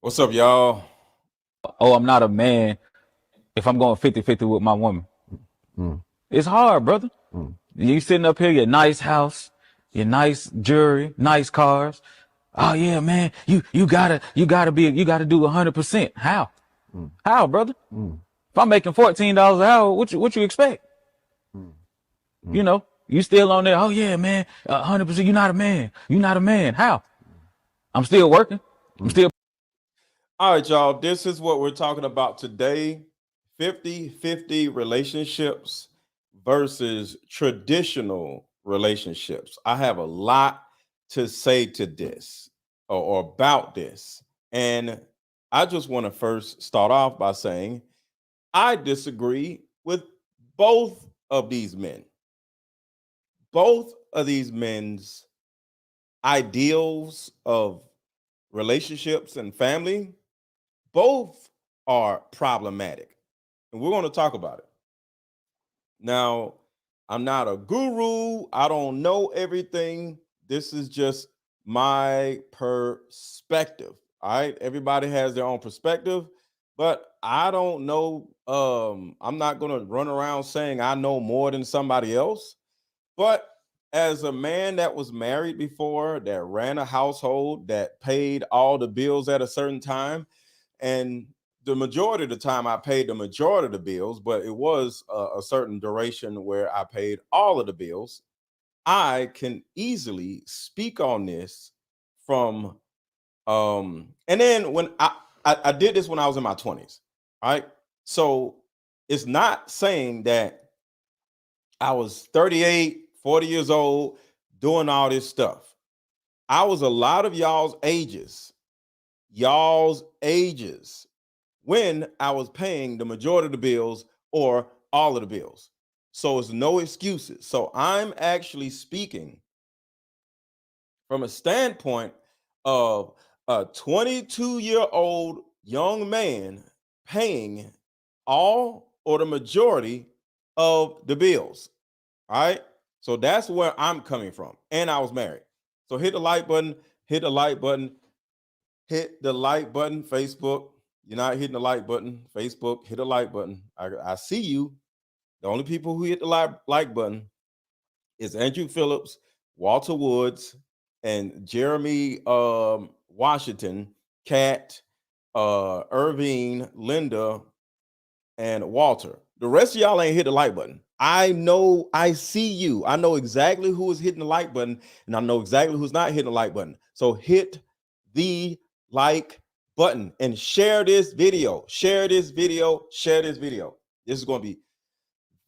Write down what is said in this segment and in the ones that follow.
What's up, y'all? Oh, I'm not a man if I'm going 50-50 with my woman. Mm, It's hard, brother. mm, You sitting up here, your nice house, your nice jewelry, nice cars. Oh yeah, man, you gotta do 100%. How? mm, How, brother? mm, If I'm making $14 an hour, what you expect? mm, You mm, know, you still on there. Oh yeah, man, 100%. You're not a man. You're not a man. How? I'm still working. I'm mm. still. All right, y'all. This is what we're talking about today: 50-50 relationships versus traditional relationships. I have a lot to say to this or about this. And I just want to first start off by saying I disagree with both of these men. Both of these men's ideals of relationships and family, both are problematic. And we're going to talk about it. Now, I'm not a guru, I don't know everything. This is just my perspective. All right. Everybody has their own perspective, but I don't know. I'm not going to run around saying I know more than somebody else. But as a man that was married before, that ran a household, that paid all the bills at a certain time, and the majority of the time I paid the majority of the bills, but it was a certain duration where I paid all of the bills. I can easily speak on this from and then when I did this when I was in my 20s, right? So it's not saying that I was 38, 40 years old doing all this stuff. I was a lot of y'all's ages when I was paying the majority of the bills or all of the bills. So it's no excuses. So I'm actually speaking from a standpoint of a 22-year-old young man paying all or the majority of the bills. All right. So that's where I'm coming from. And I was married. So hit the like button, hit the like button, hit the like button, Facebook. You're not hitting the like button, Facebook, hit the like button. I see you. The only people who hit the like button is Andrew Phillips, Walter Woods, and Jeremy Washington, Kat, Irvine, Linda, and Walter. The rest of y'all ain't hit the like button. I know, I see you. I know exactly who is hitting the like button, and I know exactly who's not hitting the like button. So hit the like button and share this video. Share this video. Share this video. This is going to be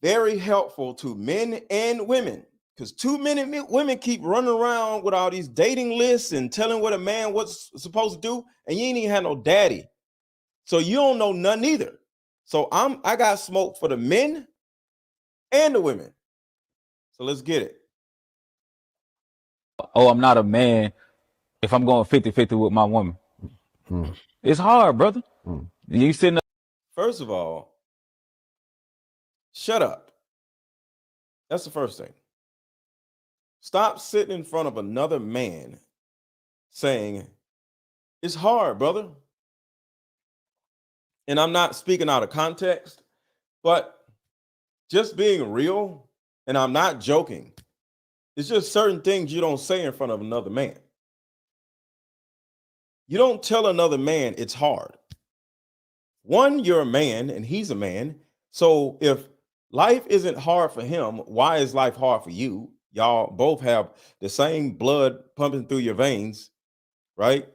very helpful to men and women because too many women keep running around with all these dating lists and telling what a man what's supposed to do, and you ain't even had no daddy. So you don't know none either. So I got smoke for the men and the women. So let's get it. Oh, I'm not a man if I'm going 50-50 with my woman. Mm, It's hard, brother. mm, You sitting. First of all, shut up. That's the first thing. Stop sitting in front of another man saying, it's hard, brother. And I'm not speaking out of context, but just being real, and I'm not joking. It's just certain things you don't say in front of another man. You don't tell another man it's hard. One, you're a man and he's a man. So if life isn't hard for him, why is life hard for you? Y'all both have the same blood pumping through your veins, right?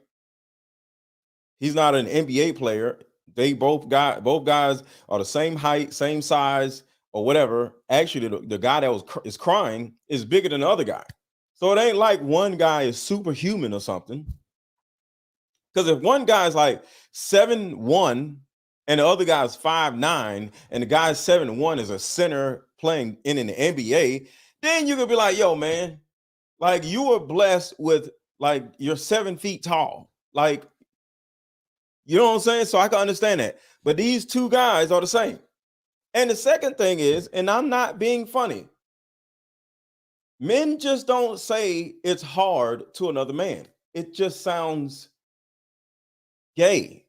He's not an NBA player. They both guys are the same height, same size, or whatever. Actually, the guy that is crying is bigger than the other guy. So it ain't like one guy is superhuman or something. Because if one guy's like 7'1" and the other guy's 5'9", and the guy 7'1" is a center playing in an NBA, then you could be like, yo, man, like you were blessed with like you're 7 feet tall. Like, you know what I'm saying? So I can understand that. But these two guys are the same. And the second thing is, and I'm not being funny, men just don't say it's hard to another man. It just sounds gay,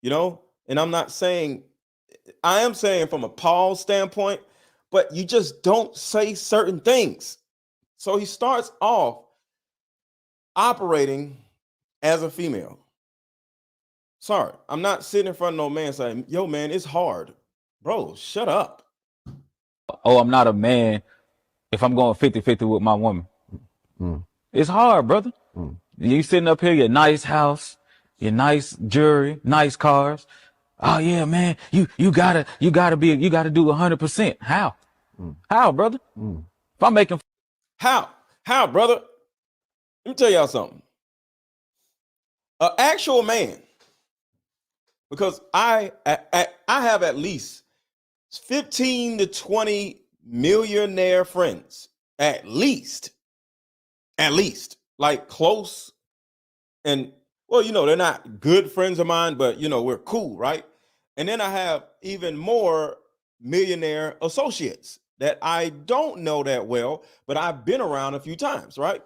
and I'm not saying, I am saying from a Paul standpoint, but you just don't say certain things. So he starts off operating as a female. Sorry, I'm not sitting in front of no man saying, yo, man, it's hard. Bro, shut up. Oh, I'm not a man if I'm going 50-50 with my woman. Mm. It's hard, brother. Mm. You sitting up here, your nice house, your nice jewelry, nice cars. Oh yeah, man, you gotta do 100%. How? How, brother? If I'm making How, brother? Let me tell y'all something. An actual man, because I have at least 15 to 20 millionaire friends, at least, like close, and well, they're not good friends of mine, but we're cool, right? And then I have even more millionaire associates that I don't know that well, but I've been around a few times, right?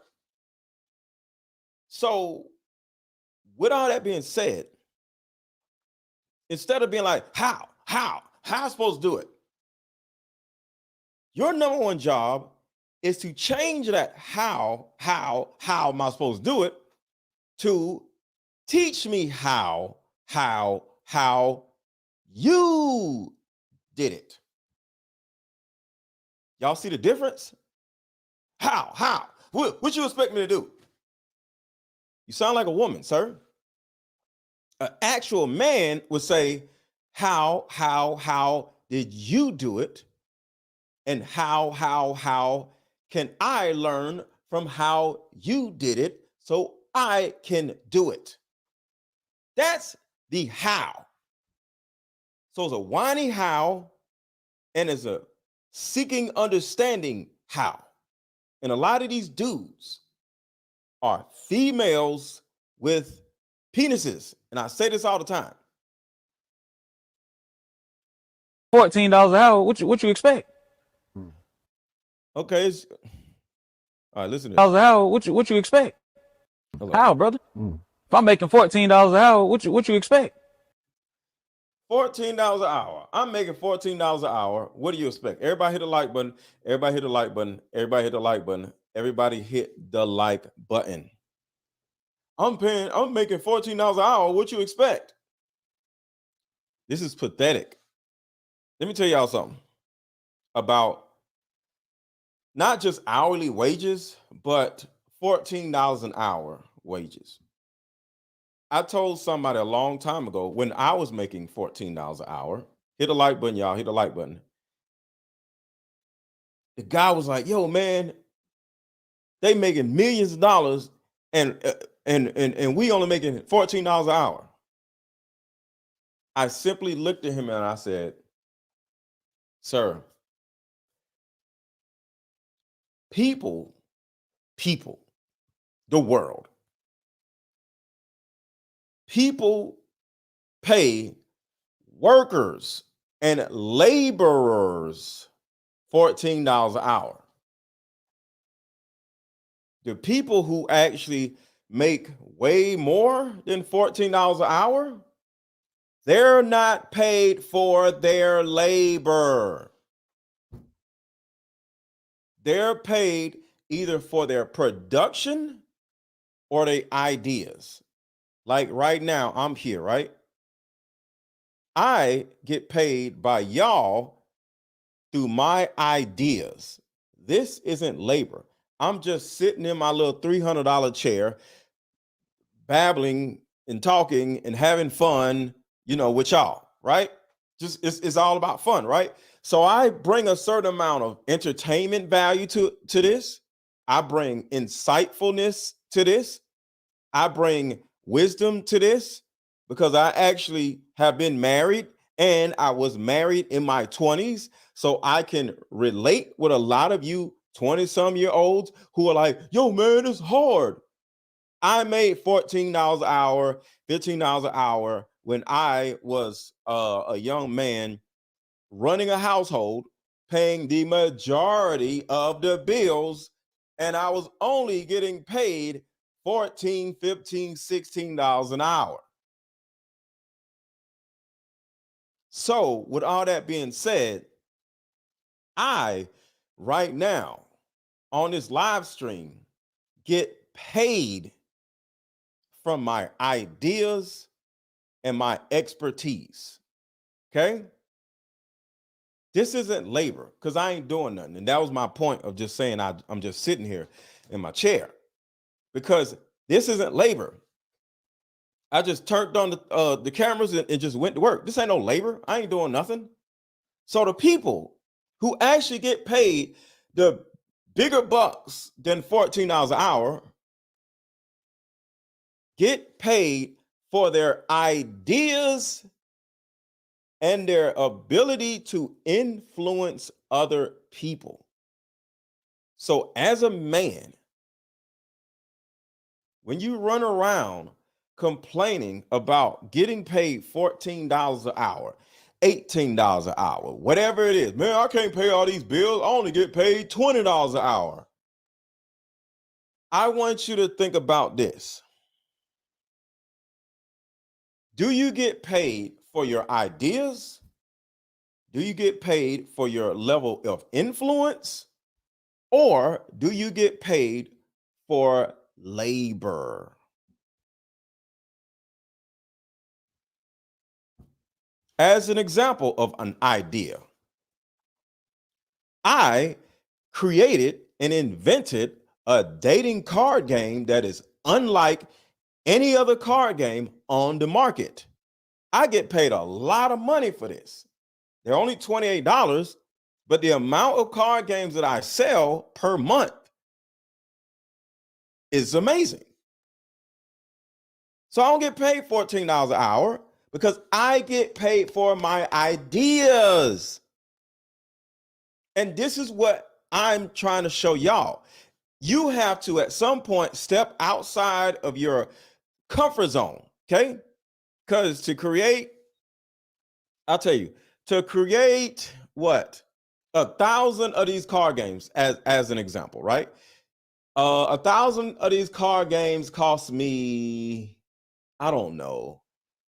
So with all that being said, instead of being like, how am I supposed to do it? Your number one job is to change that how am I supposed to do it to teach me how you did it. Y'all see the difference? How? What you expect me to do? You sound like a woman, sir. An actual man would say, how did you do it? And how can I learn from how you did it so I can do it? That's the how. So it's a whiny how, and it's a seeking understanding how. And a lot of these dudes are females with penises. And I say this all the time. $14 an hour, what you expect? Okay. All right, listen to Dollars this. an hour, what you expect? Hello. How, brother? If I'm making $14 an hour, what you expect? $14 an hour. I'm making $14 an hour. What do you expect? Everybody hit the like button. Everybody hit the like button. Everybody hit the like button. Everybody hit the like button. I'm making $14 an hour. What you expect? This is pathetic. Let me tell y'all something about not just hourly wages, but $14 an hour wages. I told somebody a long time ago when I was making $14 an hour, hit the like button, y'all, hit the like button. The guy was like, yo, man, they making millions of dollars and we only making $14 an hour. I simply looked at him and I said, sir, people, the world, people pay workers and laborers $14 an hour. The people who actually make way more than $14 an hour, they're not paid for their labor. They're paid either for their production or their ideas. Like right now, I'm here, right? I get paid by y'all through my ideas. This isn't labor. I'm just sitting in my little $300 chair, babbling and talking and having fun, with y'all, right? Just it's all about fun, right? So I bring a certain amount of entertainment value to this. I bring insightfulness to this. I bring wisdom to this because I actually have been married and I was married in my 20s. So I can relate with a lot of you 20-some-year-olds who are like, yo, man, it's hard. I made $14 an hour, $15 an hour when I was a young man running a household, paying the majority of the bills, and I was only getting paid $14, $15, $16 an hour. So, with all that being said, I right now on this live stream get paid from my ideas and my expertise. Okay. This isn't labor because I ain't doing nothing. And that was my point of just saying I'm just sitting here in my chair because this isn't labor. I just turned on the cameras and just went to work. This ain't no labor. I ain't doing nothing. So the people who actually get paid the bigger bucks than $14 an hour get paid for their ideas and their ability to influence other people. So as a man, when you run around complaining about getting paid $14 an hour, $18 an hour, whatever it is, man, I can't pay all these bills. I only get paid $20 an hour. I want you to think about this. Do you get paid for your ideas? Do you get paid for your level of influence? Or do you get paid for labor? As an example of an idea, I created and invented a dating card game that is unlike any other card game on the market. I get paid a lot of money for this. They're only $28, but the amount of card games that I sell per month is amazing. So I don't get paid $14 an hour because I get paid for my ideas. And this is what I'm trying to show y'all. You have to, at some point, step outside of your comfort zone, okay? Because to create, I'll tell you, to create what? 1,000 of these card games, as an example, right? 1,000 of these card games cost me, I don't know,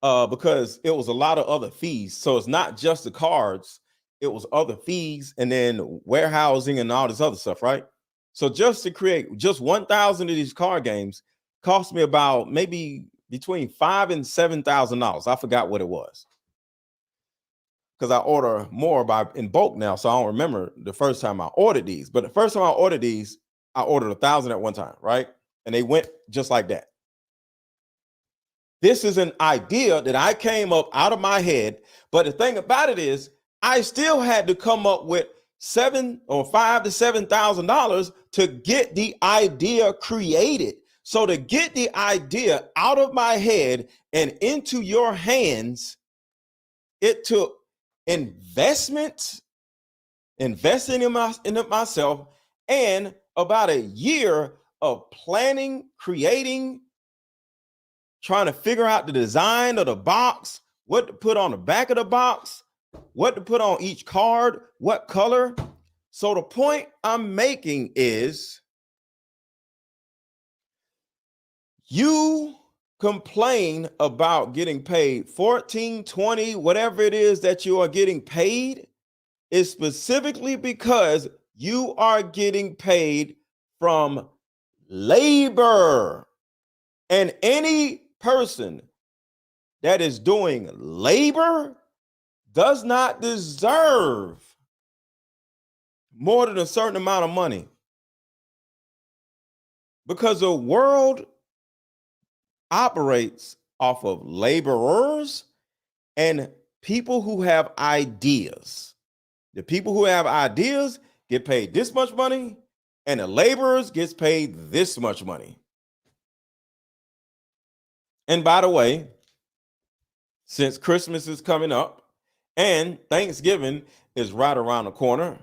because it was a lot of other fees. So it's not just the cards, it was other fees and then warehousing and all this other stuff, right? So just to create just 1,000 of these card games cost me about maybe between $5,000 and $7,000. I forgot what it was because I order more in bulk now, so I don't remember the first time I ordered these. But the first time I ordered these, I ordered 1,000 at one time, right? And they went just like that. This is an idea that I came up out of my head. But the thing about it is, I still had to come up with $5,000 to $7,000 to get the idea created. So to get the idea out of my head and into your hands, it took investing in myself and about a year of planning, creating, trying to figure out the design of the box, what to put on the back of the box, what to put on each card, what color. So the point I'm making is you complain about getting paid 14, 20, whatever it is that you are getting paid is specifically because you are getting paid from labor. And any person that is doing labor does not deserve more than a certain amount of money, because the world operates off of laborers and people who have ideas. The people who have ideas get paid this much money, and the laborers gets paid this much money. And by the way, since Christmas is coming up and Thanksgiving is right around the corner,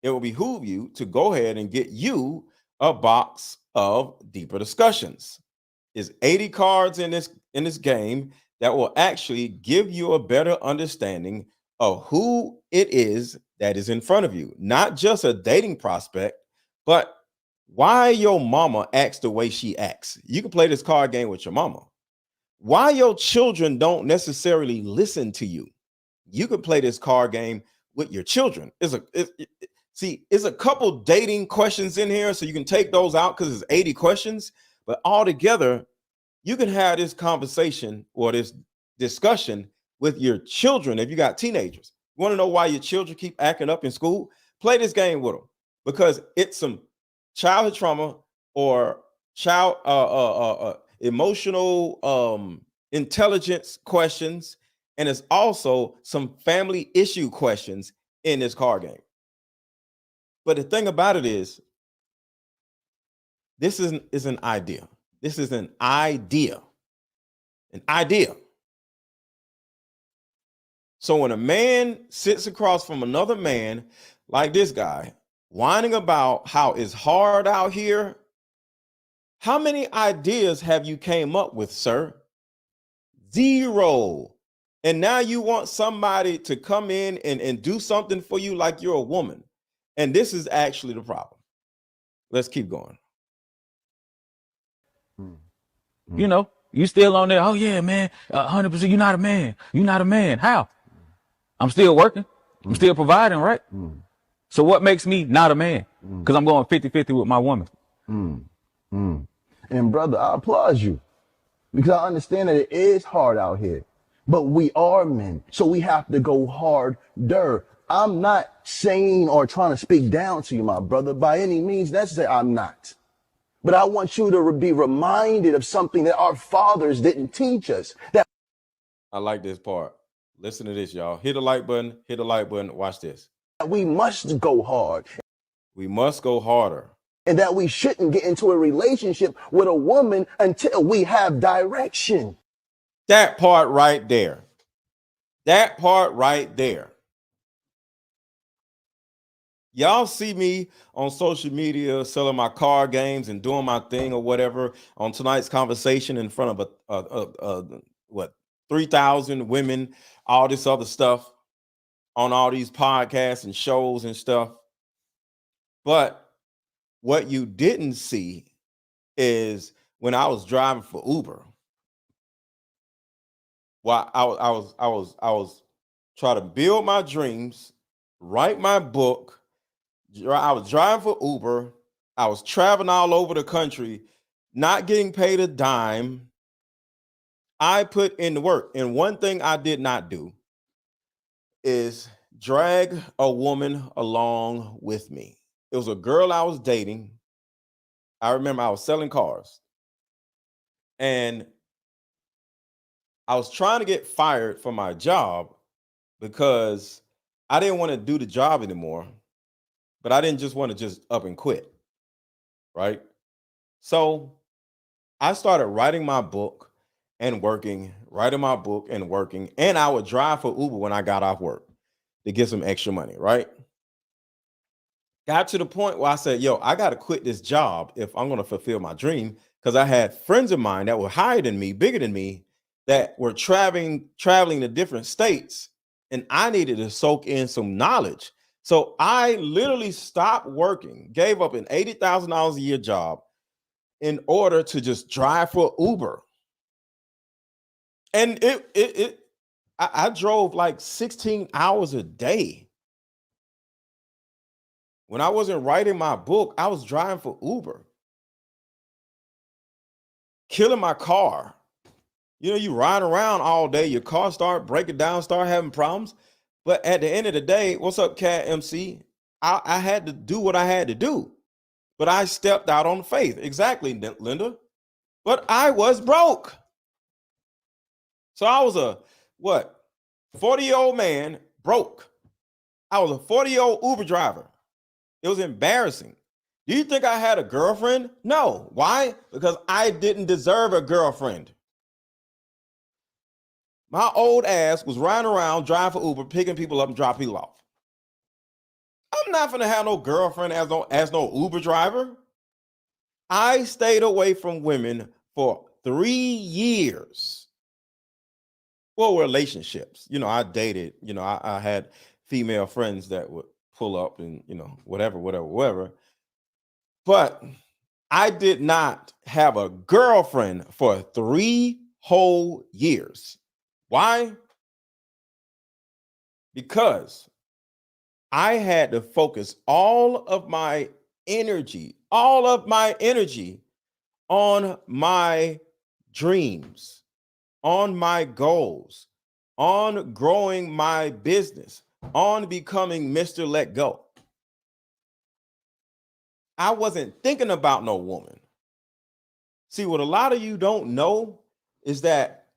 it will behoove you to go ahead and get you a box of Deeper Discussions. There's 80 cards in this game that will actually give you a better understanding of who it is that is in front of you. Not just a dating prospect, but why your mama acts the way she acts. You can play this card game with your mama. Why your children don't necessarily listen to you. you could play this card game with your children. It's a couple dating questions in here, so you can take those out because it's 80 questions. But altogether, you can have this conversation or this discussion with your children if you got teenagers. You want to know why your children keep acting up in school? Play this game with them because it's some childhood trauma or child emotional intelligence questions, and it's also some family issue questions in this card game. But the thing about it is, this is an idea. This is an idea. An idea. So when a man sits across from another man like this guy, whining about how it's hard out here, how many ideas have you came up with, sir? Zero. And now you want somebody to come in and do something for you like you're a woman. And this is actually the problem. Let's keep going. You know, you still on there. Oh yeah, man, 100%. You're not a man. You're not a man. How? I'm still working. I'm still providing, right? So what makes me not a man? Because I'm going 50-50 with my woman. And brother, I applaud you because I understand that it is hard out here, but we are men, so we have to go harder. I'm not saying or trying to speak down to you, my brother, by any means necessary. I'm not. But I want you to be reminded of something that our fathers didn't teach us. That I like this part. Listen to this, y'all. Hit the like button. Hit the like button. Watch this. we must go hard. We must go harder. And that we shouldn't get into a relationship with a woman until we have direction. That part right there. That part right there. Y'all see me on social media selling my card games and doing my thing or whatever on tonight's conversation in front of 3,000 women, all this other stuff on all these podcasts and shows and stuff. But what you didn't see is when I was driving for Uber. While I was trying to build my dreams, write my book. I was driving for Uber. I was traveling all over the country, not getting paid a dime. I put in the work. And one thing I did not do is drag a woman along with me. It was a girl I was dating. I remember I was selling cars. And I was trying to get fired from my job because I didn't want to do the job anymore. But I didn't just want to just up and quit, right? So I started writing my book and working, writing my book and working, and I would drive for Uber when I got off work to get some extra money, right? Got to the point where I said, yo, I got to quit this job if I'm going to fulfill my dream, because I had friends of mine that were higher than me, bigger than me, that were traveling to different states, and I needed to soak in some knowledge. So I literally stopped working, gave up an $80,000 a year job in order to just drive for Uber. And I drove like 16 hours a day. When I wasn't writing my book, I was driving for Uber, killing my car. You know, you ride around all day, your car start breaking down, start having problems. But at the end of the day, what's up, Cat MC? I had to do what I had to do. But I stepped out on faith. Exactly, Linda. But I was broke. So I was a, 40-year-old man, broke. I was a 40-year-old Uber driver. It was embarrassing. Do you think I had a girlfriend? No. Why? Because I didn't deserve a girlfriend. My old ass was riding around, driving for Uber, picking people up and dropping people off. I'm not gonna have no girlfriend as no Uber driver. I stayed away from women for 3 years. Well, relationships. You know, I dated, you know, I had female friends that would pull up and, you know, whatever. But I did not have a girlfriend for 3 whole years. Why? because I had to focus all of my energy on my dreams, on my goals, on growing my business, on becoming Mr. Let Go. I wasn't thinking about no woman. See, what a lot of you don't know is that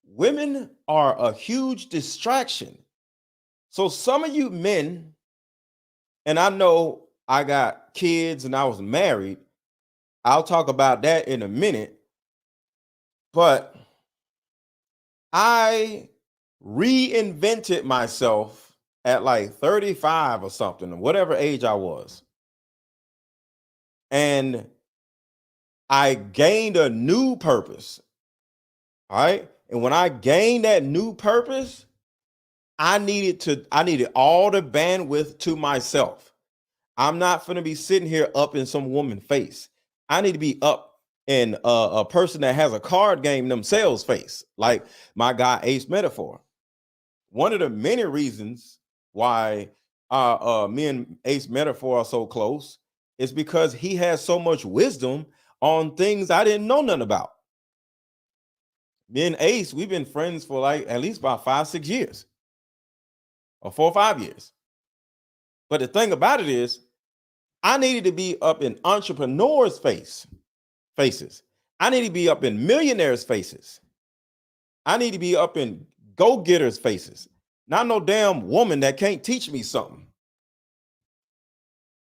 women are a huge distraction. So some of you men, and I know I got kids and I was married. I'll talk about that in a minute. But I reinvented myself at like 35 or something, whatever age I was. And I gained a new purpose. All right. And when I gained that new purpose, I needed all the bandwidth to myself. I'm not going to be sitting here up in some woman's face. I need to be up in a person that has a card game themselves face, like my guy Ace Metaphor. One of the many reasons why me and Ace Metaphor are so close is because he has so much wisdom on things I didn't know nothing about. Me and Ace, we've been friends for like at least about 5-6 years, or 4 or 5 years. But the thing about it is, I needed to be up in entrepreneurs' faces. I need to be up in millionaires' faces. I need to be up in go-getters' faces. Not no damn woman that can't teach me something.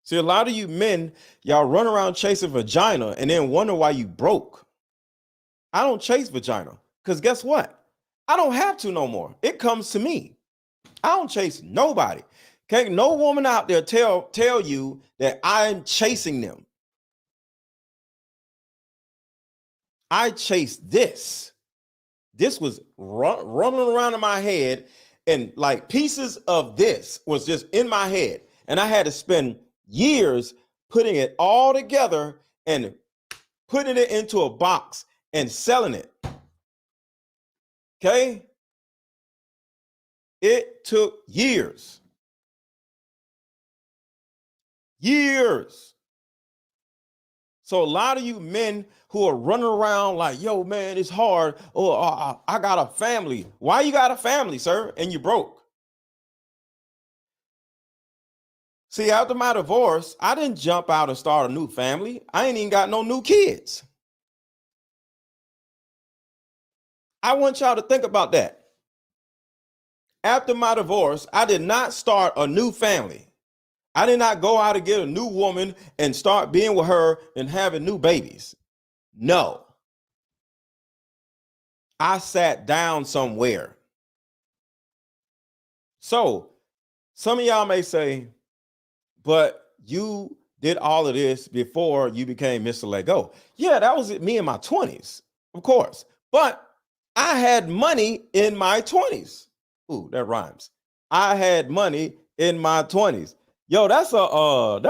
See, a lot of you men, y'all run around chasing vagina and then wonder why you broke. I don't chase vagina because guess what? I don't have to no more. It comes to me. I don't chase nobody. Can't no woman out there tell you that I'm chasing them. I chased this. This was running around in my head, and like pieces of this was just in my head. And I had to spend years putting it all together and putting it into a box and selling it. Okay? It took years. Years. So a lot of you men who are running around like, yo, man, it's hard. Oh, I got a family. Why you got a family, sir? And you broke. See, after my divorce, I didn't jump out and start a new family. I ain't even got no new kids. I want y'all to think about that. After my divorce, I did not start a new family. I did not go out and get a new woman and start being with her and having new babies. No. I sat down somewhere. So some of y'all may say, but you did all of this before you became Mr. Let Go. Yeah, that was me in my 20s, of course. But I had money in my 20s. Ooh, that rhymes. I had money in my 20s. Yo, that's a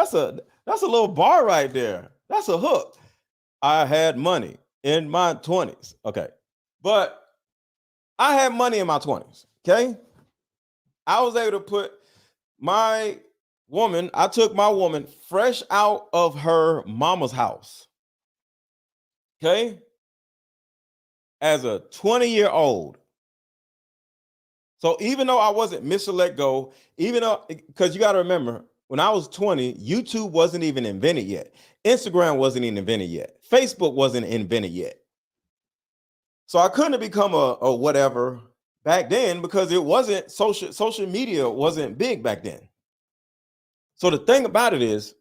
little bar right there. That's a hook. I had money in my 20s. Okay. But I had money in my 20s. Okay. I was able to put my woman, I took my woman fresh out of her mama's house. Okay. As a 20-year-old. So even though I wasn't Mr. Let Go, even though, because you got to remember, when I was 20, YouTube wasn't even invented yet. Instagram wasn't even invented yet. Facebook wasn't invented yet. So I couldn't have become a whatever back then because it wasn't social media wasn't big back then. So the thing about it is,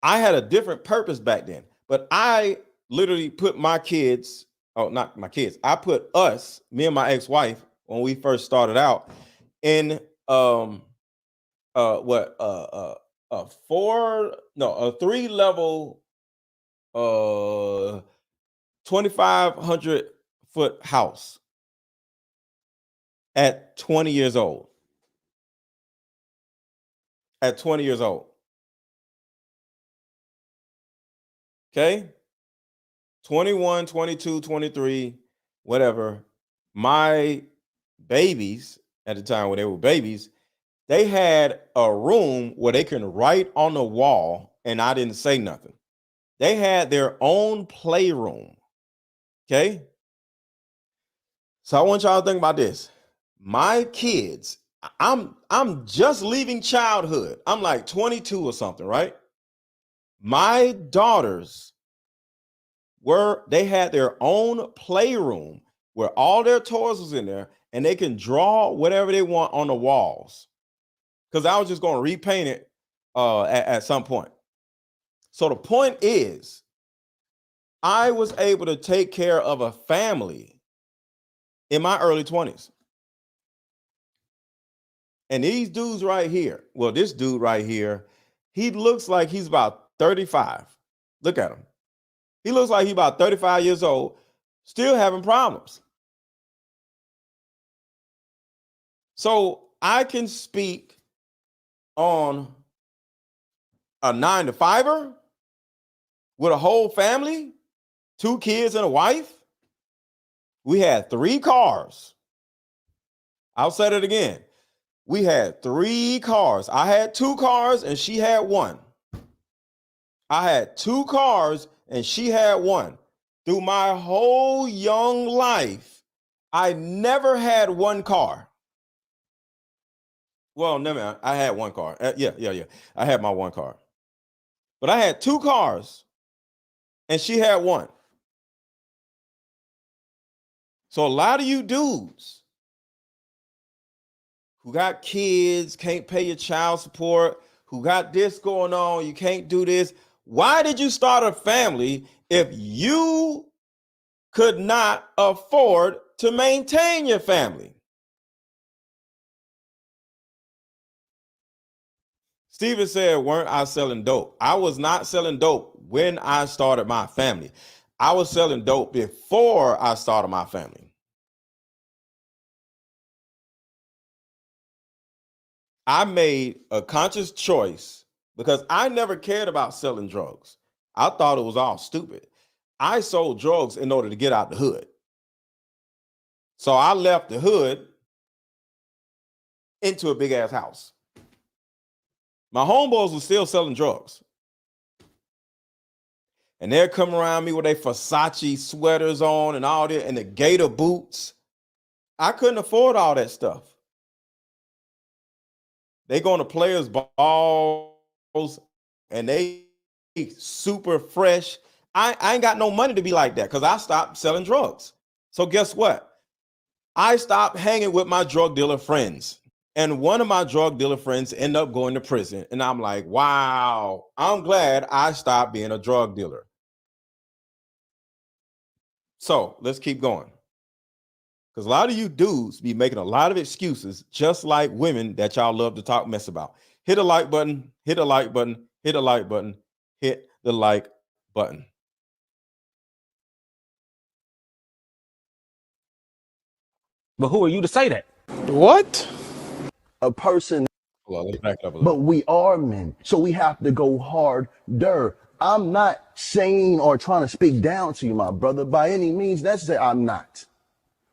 I had a different purpose back then, but I literally put my kids, oh, not my kids, I put us, me and my ex-wife, when we first started out, in a 3-level 2,500 foot house at 20 years old. At 20 years old. Okay. 21, 22, 23, whatever. My babies at the time when they were babies, they had a room where they can write on the wall, and I didn't say nothing. They had their own playroom. Okay. So I want y'all to think about this. My kids, I'm just leaving childhood. I'm like 22 or something, right? My daughters they had their own playroom where all their toys was in there, and they can draw whatever they want on the walls. Because I was just going to repaint it at some point. So the point is, I was able to take care of a family in my early 20s. And these dudes right here, well, this dude right here, he looks like he's about 35. Look at him. He looks like he's about 35 years old, still having problems. So I can speak on a 9-to-5er with a whole family, 2 kids and a wife. We had 3 cars. I'll say it again. We had 3 cars. I had 2 cars and she had 1. I had 2 cars and she had 1. Through my whole young life, I never had 1 car. Well, never. I had 1 car. Yeah. I had my 1 car. But I had 2 cars and she had 1. So a lot of you dudes who got kids, can't pay your child support, who got this going on, you can't do this. Why did you start a family if you could not afford to maintain your family? Steven said, weren't I selling dope? I was not selling dope when I started my family. I was selling dope before I started my family. I made a conscious choice because I never cared about selling drugs. I thought it was all stupid. I sold drugs in order to get out the hood. So I left the hood into a big ass house. My homeboys were still selling drugs. And they're coming around me with their Versace sweaters on and all that and the gator boots. I couldn't afford all that stuff. They going to players' balls and they super fresh. I ain't got no money to be like that because I stopped selling drugs. So guess what? I stopped hanging with my drug dealer friends. And one of my drug dealer friends ended up going to prison. And I'm like, wow, I'm glad I stopped being a drug dealer. So let's keep going. Because a lot of you dudes be making a lot of excuses, just like women that y'all love to talk mess about. Hit a like button, hit a like button, hit a like button, hit the like button. But who are you to say that? What? A person, Hold on, let's back it up a but little. we are men. So we have to go harder. I'm not saying or trying to speak down to you, my brother, by any means necessary. I'm not.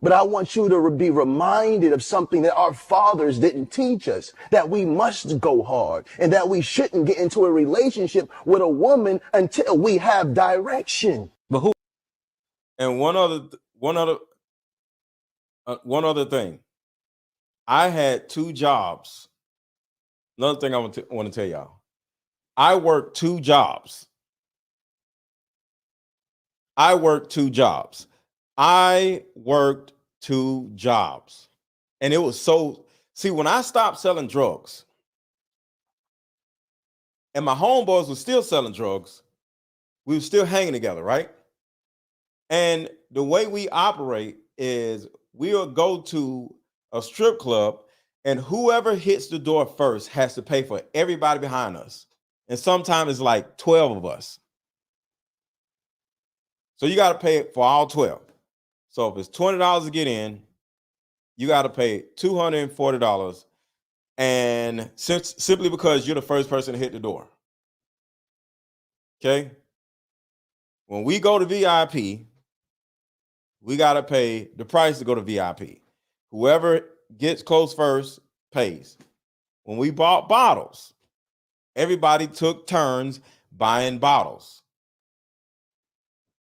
But I want you to be reminded of something that our fathers didn't teach us, that we must go hard and that we shouldn't get into a relationship with a woman until we have direction. But who? And one other thing. I had 2 jobs. Another thing I want to tell y'all. I worked 2 jobs. I worked 2 jobs. And it was so, see, when I stopped selling drugs and my homeboys were still selling drugs, we were still hanging together, right? And the way we operate is we'll go to a strip club and whoever hits the door first has to pay for everybody behind us. And sometimes it's like 12 of us. So you got to pay for all 12. So if it's $20 to get in, you got to pay $240. And simply because you're the first person to hit the door. Okay. When we go to VIP, we got to pay the price to go to VIP. Whoever gets close first pays. When we bought bottles, everybody took turns buying bottles.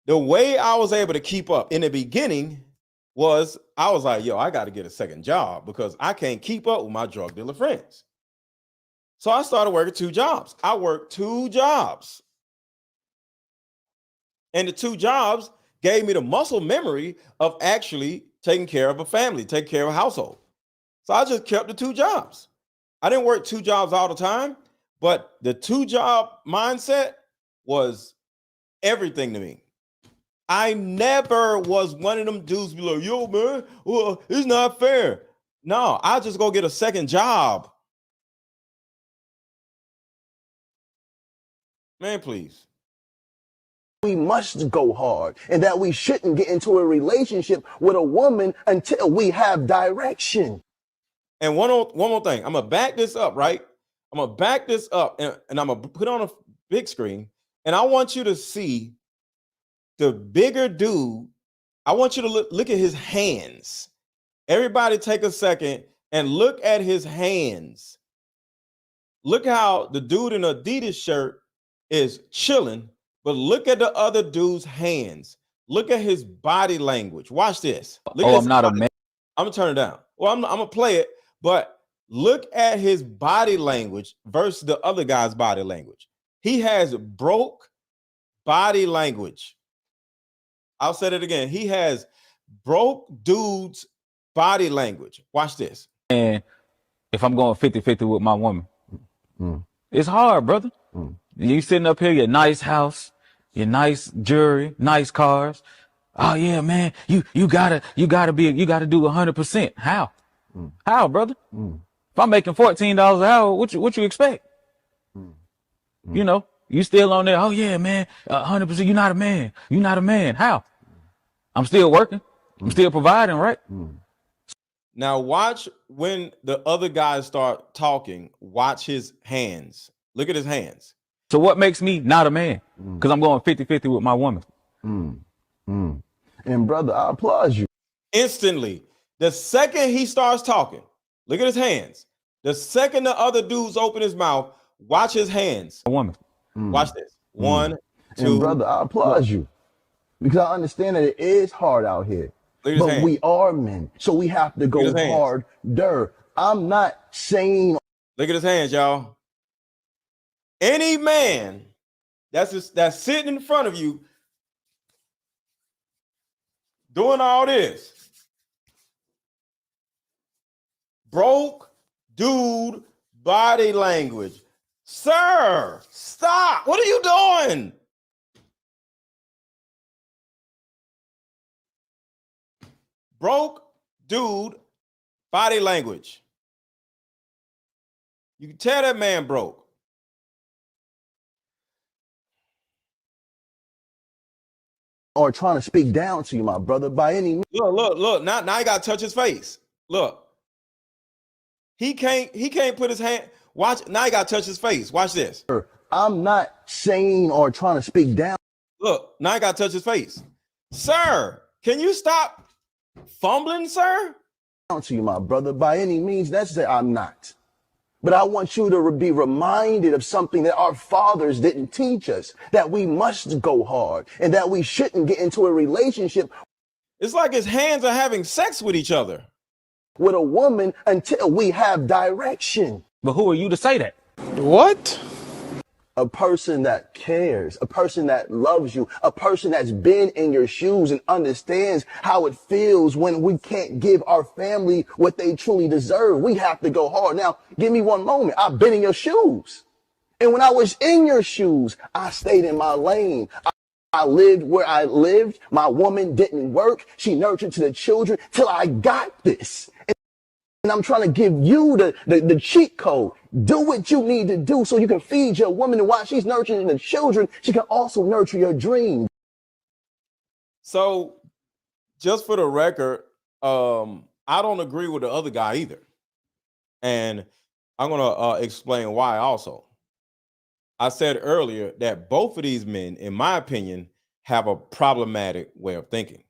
The way I was able to keep up in the beginning was I was like, yo, I got to get a second job because I can't keep up with my drug dealer friends. So I started working 2 jobs. I worked 2 jobs. And the 2 jobs gave me the muscle memory of actually taking care of a family, taking care of a household. So I just kept the 2 jobs. I didn't work 2 jobs all the time, but the 2 job mindset was everything to me. I never was one of them dudes be like, yo, man, well, it's not fair. No, I'll just go get a second job. Man, please. We must go hard and that we shouldn't get into a relationship with a woman until we have direction. And one more thing. I'm going to back this up, right? I'm going to back this up and I'm going to put on a big screen. And I want you to see the bigger dude. I want you to look at his hands. Everybody take a second and look at his hands. Look how the dude in an Adidas shirt is chilling, but look at the other dude's hands. Look at his body language. Watch this. Look I'm not a man. I'm gonna turn it down. Well, I'm gonna play it, but look at his body language versus the other guy's body language. He has broke body language. I'll say it again. He has broke dude's body language. Watch this. And if I'm going 50-50 with my woman, it's hard, brother. You sitting up here, your nice house, your nice jewelry, nice cars. Oh yeah, man, you gotta do 100%. How? How, brother? If I'm making $14 an hour, what you expect? You know, you still on there. Oh yeah, man, 100%. You're not a man. You're not a man. How? I'm still working. I'm still providing, right? Now watch when the other guys start talking. Watch his hands. Look at his hands. So what makes me not a man? Because I'm going 50-50 with my woman. And brother, I applaud you. Instantly, the second he starts talking, look at his hands. The second the other dudes open his mouth, watch his hands. A woman. Watch this. 1, 2. And brother, I applaud you because I understand that it is hard out here. But we are men, so we have to go harder. I'm not saying. Look at his hands, y'all. Any man that's sitting in front of you doing all this, broke dude body language. Sir, stop. What are you doing? Broke dude body language. You can tell that man broke. Or trying to speak down to you, my brother, by any means. Look. Now he got to touch his face. Look. He can't put his hand. Watch. Now he got to touch his face. Watch this. I'm not saying or trying to speak down. Look. Now he got to touch his face. Sir, can you stop fumbling, sir? Down to you, my brother, by any means necessary. I'm not. But I want you to be reminded of something that our fathers didn't teach us, that we must go hard and that we shouldn't get into a relationship. It's like his hands are having sex with each other. With a woman until we have direction. But who are you to say that? What? A person that cares, a person that loves you, a person that's been in your shoes and understands how it feels when we can't give our family what they truly deserve. We have to go hard. Now, give me one moment. I've been in your shoes. And when I was in your shoes, I stayed in my lane. I lived where I lived. My woman didn't work. She nurtured to the children till I got this. And I'm trying to give you the cheat code. Do what you need to do so you can feed your woman, and while she's nurturing the children, she can also nurture your dreams. So just for the record, I don't agree with the other guy either. And I'm going to explain why also. I said earlier that both of these men, in my opinion, have a problematic way of thinking.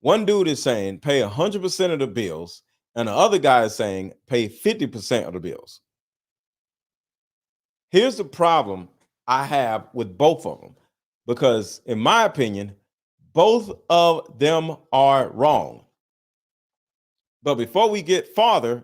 One dude is saying pay 100% of the bills And the other guy is saying pay 50% of the bills. Here's the problem I have with both of them, because in my opinion, both of them are wrong. But before we get farther,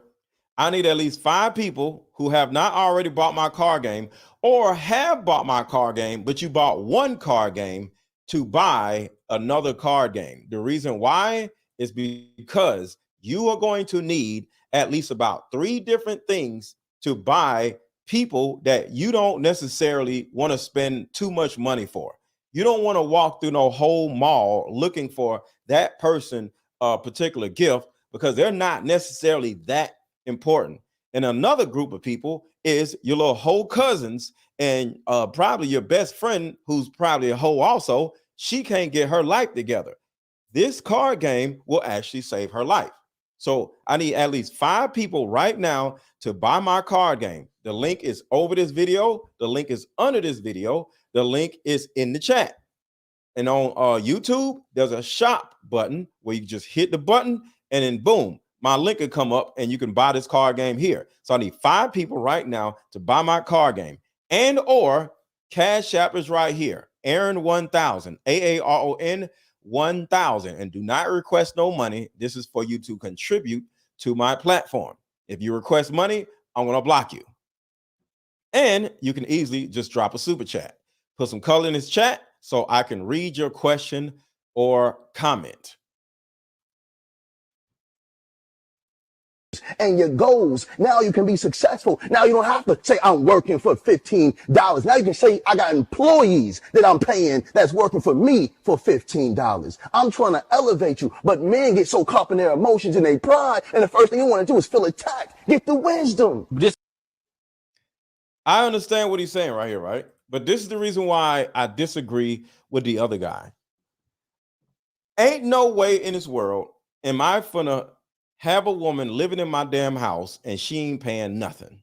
I need at least 5 people who have not already bought my card game or have bought my card game, but you bought one card game to buy another card game. The reason why is because you are going to need at least about 3 different things to buy people that you don't necessarily want to spend too much money for. You don't want to walk through no whole mall looking for that person a particular gift, because they're not necessarily that important. And another group of people is your little hoe cousins and probably your best friend, who's probably a hoe also. She can't get her life together. This card game will actually save her life. So I need at least 5 people right now to buy my card game. The link is over this video. The link is under this video. The link is in the chat. And on YouTube, there's a shop button where you just hit the button and then boom, my link will come up and you can buy this card game here. So I need 5 people right now to buy my card game, and or Cash App is right here. Aaron 1000, AARON 1000, and do not request no money. This is for you to contribute to my platform. If you request money, I'm going to block you. And you can easily just drop a super chat. Put some color in this chat so I can read your question or comment. And your goals. Now you can be successful. Now you don't have to say I'm working for $15. Now you can say I got employees that I'm paying that's working for me for $15. I'm trying to elevate you, but men get so caught up in their emotions and their pride, and the first thing you want to do is feel attacked. Get the wisdom. I understand what he's saying right here, right? But this is the reason why I disagree with the other guy. Ain't no way in this world am I finna have a woman living in my damn house and she ain't paying nothing.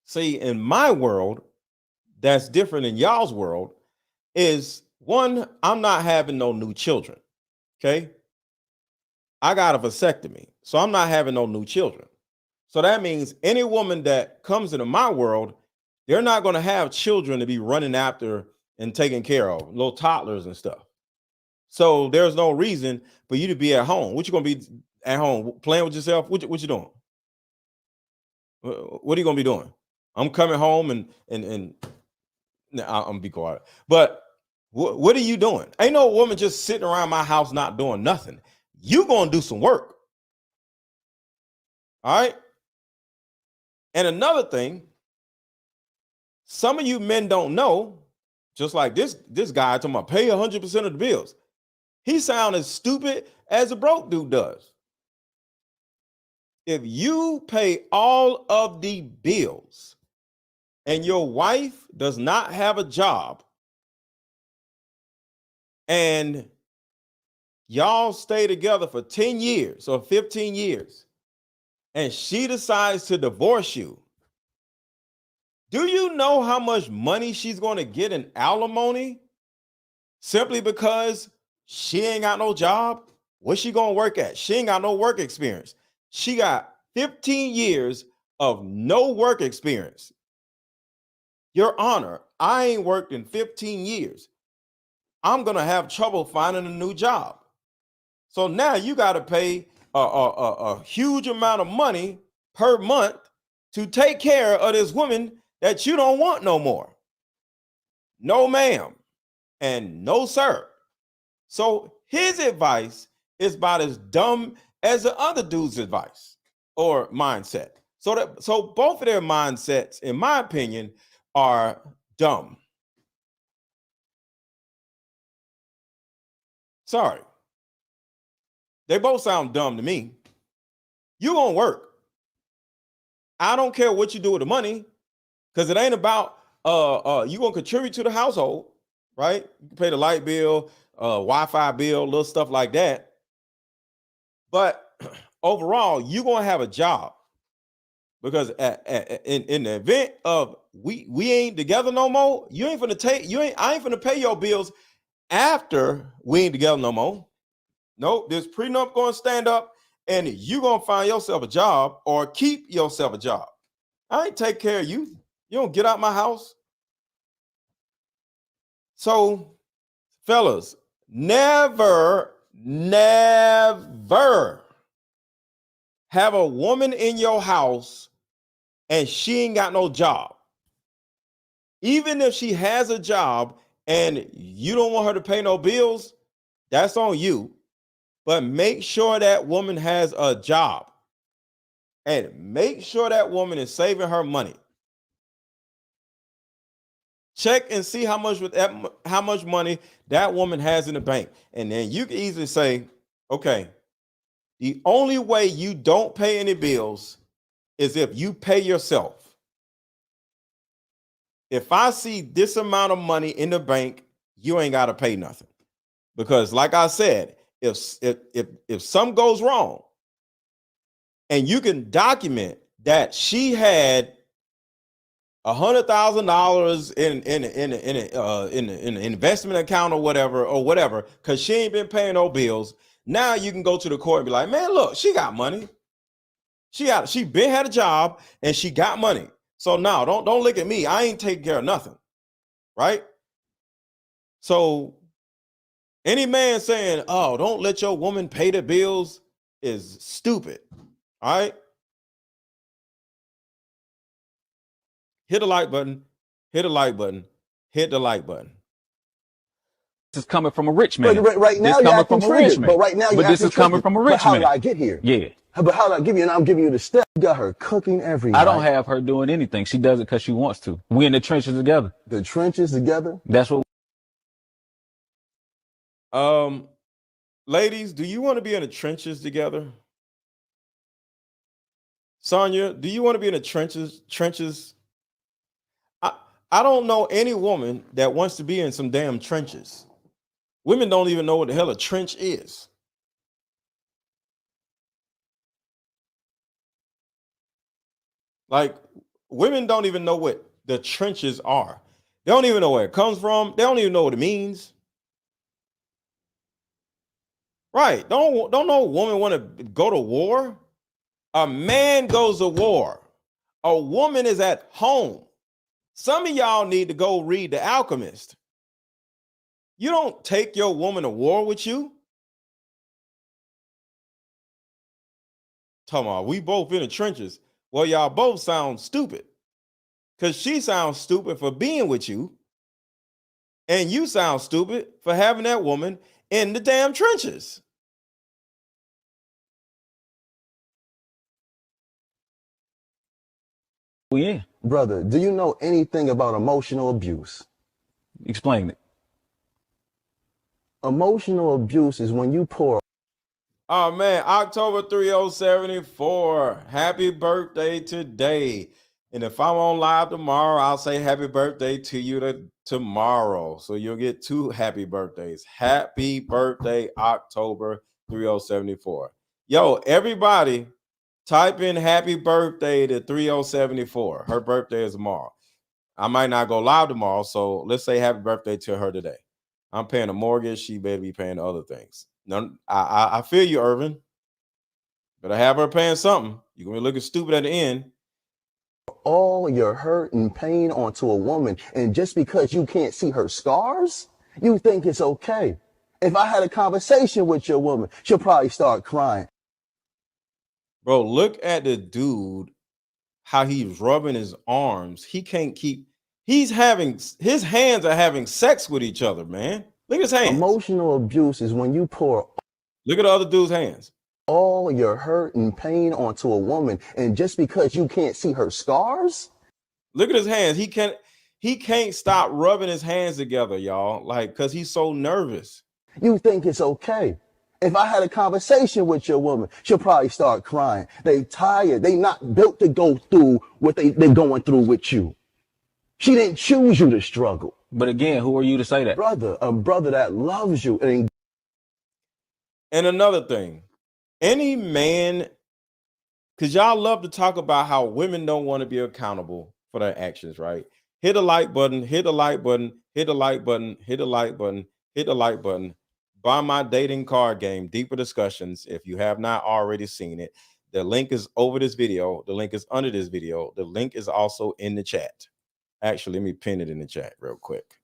See, in my world, that's different in y'all's world. Is one, I'm not having no new children. Okay. I got a vasectomy, so I'm not having no new children. So that means any woman that comes into my world, they're not going to have children to be running after and taking care of, little toddlers and stuff. So there's no reason for you to be at home. What you gonna be at home playing with yourself? What you doing? What are you gonna be doing? I'm coming home and I'm gonna be quiet. But what are you doing? Ain't no woman just sitting around my house not doing nothing. You gonna do some work. All right. And another thing, some of you men don't know, just like this guy talking about pay 100% of the bills. He sounds as stupid as a broke dude does. If you pay all of the bills and your wife does not have a job and y'all stay together for 10 years or 15 years and she decides to divorce you, do you know how much money she's going to get in alimony simply because she ain't got no job? What's she gonna work at? She ain't got no work experience. She got 15 years of no work experience. Your Honor, I ain't worked in 15 years. I'm gonna have trouble finding a new job. So now you got to pay a huge amount of money per month to take care of this woman that you don't want no more. No, ma'am, and no, sir. So his advice is about as dumb as the other dude's advice or mindset. So both of their mindsets, in my opinion, are dumb. Sorry. They both sound dumb to me. You gonna work. I don't care what you do with the money, because it ain't about you gonna contribute to the household, right? You can pay the light bill, Wi-Fi bill, little stuff like that. But overall, you're gonna have a job, because in the event of we ain't together no more, I ain't finna pay your bills after we ain't together no more. Nope, this prenup gonna stand up, and you're gonna find yourself a job or keep yourself a job. I ain't take care of you. You don't get out my house. So, fellas, never have a woman in your house and she ain't got no job. Even if she has a job and you don't want her to pay no bills, that's on you. But make sure that woman has a job and make sure that woman is saving her money. Check and see how much money that woman has in the bank. And then you can easily say, okay, the only way you don't pay any bills is if you pay yourself. If I see this amount of money in the bank, you ain't got to pay nothing. Because like I said, if something goes wrong and you can document that she had $100,000 in an investment account or whatever, because she ain't been paying no bills. Now you can go to the court and be like, man, look, she got money. She been had a job and she got money. So now don't look at me. I ain't taking care of nothing. Right? So any man saying, oh, don't let your woman pay the bills is stupid. All right. Hit the like button, hit the like button, hit the like button. This is coming from a rich man. But right now you're acting triggered. But right now you're this is coming from a rich man. But how did I get here? Yeah. But how did I give you? And I'm giving you the step. You got her cooking every night. I don't have her doing anything. She does it because she wants to. We in the trenches together. The trenches together? That's what. Ladies, do you want to be in the trenches together? Sonia, do you want to be in the trenches? I don't know any woman that wants to be in some damn trenches. Women don't even know what the hell a trench is. Like, women don't even know what the trenches are. They don't even know where it comes from. They don't even know what it means. Right. Don't no woman want to go to war. A man goes to war. A woman is at home. Some of y'all need to go read The Alchemist. You don't take your woman to war with you. Talking about we both in the trenches. Well, y'all both sound stupid. Because she sounds stupid for being with you. And you sound stupid for having that woman in the damn trenches. Yeah. Brother, do you know anything about emotional abuse? Explain it. Emotional abuse is when you pour. Oh man, October 3074. Happy birthday today. And if I'm on live tomorrow, I'll say happy birthday to you tomorrow. So you'll get 2 happy birthdays. Happy birthday, October 3074. Yo, everybody, type in happy birthday to 3074. Her birthday is tomorrow. I might not go live tomorrow, so let's say happy birthday to her today. I'm paying a mortgage. She better be paying other things. No, I feel you, Irvin. But I have her paying something. You're going to be looking stupid at the end. All your hurt and pain onto a woman, and just because you can't see her scars, you think it's okay. If I had a conversation with your woman, she'll probably start crying. Bro, look at the dude, how he's rubbing his arms. He can't keep, his hands are having sex with each other, man. Look at his hands. Emotional abuse is when you pour. Look at the other dude's hands. All your hurt and pain onto a woman, and just because you can't see her scars. Look at his hands. He can't stop rubbing his hands together, y'all. Like, because he's so nervous. You think it's okay. If I had a conversation with your woman, she'll probably start crying. They tired. They not built to go through what they're going through with you. She didn't choose you to struggle. But again, who are you to say that? Brother, a brother that loves you. And another thing, any man, because y'all love to talk about how women don't want to be accountable for their actions, right? Hit the like button, hit the like button, hit the like button, hit the like button, hit the like button. buy my dating card game, Deeper Discussions. If you have not already seen it, the link is over this video. The link is under this video. The link is also in the chat. Actually, let me pin it in the chat real quick.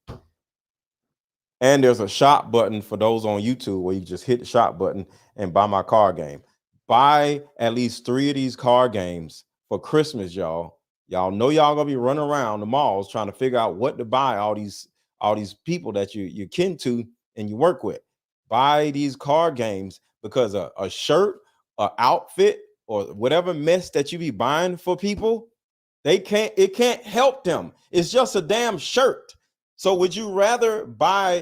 And there's a shop button for those on YouTube where you just hit the shop button and buy my card game. Buy at least 3 of these card games for Christmas, y'all. Y'all know y'all gonna be running around the malls trying to figure out what to buy all these people that you're kin to and you work with. Buy these card games because a shirt, an outfit, or whatever mess that you be buying for people, it can't help them. It's just a damn shirt. So would you rather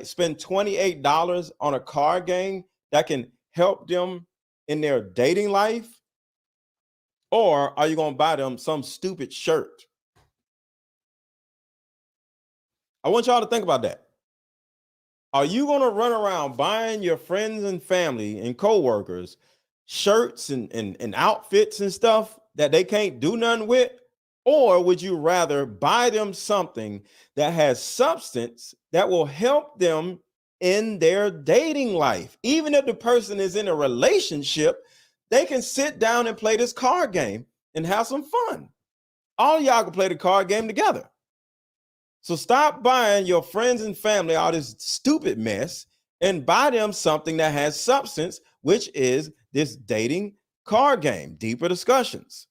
spend $28 on a card game that can help them in their dating life? Or are you going to buy them some stupid shirt? I want y'all to think about that. Are you going to run around buying your friends and family and coworkers shirts and outfits and stuff that they can't do nothing with? Or would you rather buy them something that has substance that will help them in their dating life? Even if the person is in a relationship, they can sit down and play this card game and have some fun. All y'all can play the card game together. So stop buying your friends and family all this stupid mess and buy them something that has substance, which is this dating card game, Deeper Discussions.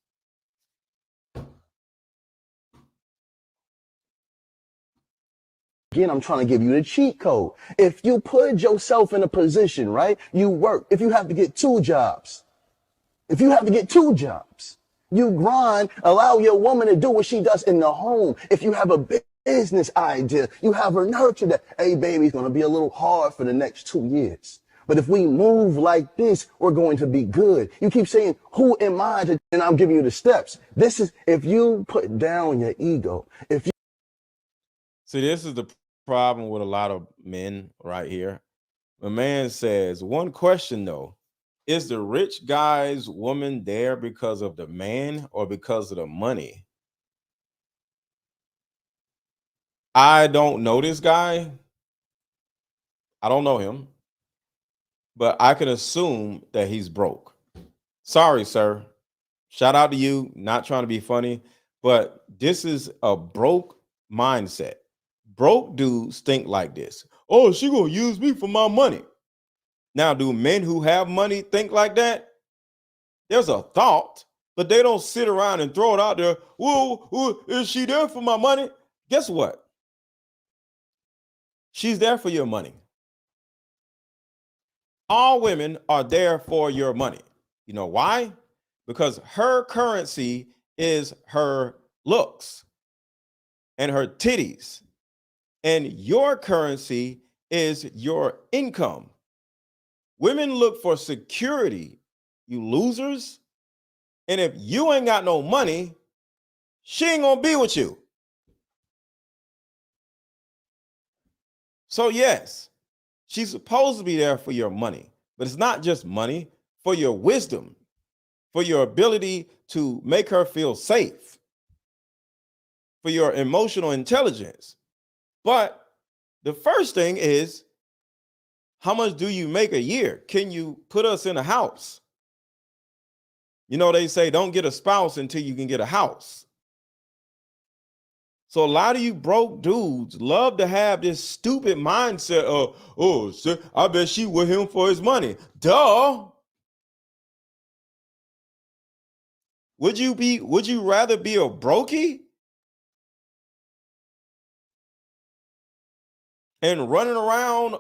Again, I'm trying to give you the cheat code. If you put yourself in a position, right? You work. If you have to get 2 jobs, you grind, allow your woman to do what she does in the home. If you have a business idea, you have her nurture that. Hey, baby, it's going to be a little hard for the next 2 years. But if we move like this, we're going to be good. You keep saying, who am I to, and I'm giving you the steps. This is, if you put down your ego, if you. See, this is the problem with a lot of men right here. A man says, one question though, is the rich guy's woman there because of the man or because of the money? I don't know this guy. I don't know him, but I can assume that he's broke. Sorry, sir. Shout out to you. Not trying to be funny, but this is a broke mindset. Broke dudes think like this. Oh, she gonna use me for my money. Now, do men who have money think like that? There's a thought, but they don't sit around and throw it out there. Whoa, is she there for my money? Guess what? She's there for your money. All women are there for your money. You know why? Because her currency is her looks and her titties. And your currency is your income. Women look for security, you losers. And if you ain't got no money, she ain't gonna be with you. So yes, she's supposed to be there for your money, but it's not just money, for your wisdom, for your ability to make her feel safe, for your emotional intelligence. But the first thing is, how much do you make a year? Can you put us in a house? You know, they say don't get a spouse until you can get a house. So a lot of you broke dudes love to have this stupid mindset of, oh, sir, I bet she with him for his money. Duh. Would you rather be a brokey and running around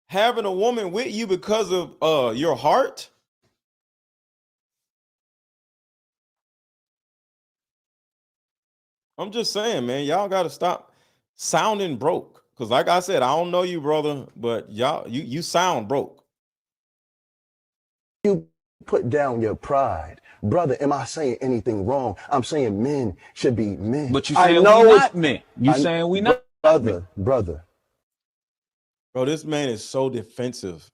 having a woman with you because of your heart? I'm just saying, man, y'all got to stop sounding broke. Because like I said, I don't know you, brother, but you sound broke. You put down your pride. Brother, am I saying anything wrong? I'm saying men should be men. But you saying we not men. You saying we not brother. Bro, this man is so defensive.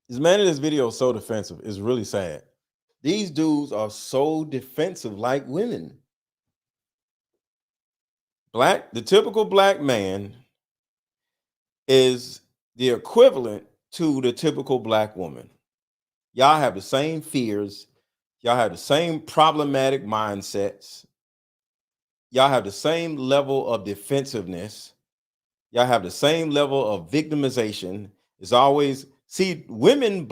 This man in this video is so defensive. It's really sad. These dudes are so defensive like women. The typical black man is the equivalent to the typical Black woman. Y'all have the same fears. Y'all have the same problematic mindsets. Y'all have the same level of defensiveness. Y'all have the same level of victimization. It's always, Black women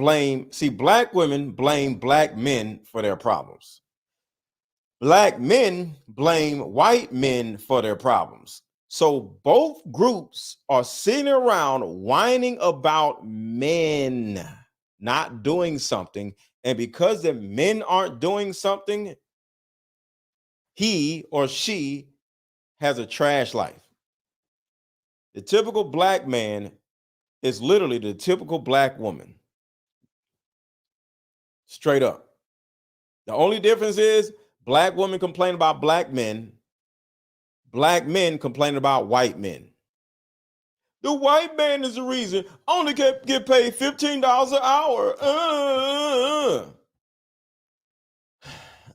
blame Black men for their problems. Black men blame white men for their problems. So both groups are sitting around whining about men not doing something. And because the men aren't doing something, he or she has a trash life. The typical Black man is literally the typical Black woman. Straight up. The only difference is Black women complain about Black men. Black men complain about white men. The white man is the reason I only get paid $15 an hour.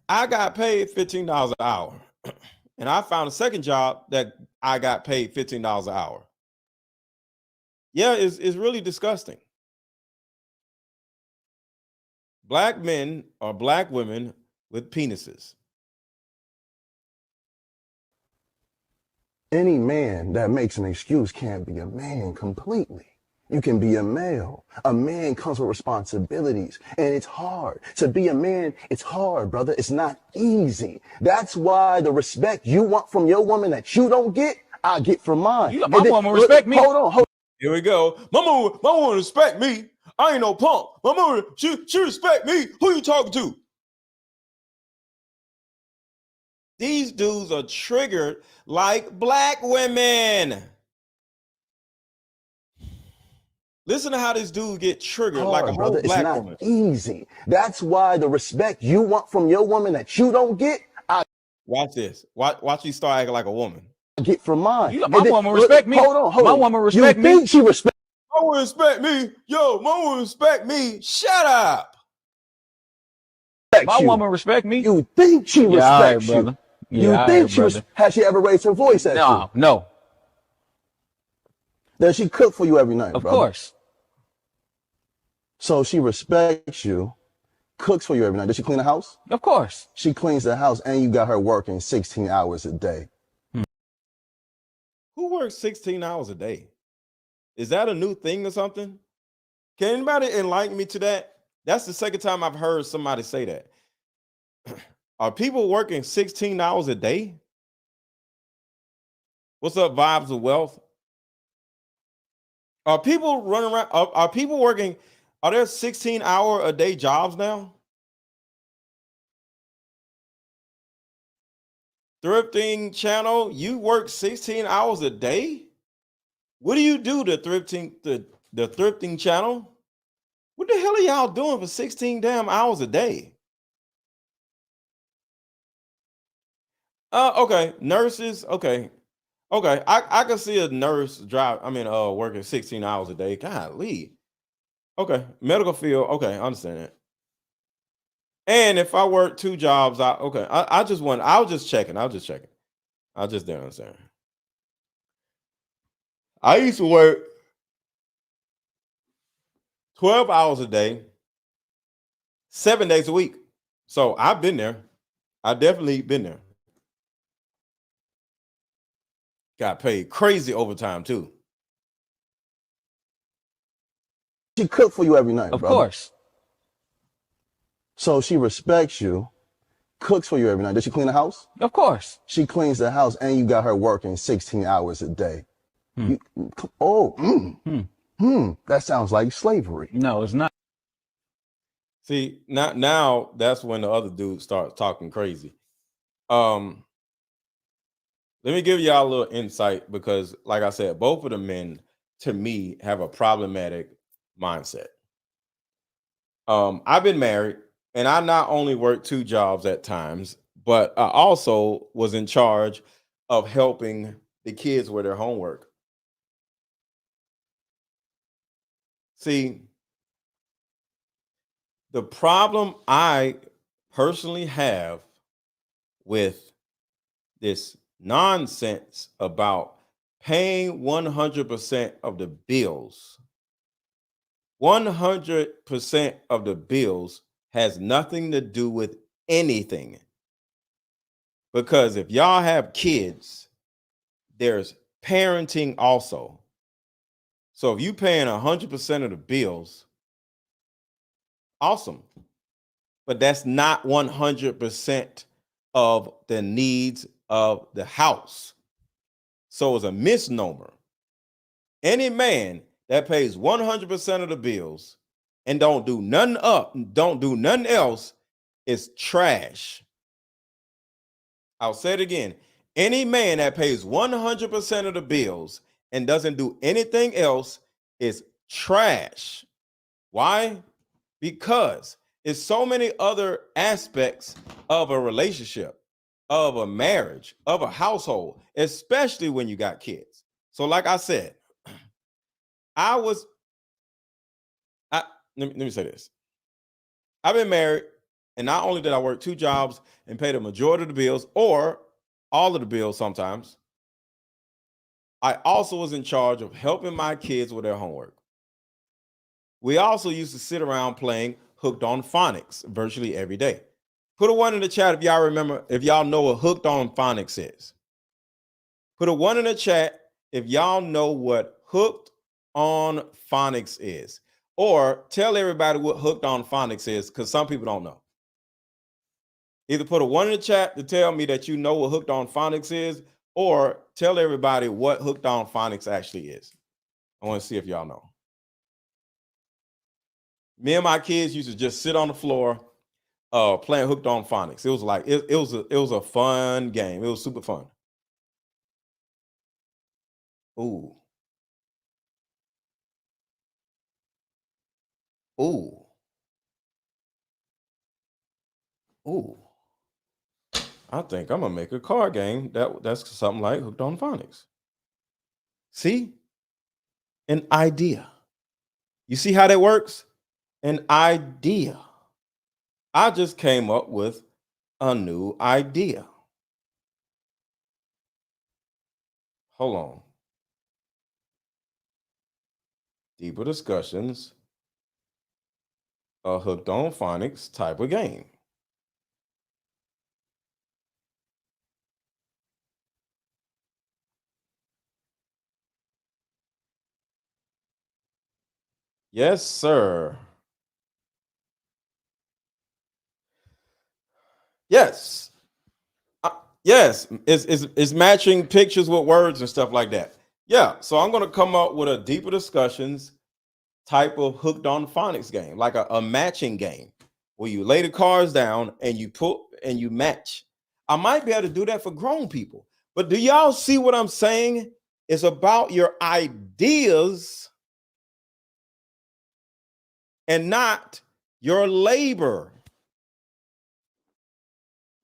I got paid $15 an hour. And I found a second job that I got paid $15 an hour. Yeah, it's really disgusting. Black men are Black women with penises. Any man that makes an excuse can't be a man completely. You can be a male. A man comes with responsibilities, and it's hard. To be a man, it's hard, brother. It's not easy. That's why the respect you want from your woman that you don't get, I get from mine. My woman respect me. Hold on. Here we go. My woman respect me. I ain't no punk. My woman, she respect me. Who you talking to? These dudes are triggered like Black women. Listen to how this dude get triggered like a whole Black woman. It's not easy. That's why the respect you want from your woman that you don't get, I watch this. Watch you start acting like a woman. Get from mine. My woman respect me. Hold on. My woman respect me. You think she respect? My woman respect me. Yo, my woman respect me. Shut up. My woman respect me. You think she respects you? Yeah, you think she has she ever raised her voice at you? No. Does she cook for you every night? Of course. So she respects you, cooks for you every night. Does she clean the house? Of course. She cleans the house, and you got her working 16 hours a day. Who works 16 hours a day? Is that a new thing or something? Can anybody enlighten me to that? That's the second time I've heard somebody say that. Are people working 16 hours a day? What's up, Vibes of Wealth? Are people running around? Are people working? Are there 16-hour-a-day jobs now? Thrifting channel, you work 16 hours a day? What do you do the thrifting channel? What the hell are y'all doing for 16 damn hours a day? Okay, nurses, okay. I can see a nurse working 16 hours a day. Golly. Okay, medical field, okay, I understand it. And if I work two jobs, I was just checking. I just didn't understand. I used to work 12 hours a day, 7 days a week. So I've been there. I definitely been there. Got paid crazy overtime too. She cook for you every night, Of course. So she respects you, cooks for you every night. Does she clean the house? Of course. She cleans the house, and you got her working 16 hours a day. That sounds like slavery. No, it's not. See, now that's when the other dude starts talking crazy. Let me give y'all a little insight because, like I said, both of the men, to me, have a problematic mindset. I've been married, and I not only worked two jobs at times, but I also was in charge of helping the kids with their homework. See, the problem I personally have with this nonsense about paying 100% of the bills. 100% of the bills has nothing to do with anything. Because if y'all have kids, there's parenting also. So if you paying 100% of the bills, awesome. But that's not 100% of the needs of the house. So it's a misnomer. Any man that pays 100% of the bills and don't do nothing else is trash. I'll say it again. Any man that pays 100% of the bills and doesn't do anything else is trash. Why? Because it's so many other aspects of a relationship, of a marriage, of a household, especially when you got kids. So, like I said, let me say this. I've been married, and not only did I work 2 jobs and pay the majority of the bills or all of the bills sometimes, I also was in charge of helping my kids with their homework. We also used to sit around playing Hooked on Phonics virtually every day. Put a 1 in the chat if y'all remember, if y'all know what Hooked on Phonics is. Put a 1 in the chat if y'all know what Hooked on Phonics is. Or tell everybody what Hooked on Phonics is, because some people don't know. Either put a 1 in the chat to tell me that you know what Hooked on Phonics is, or tell everybody what Hooked on Phonics actually is. I want to see if y'all know. Me and my kids used to just sit on the floor playing Hooked on Phonics. It was like it was a fun game. It was super fun. Ooh. Ooh. Ooh. I think I'm gonna make a card game that's something like Hooked on Phonics. See? An idea. You see how that works? An idea. I just came up with a new idea. Hold on. Deeper discussions, a Hooked on Phonics type of game. Yes, sir. Yes. Yes. It's matching pictures with words and stuff like that. Yeah. So I'm going to come up with a deeper discussions type of Hooked on Phonics game, like a matching game where you lay the cards down and you put and you match. I might be able to do that for grown people. But do y'all see what I'm saying? It's about your ideas and not your labor.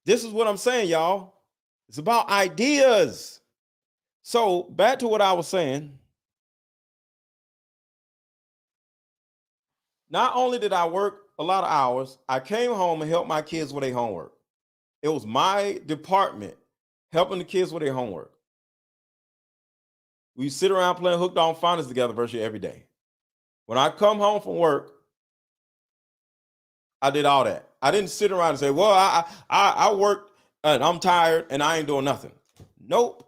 This is what I'm saying, y'all. It's about ideas. So back to what I was saying. Not only did I work a lot of hours, I came home and helped my kids with their homework. It was my department helping the kids with their homework. We sit around playing Hooked on Phonics together virtually every day. When I come home from work, I did all that. I didn't sit around and say, well, I worked and I'm tired and I ain't doing nothing. Nope.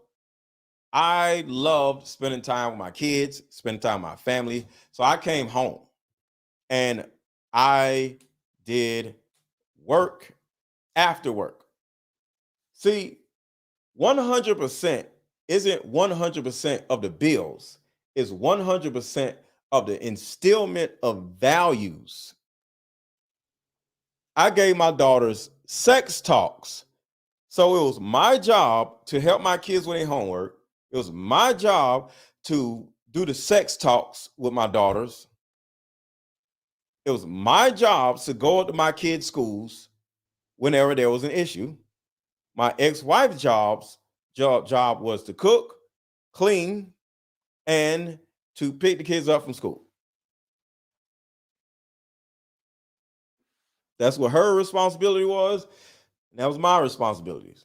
I loved spending time with my kids, spending time with my family. So I came home and I did work after work. See, 100% isn't 100% of the bills, it's 100% of the instillment of values. I gave my daughters sex talks. So it was my job to help my kids with their homework. It was my job to do the sex talks with my daughters. It was my job to go to my kids' schools whenever there was an issue. My ex-wife's job was to cook, clean, and to pick the kids up from school. That's what her responsibility was. And that was my responsibilities.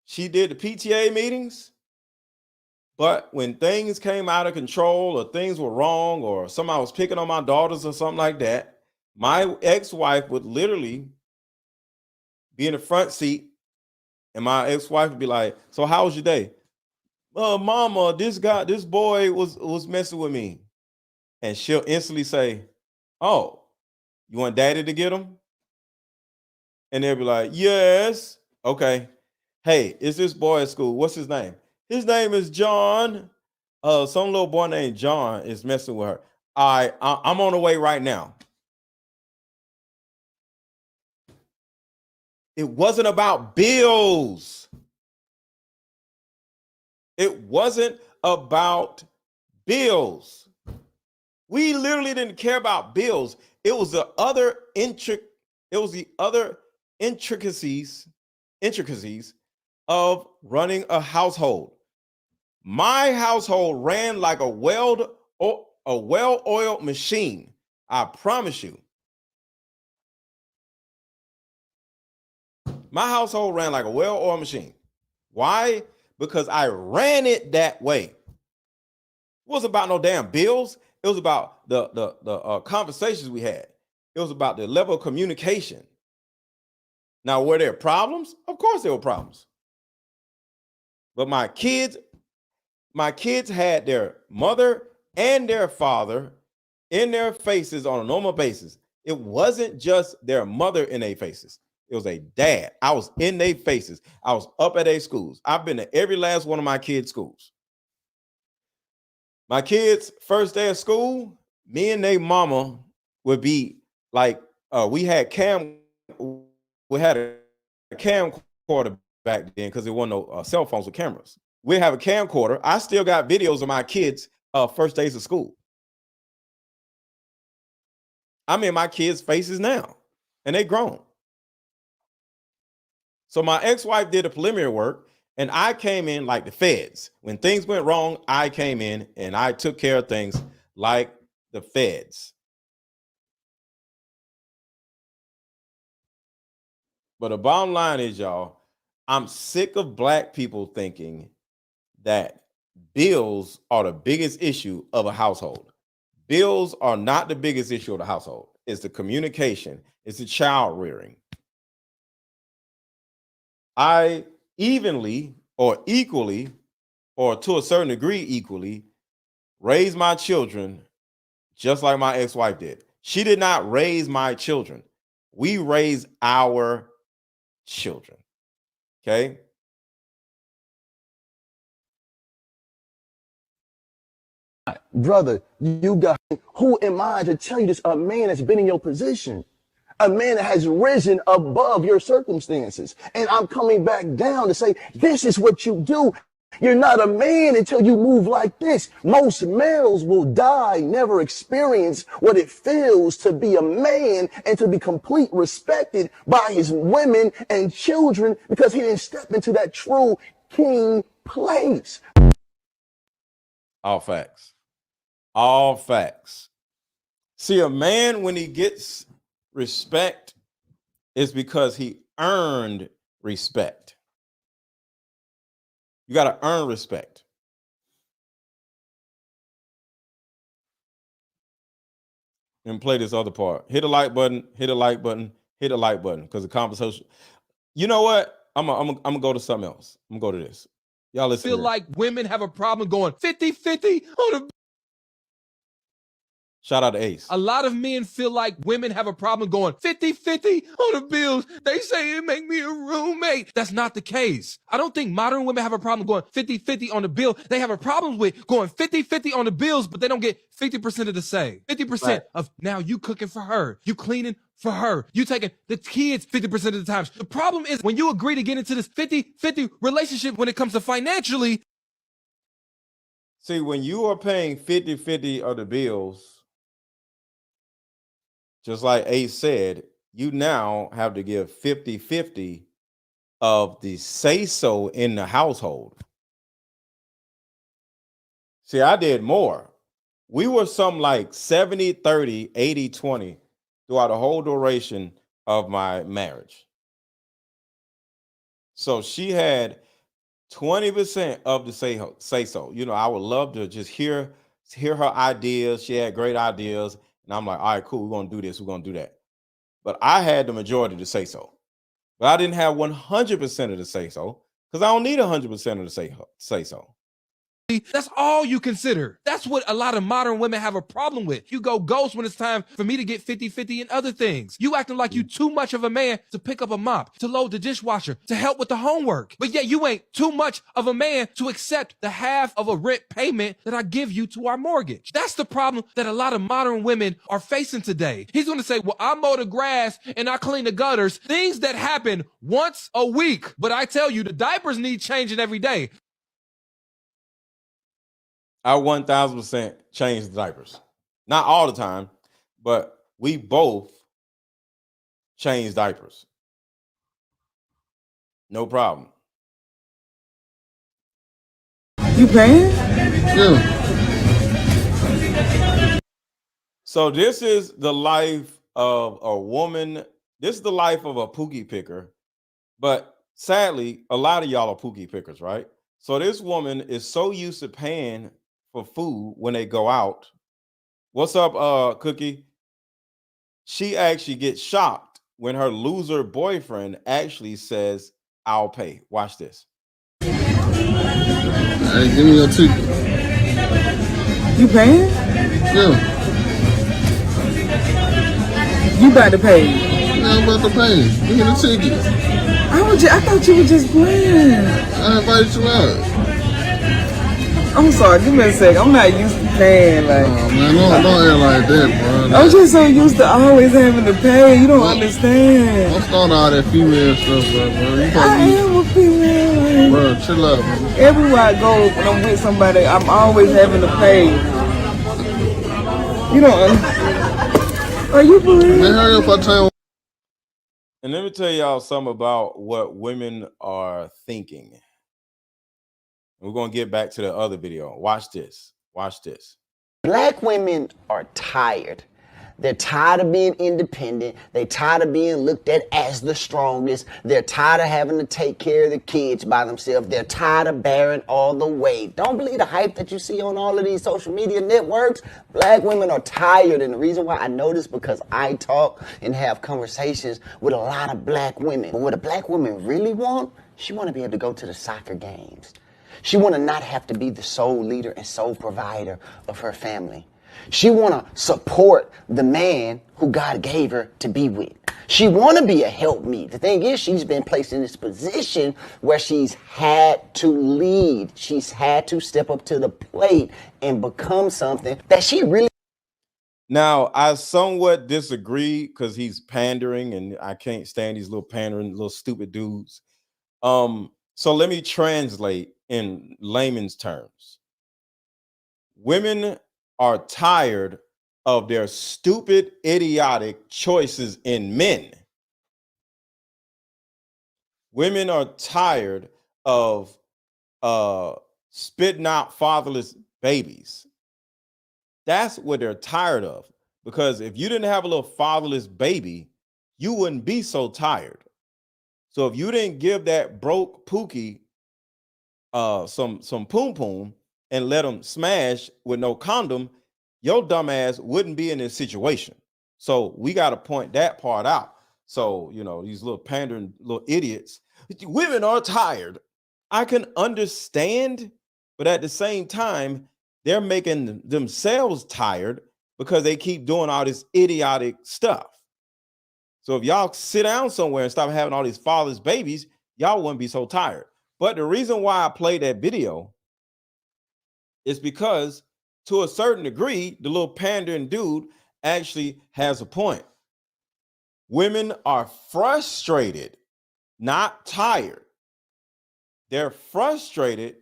She did the PTA meetings. But when things came out of control or things were wrong or somebody was picking on my daughters or something like that, my ex-wife would literally be in the front seat and my ex-wife would be like, so how was your day? Mama, this boy was messing with me. And she'll instantly say, oh, you want daddy to get him? And they'll be like, yes. Okay. Hey, is this boy at school? What's his name? His name is John. Some little boy named John is messing with her. I'm on the way right now. It wasn't about bills. It wasn't about bills. We literally didn't care about bills. It was the other intricacies of running a household. My household ran like a well-oiled machine. I promise you. My household ran like a well-oiled machine. Why? Because I ran it that way. It wasn't about no damn bills. It was about the conversations we had. It was about the level of communication. Now, were there problems? Of course there were problems. But my kids had their mother and their father in their faces on a normal basis. It wasn't just their mother in their faces. It was a dad. I was in their faces. I was up at their schools. I've been to every last one of my kids' schools. My kids' first day of school, me and their mama would be like, we had a camcorder back then because there weren't no cell phones with cameras. We have a camcorder. I still got videos of my kids' first days of school. I'm in my kids' faces now, and they grown. So my ex-wife did the preliminary work, and I came in like the feds. When things went wrong, I came in and I took care of things like the feds. But the bottom line is, y'all, I'm sick of black people thinking that bills are the biggest issue of a household. Bills are not the biggest issue of the household. It's the communication. It's the child rearing. I evenly or equally, or to a certain degree equally, raise my children just like my ex-wife did. She did not raise my children. We raise our children. Okay? Brother, you got, who am I to tell you this? A man that's been in your position, a man that has risen above your circumstances. And I'm coming back down to say, this is what you do. You're not a man until you move like this. Most males will die, never experience what it feels to be a man and to be completely respected by his women and children because he didn't step into that true king place. All facts. All facts. See, a man, when he gets respect, is because he earned respect. You got to earn respect. And play this other part. Hit a like button, hit a like button, hit a like button, because the conversation. You know what? I'm gonna go to something else. I'm gonna go to this. Y'all listen. Feel like women have a problem going 50-50 on the. Shout out to Ace. A lot of men feel like women have a problem going 50-50 on the bills. They say it make me a roommate. That's not the case. I don't think modern women have a problem going 50-50 on the bill. They have a problem with going 50-50 on the bills, but they don't get 50% of the say. 50% right. Of now you cooking for her, you cleaning for her, you taking the kids 50% of the time. The problem is when you agree to get into this 50-50 relationship when it comes to financially. See, when you are paying 50-50 of the bills, just like Ace said, you now have to give 50-50 of the say-so in the household. See, I did more. We were some like 70-30, 80-20 throughout the whole duration of my marriage. So she had 20% of the say so. You know, I would love to just hear her ideas. She had great ideas, and I'm like, all right, cool. We're gonna do this. We're gonna do that. But I had the majority to say so. But I didn't have 100% of the say so because I don't need 100% of the say so. That's all you consider. That's what a lot of modern women have a problem with. You go ghost when it's time for me to get 50-50 in other things. You acting like you too much of a man to pick up a mop, to load the dishwasher, to help with the homework. But yet you ain't too much of a man to accept the half of a rent payment that I give you to our mortgage. That's the problem that a lot of modern women are facing today. He's going to say, well, I mow the grass and I clean the gutters, things that happen once a week. But I tell you, the diapers need changing every day. I 1000% change the diapers. Not all the time, but we both change diapers. No problem. You paying? Yeah. So this is the life of a woman. This is the life of a pookie picker. But sadly, a lot of y'all are pookie pickers, right? So this woman is so used to paying for food when they go out. What's up, Cookie? She actually gets shocked when her loser boyfriend actually says, I'll pay. Watch this. Hey, give me your ticket. You paying? Yeah. You about to pay. Yeah, I'm about to pay. Give me the ticket. I thought you were just playing. I invited you out. I'm sorry, give me a sec. I'm not used to paying. Like, Oh, man, don't act like that, bro. I'm just so used to always having to pay. You don't understand. Don't start all that female stuff, bro. You I am a female. Like, bro, chill out, bro. everywhere I go, when I'm with somebody, I'm always having to pay. You don't understand. Are you for real? Man, hurry up, I tell you. And let me tell y'all something about what women are thinking. We're going to get back to the other video. Watch this. Watch this. Black women are tired. They're tired of being independent. They're tired of being looked at as the strongest. They're tired of having to take care of the kids by themselves. They're tired of bearing all the weight. Don't believe the hype that you see on all of these social media networks. Black women are tired, and the reason why I know this because I talk and have conversations with a lot of black women. But what a black woman really want, she want to be able to go to the soccer games. She want to not have to be the sole leader and sole provider of her family. She want to support the man who God gave her to be with. She want to be a helpmeet. The thing is, she's been placed in this position where she's had to lead. She's had to step up to the plate and become something that she really. Now, I somewhat disagree because he's pandering, and I can't stand these little pandering, little stupid dudes. So let me translate in layman's terms. Women are tired of their stupid, idiotic choices in men. Women are tired of spitting out fatherless babies. That's what they're tired of. Because if you didn't have a little fatherless baby, you wouldn't be so tired. So if you didn't give that broke Pookie some poom poom and let him smash with no condom, your dumb ass wouldn't be in this situation. So we got to point that part out. So, you know, these little pandering little idiots, women are tired. I can understand, but at the same time, they're making themselves tired because they keep doing all this idiotic stuff. So if y'all sit down somewhere and stop having all these fatherless babies, y'all wouldn't be so tired. But the reason why I played that video is because to a certain degree, the little pandering dude actually has a point. Women are frustrated, not tired. They're frustrated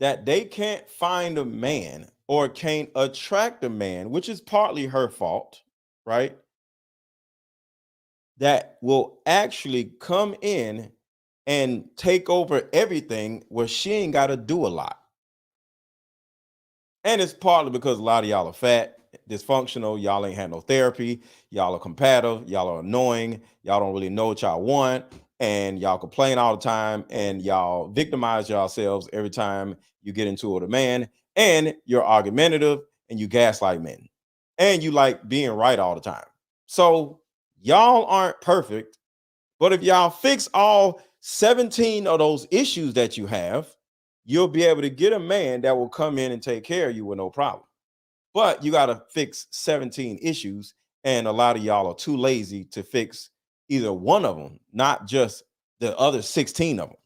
that they can't find a man or can't attract a man, which is partly her fault, right? That will actually come in and take over everything where she ain't got to do a lot. And it's partly because a lot of y'all are fat, dysfunctional, y'all ain't had no therapy, y'all are competitive, y'all are annoying, y'all don't really know what y'all want, and y'all complain all the time, and y'all victimize yourselves every time you get into it with a man, and you're argumentative and you gaslight men, and you like being right all the time. So y'all aren't perfect, but if y'all fix all 17 of those issues that you have, you'll be able to get a man that will come in and take care of you with no problem. But you got to fix 17 issues, and a lot of y'all are too lazy to fix either one of them, not just the other 16 of them.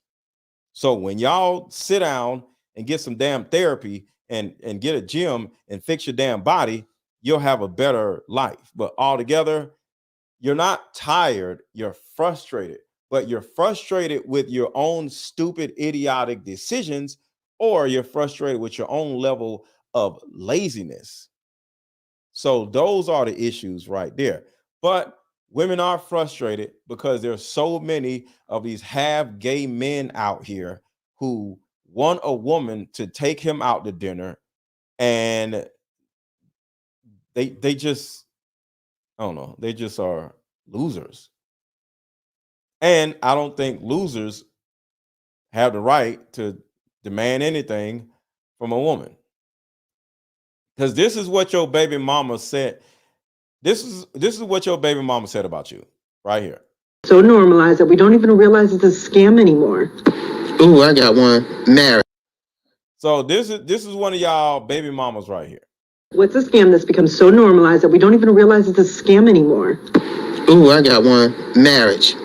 So when y'all sit down and get some damn therapy and get a gym and fix your damn body, you'll have a better life. But altogether, you're not tired, you're frustrated, but you're frustrated with your own stupid, idiotic decisions, or you're frustrated with your own level of laziness. So those are the issues right there. But women are frustrated because there's so many of these half gay men out here who want a woman to take him out to dinner, and they just, I don't know, they just are losers. And I don't think losers have the right to demand anything from a woman. Because this is what your baby mama said. This is what your baby mama said about you right here. So normalized that we don't even realize it's a scam anymore. Ooh, I got one. Marriage. So this is one of y'all baby mamas right here. What's a scam that's become so normalized that we don't even realize it's a scam anymore? Ooh, I got one. Marriage.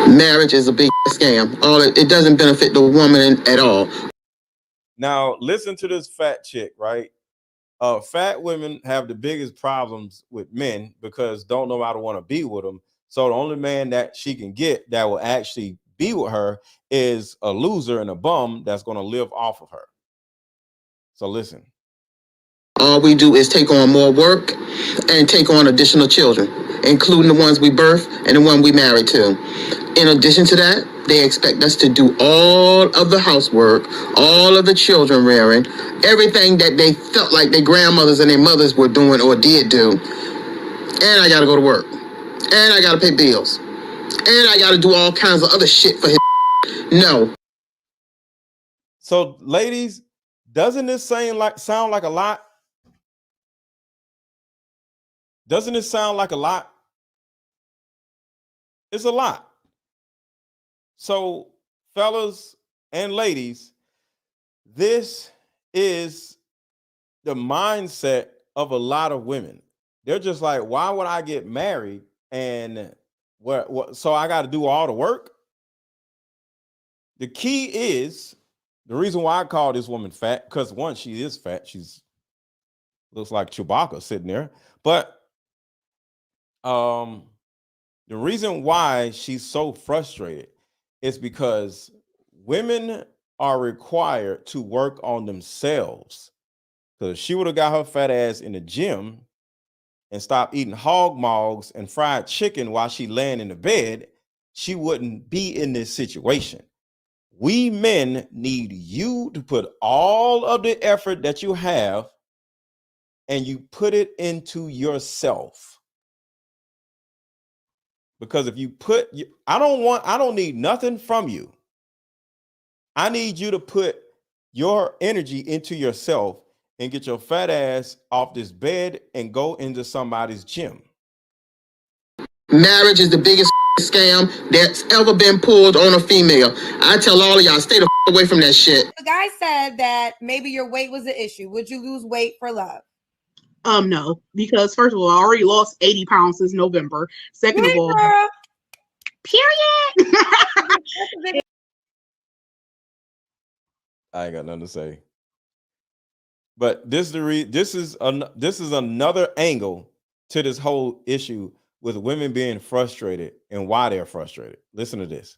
Marriage is a big scam. It doesn't benefit the woman at all. Now listen to this fat chick, right? Fat women have the biggest problems with men because don't know how to want to be with them. So the only man that she can get that will actually be with her is a loser and a bum that's going to live off of her. So listen. All we do is take on more work and take on additional children, including the ones we birth and the one we married to. In addition to that, they expect us to do all of the housework, all of the children rearing, everything that they felt like their grandmothers and their mothers were doing or did do. And I gotta go to work. And I gotta pay bills. And I gotta do all kinds of other shit for his. No. So ladies, doesn't this sound like a lot? Doesn't it sound like a lot? It's a lot. So, fellas and ladies, this is the mindset of a lot of women. They're just like, why would I get married and what so I got to do all the work? The key is the reason why I call this woman fat, because one, she is fat. She's looks like Chewbacca sitting there. But the reason why she's so frustrated is because women are required to work on themselves. Because she would have got her fat ass in the gym and stopped eating hog maws and fried chicken while she laying in the bed, she wouldn't be in this situation. We men need you to put all of the effort that you have and you put it into yourself. Because if you put, I don't need nothing from you. I need you to put your energy into yourself and get your fat ass off this bed and go into somebody's gym. Marriage is the biggest scam that's ever been pulled on a female. I tell all of y'all, stay the away from that shit. The guy said that maybe your weight was the issue. Would you lose weight for love? No, because first of all, I already lost 80 pounds since November. Second of all, girl. period. I ain't got nothing to say. But this is another angle to this whole issue with women being frustrated and why they're frustrated. Listen to this.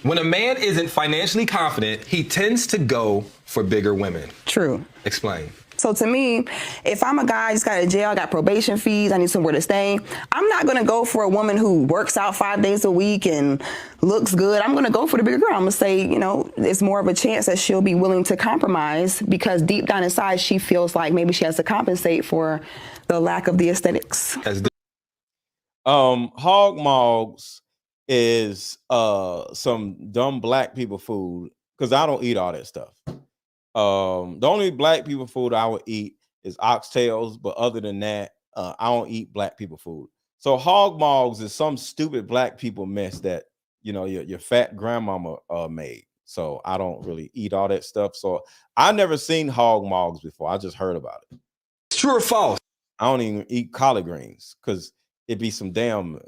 When a man isn't financially confident, he tends to go for bigger women. True. Explain. So to me, if I'm a guy, just got out of jail, I got probation fees, I need somewhere to stay, I'm not going to go for a woman who works out 5 days a week and looks good. I'm going to go for the bigger girl. I'm going to say, you know, it's more of a chance that she'll be willing to compromise because deep down inside, she feels like maybe she has to compensate for the lack of the aesthetics. Hog mogs is some dumb black people food, because I don't eat all that stuff. The only black people food I would eat is oxtails, but other than that, I don't eat black people food. So hog mogs is some stupid black people mess that your fat grandmama made. So I don't really eat all that stuff. So I never seen hog mogs before. I just heard about it. True or false? I don't even eat collard greens because it'd be some damn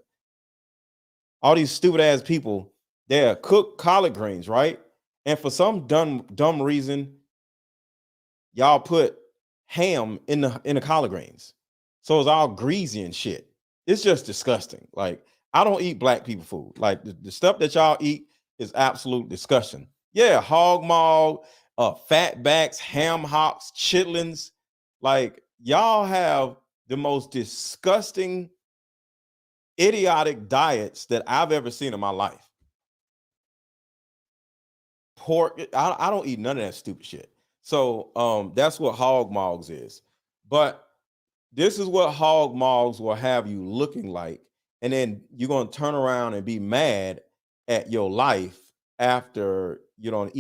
all these stupid ass people. They're cook collard greens, right? And for some dumb reason, y'all put ham in the collard greens, so it's all greasy and shit. It's just disgusting. Like, I don't eat black people food. Like, the stuff that y'all eat is absolute disgusting. Yeah, hog maw, fat backs, ham hocks, chitlins. Like, y'all have the most disgusting, idiotic diets that I've ever seen in my life. Pork, I don't eat none of that stupid shit. So that's what hog mogs is. But this is what hog mogs will have you looking like, and then you're going to turn around and be mad at your life after you've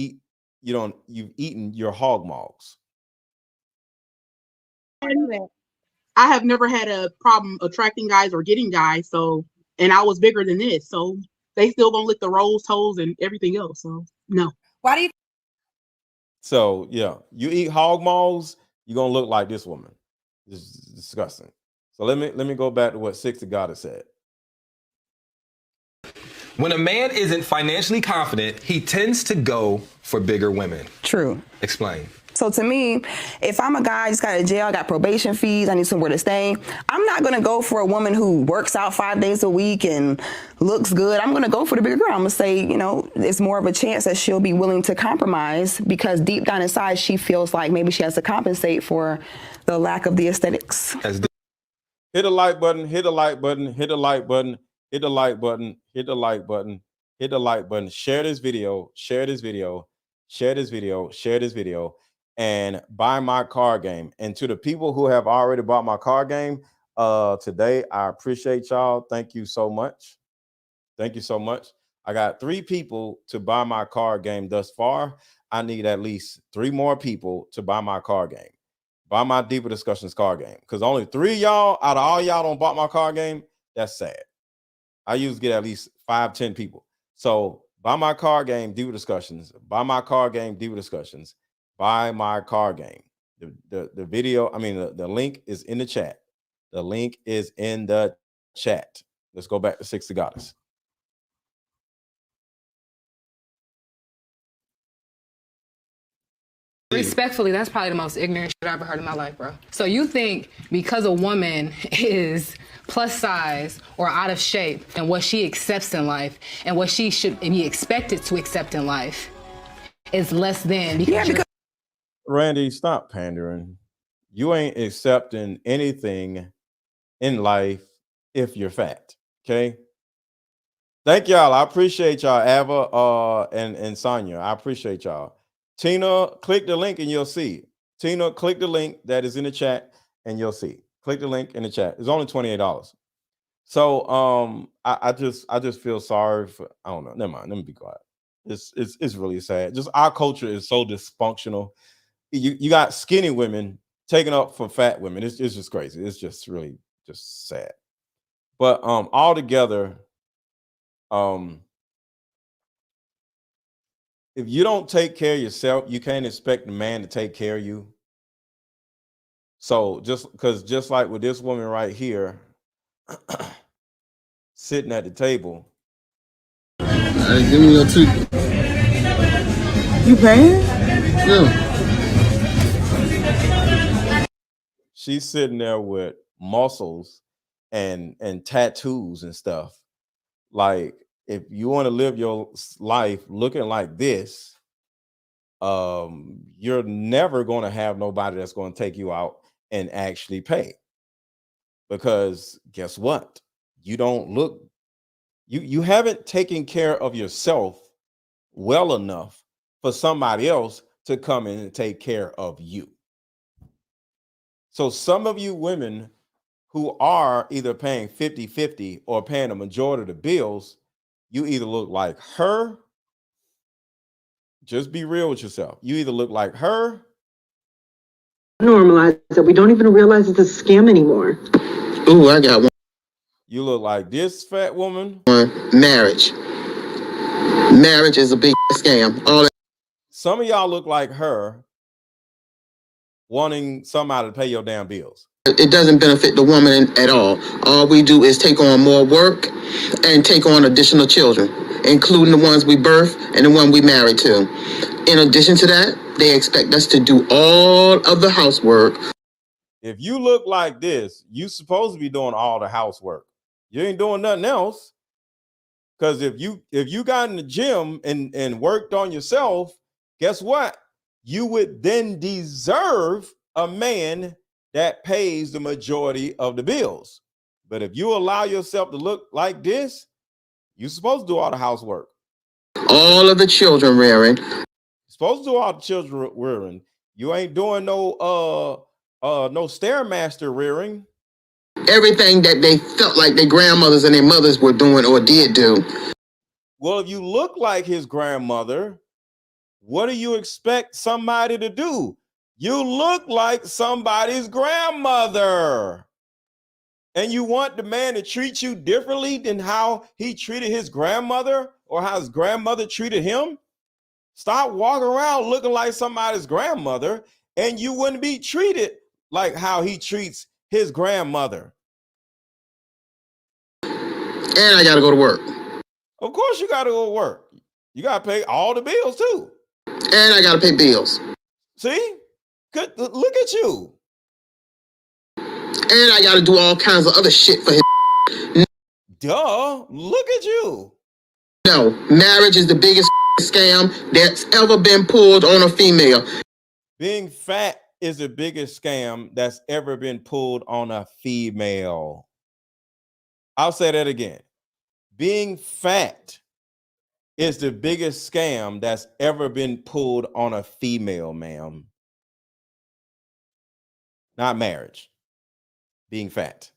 eaten your hog mogs. I have never had a problem attracting guys or getting guys, so, and I was bigger than this, so they still gonna lick the rose toes and everything else. So no. Why do you? So yeah, you eat hog mogs, you're gonna look like this woman. It's disgusting. So let me go back to what 60 Goddess said. When a man isn't financially confident, he tends to go for bigger women. True. Explain. So to me, if I'm a guy, just got out of jail, I got probation fees, I need somewhere to stay, I'm not going to go for a woman who works out 5 days a week and looks good. I'm going to go for the bigger girl. I'm going to say, it's more of a chance that she'll be willing to compromise, because deep down inside, she feels like maybe she has to compensate for the lack of the aesthetics. Hit the like button, hit the like button, hit the like button, hit the like button, hit the like button, hit the like button, share this video, share this video, share this video, share this video, and buy my card game. And to the people who have already bought my card game today, I appreciate y'all. Thank you so much. Thank you so much. I got 3 people to buy my card game thus far. I need at least 3 more people to buy my card game. Buy my Deeper Discussions card game, because only 3 of y'all out of all y'all don't bought my card game. That's sad. I usually get at least 5-10 people. So buy my card game, Deeper Discussions. Buy my card game, Deeper Discussions. Buy my card game. The video, the link is in the chat. The link is in the chat. Let's go back to 60 Goddess. Respectfully, that's probably the most ignorant shit I've ever heard in my life, bro. So you think because a woman is plus size or out of shape and what she accepts in life and what she should be expected to accept in life is less than because Randy, stop pandering. You ain't accepting anything in life if you're fat. Okay. Thank y'all. I appreciate y'all, Ava and Sonia. I appreciate y'all. Tina, click the link and you'll see. Tina, click the link that is in the chat and you'll see. Click the link in the chat. It's only $28. So I just feel sorry for, I don't know. Never mind. Let me be quiet. It's really sad. Just our culture is so dysfunctional. You got skinny women taking up for fat women. It's just crazy. It's just really just sad. But all together, if you don't take care of yourself, you can't expect the man to take care of you. So just like with this woman right here, sitting at the table. Hey, give me your ticket. You paying? Yeah. She's sitting there with muscles and tattoos and stuff. Like, if you want to live your life looking like this, you're never going to have nobody that's going to take you out and actually pay. Because guess what? You don't look, you haven't taken care of yourself well enough for somebody else to come in and take care of you. So some of you women who are either paying 50-50 or paying a majority of the bills, You either look like her. Just be real with yourself. You either look like her. Normalize that we don't even realize it's a scam anymore. Ooh, I got one. You look like this fat woman. Marriage. Marriage is a big scam. Some of y'all look like her, wanting somebody to pay your damn bills. It doesn't benefit the woman at all. All we do is take on more work and take on additional children, including the ones we birth and the one we married to. In addition to that, they expect us to do all of the housework. If you look like this, you supposed to be doing all the housework. You ain't doing nothing else. Because if you got in the gym and worked on yourself, guess what? You would then deserve a man that pays the majority of the bills. But if you allow yourself to look like this, you're supposed to do all the housework. All of the children rearing. You're supposed to do all the children rearing. You ain't doing no Stairmaster rearing. Everything that they felt like their grandmothers and their mothers were doing or did do. Well, if you look like his grandmother, what do you expect somebody to do? You look like somebody's grandmother. And you want the man to treat you differently than how he treated his grandmother or how his grandmother treated him? Stop walking around looking like somebody's grandmother, and you wouldn't be treated like how he treats his grandmother. And I got to go to work. Of course you got to go to work. You got to pay all the bills too. And I got to pay bills. See? Look at you. And I got to do all kinds of other shit for him. Duh. Look at you. No, marriage is the biggest scam that's ever been pulled on a female. Being fat is the biggest scam that's ever been pulled on a female. I'll say that again. Being fat is the biggest scam that's ever been pulled on a female, ma'am. Not marriage. Being fat.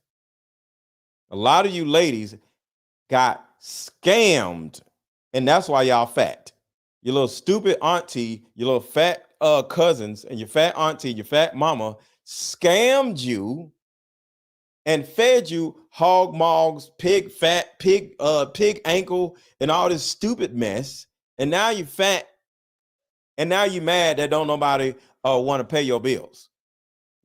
A lot of you ladies got scammed, and that's why y'all fat. Your little stupid auntie, your little fat cousins, and your fat auntie, your fat mama scammed you and fed you hog mogs, pig fat, pig ankle, and all this stupid mess. And now you fat, and now you mad that don't nobody want to pay your bills.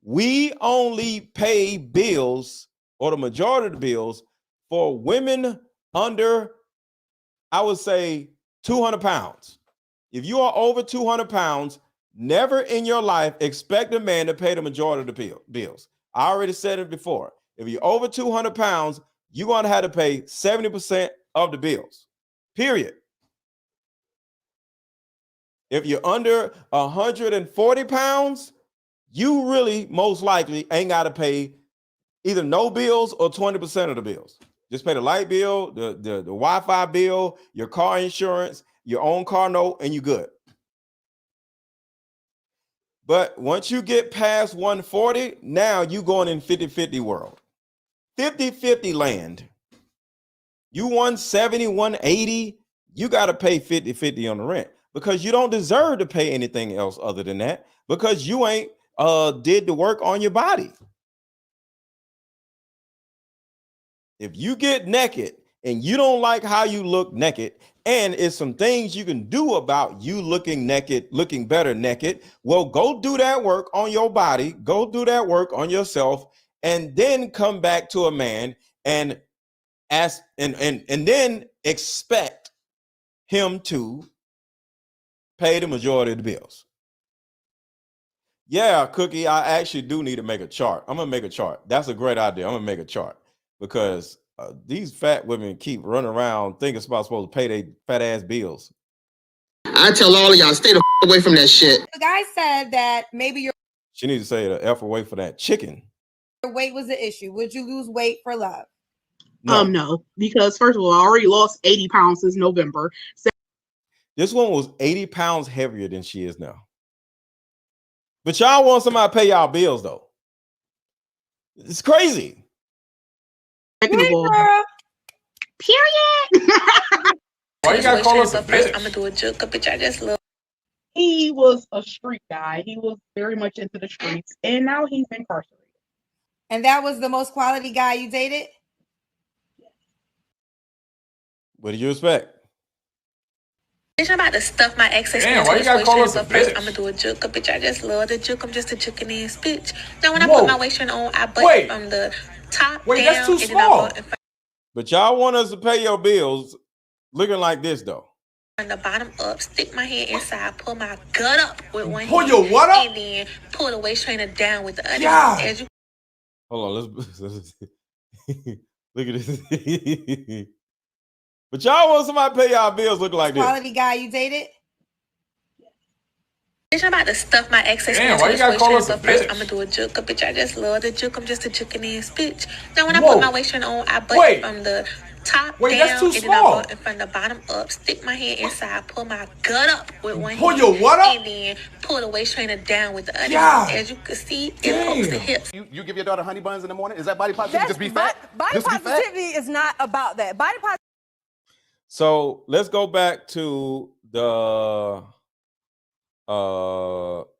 We only pay bills, or the majority of the bills, for women under, I would say, 200 pounds. If you are over 200 pounds, never in your life expect a man to pay the majority of the bills. I already said it before. If you're over 200 pounds, you're going to have to pay 70% of the bills, period. If you're under 140 pounds, you really most likely ain't got to pay either no bills or 20% of the bills. Just pay the light bill, the Wi-Fi bill, your car insurance, your own car note, and you good. But once you get past 140, now you going in 50-50 world. 50-50 land. You 170, 180, you got to pay 50-50 on the rent because you don't deserve to pay anything else other than that because you ain't did the work on your body. If you get naked and you don't like how you look naked, and it's some things you can do about you looking naked, looking better naked, well, go do that work on your body, go do that work on yourself, and then come back to a man and ask and then expect him to pay the majority of the bills. Yeah, Cookie, I actually do need to make a chart. I'm gonna make a chart. That's a great idea. I'm gonna make a chart because these fat women keep running around thinking about supposed to pay their fat ass bills. I tell all of y'all, stay the away from that shit. The guy said that maybe your She needs to say the F away for that chicken. weight was the issue. Would you lose weight for love? No, because first of all, I already lost 80 pounds since November. This one was 80 pounds heavier than she is now. But y'all want somebody to pay y'all bills, though. It's crazy. Second of all, Girl. period. Why you gotta call us a bitch? I'm gonna do a joke, a bitch. I just love. He was a street guy. He was very much into the streets, and now he's incarcerated. And that was the most quality guy you dated? What do you expect? Bitch, I'm about to stuff my exes. Damn, why you gotta call us a bitch? I'm gonna do a joke, a bitch. I just love the joke. I'm just a joking ass bitch. Now when I put my waistline on, I butt from the top down. That's too and small. Then I But y'all want us to pay your bills looking like this, though. from the bottom up, stick my hand inside, pull my gut up with one hand. Pull your what up? And then pull the waist trainer down with the other God. hand. As you Hold on, let's look at this. But y'all want somebody to pay y'all bills looking like this. Quality guy you dated? Bitch, I'm about to stuff my exes. Damn, why you gotta call us a bitch? I'm gonna do a joke, a bitch. I just love the joke. I'm just a joking ass bitch. Now when I put my waistline on, I butt from the top down. That's too and small. Then I butt from the bottom up, stick my hand inside, pull my gut up with one hand. Pull your what up? And then pull the waist trainer down with the other God. hand. As you can see, it pokes the hips. You give your daughter honey buns in the morning? Is that body positivity? That's Just be fat? Body Just be fat? positivity is not about that. Body positivity. So let's go back to the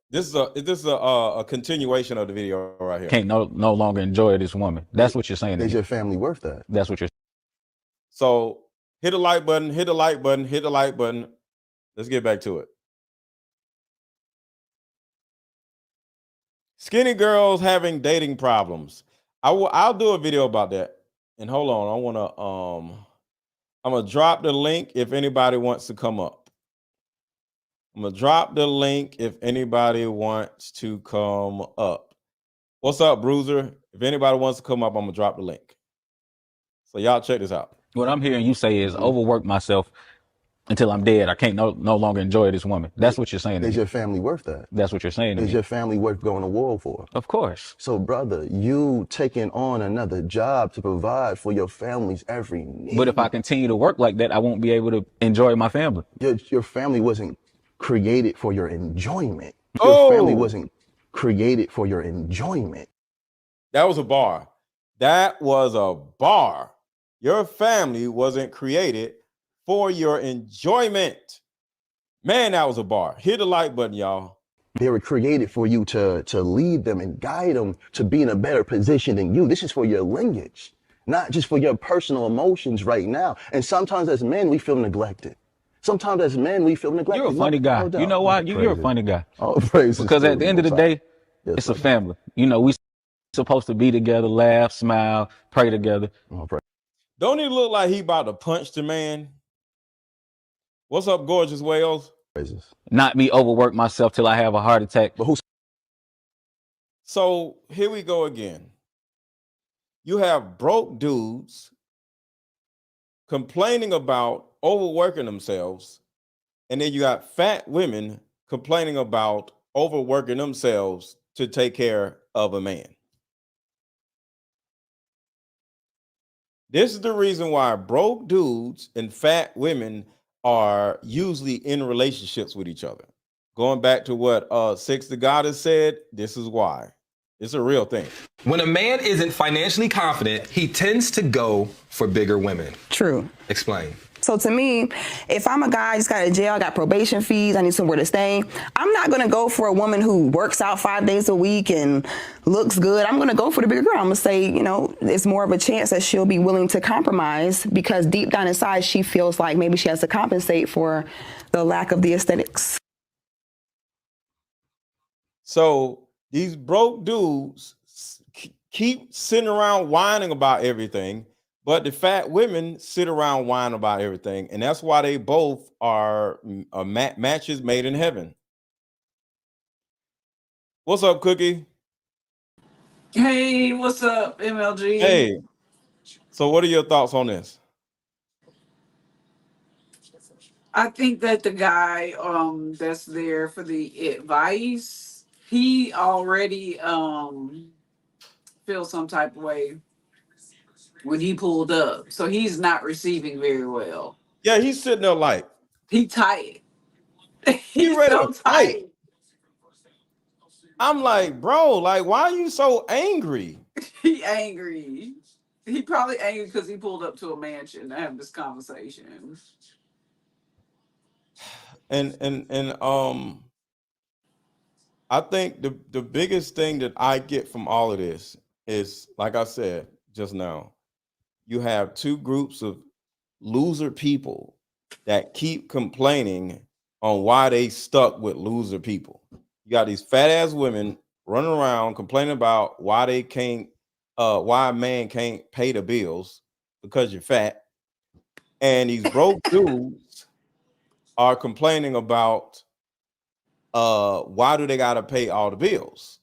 this is a continuation of the video right here. Can't no longer enjoy this woman. That's what you're saying. Is your family worth that? That's what you're. So hit the like button, hit the like button, hit the like button. Let's get back to it. Skinny girls having dating problems. I'll do a video about that. And hold on, I'm gonna drop the link if anybody wants to come up. I'm gonna drop the link if anybody wants to come up. What's up, Bruiser? If anybody wants to come up, I'm gonna drop the link. So y'all check this out. What I'm hearing you say is overwork myself until I'm dead. I can't no longer enjoy this woman. That's what you're saying. Is your family worth that? That's what you're saying. Is your family worth going to war for? Of course. So, brother, you taking on another job to provide for your family's every need. But if I continue to work like that, I won't be able to enjoy my family. Your family wasn't created for your enjoyment. Your family wasn't created for your enjoyment. That was a bar. That was a bar. Your family wasn't created for your enjoyment. Man, that was a bar. Hit the like button, y'all. They were created for you to lead them and guide them to be in a better position than you. This is for your lineage, not just for your personal emotions right now. And sometimes as men, we feel neglected. Sometimes as men, we feel neglected. You're a funny guy. You know why? You're a funny guy. Oh, praise because at the end of the day, it's a family. You know, we supposed to be together, laugh, smile, pray together. Don't he look like he about to punch the man? What's up, gorgeous Wales? Not me overwork myself till I have a heart attack. But who's? So here we go again. You have broke dudes complaining about overworking themselves, and then you got fat women complaining about overworking themselves to take care of a man. This is the reason why broke dudes and fat women are usually in relationships with each other. Going back to what Six the Goddess said, this is why. It's a real thing. When a man isn't financially confident, he tends to go for bigger women. True. Explain. So to me, if I'm a guy, I just got out of jail, I got probation fees, I need somewhere to stay, I'm not going to go for a woman who works out 5 days a week and looks good. I'm going to go for the bigger girl. I'm going to say, you know, it's more of a chance that she'll be willing to compromise because deep down inside, she feels like maybe she has to compensate for the lack of the aesthetics. So these broke dudes keep sitting around whining about everything. But the fat women sit around whining about everything. And that's why they both are matches made in heaven. What's up, Cookie? Hey, what's up, MLG? Hey. So what are your thoughts on this? I think that the guy that's there for the advice, he already feels some type of way when he pulled up. So he's not receiving very well. Yeah, he's sitting there like he tight. He's ready so to fight. I'm like, bro, like, why are you so angry? He angry. He probably angry because he pulled up to a mansion to have this conversation. And I think the biggest thing that I get from all of this is, like I said just now, you have two groups of loser people that keep complaining on why they stuck with loser people. You got these fat ass women running around complaining about why they can't, why a man can't pay the bills because you're fat, and these broke dudes are complaining about why do they gotta pay all the bills.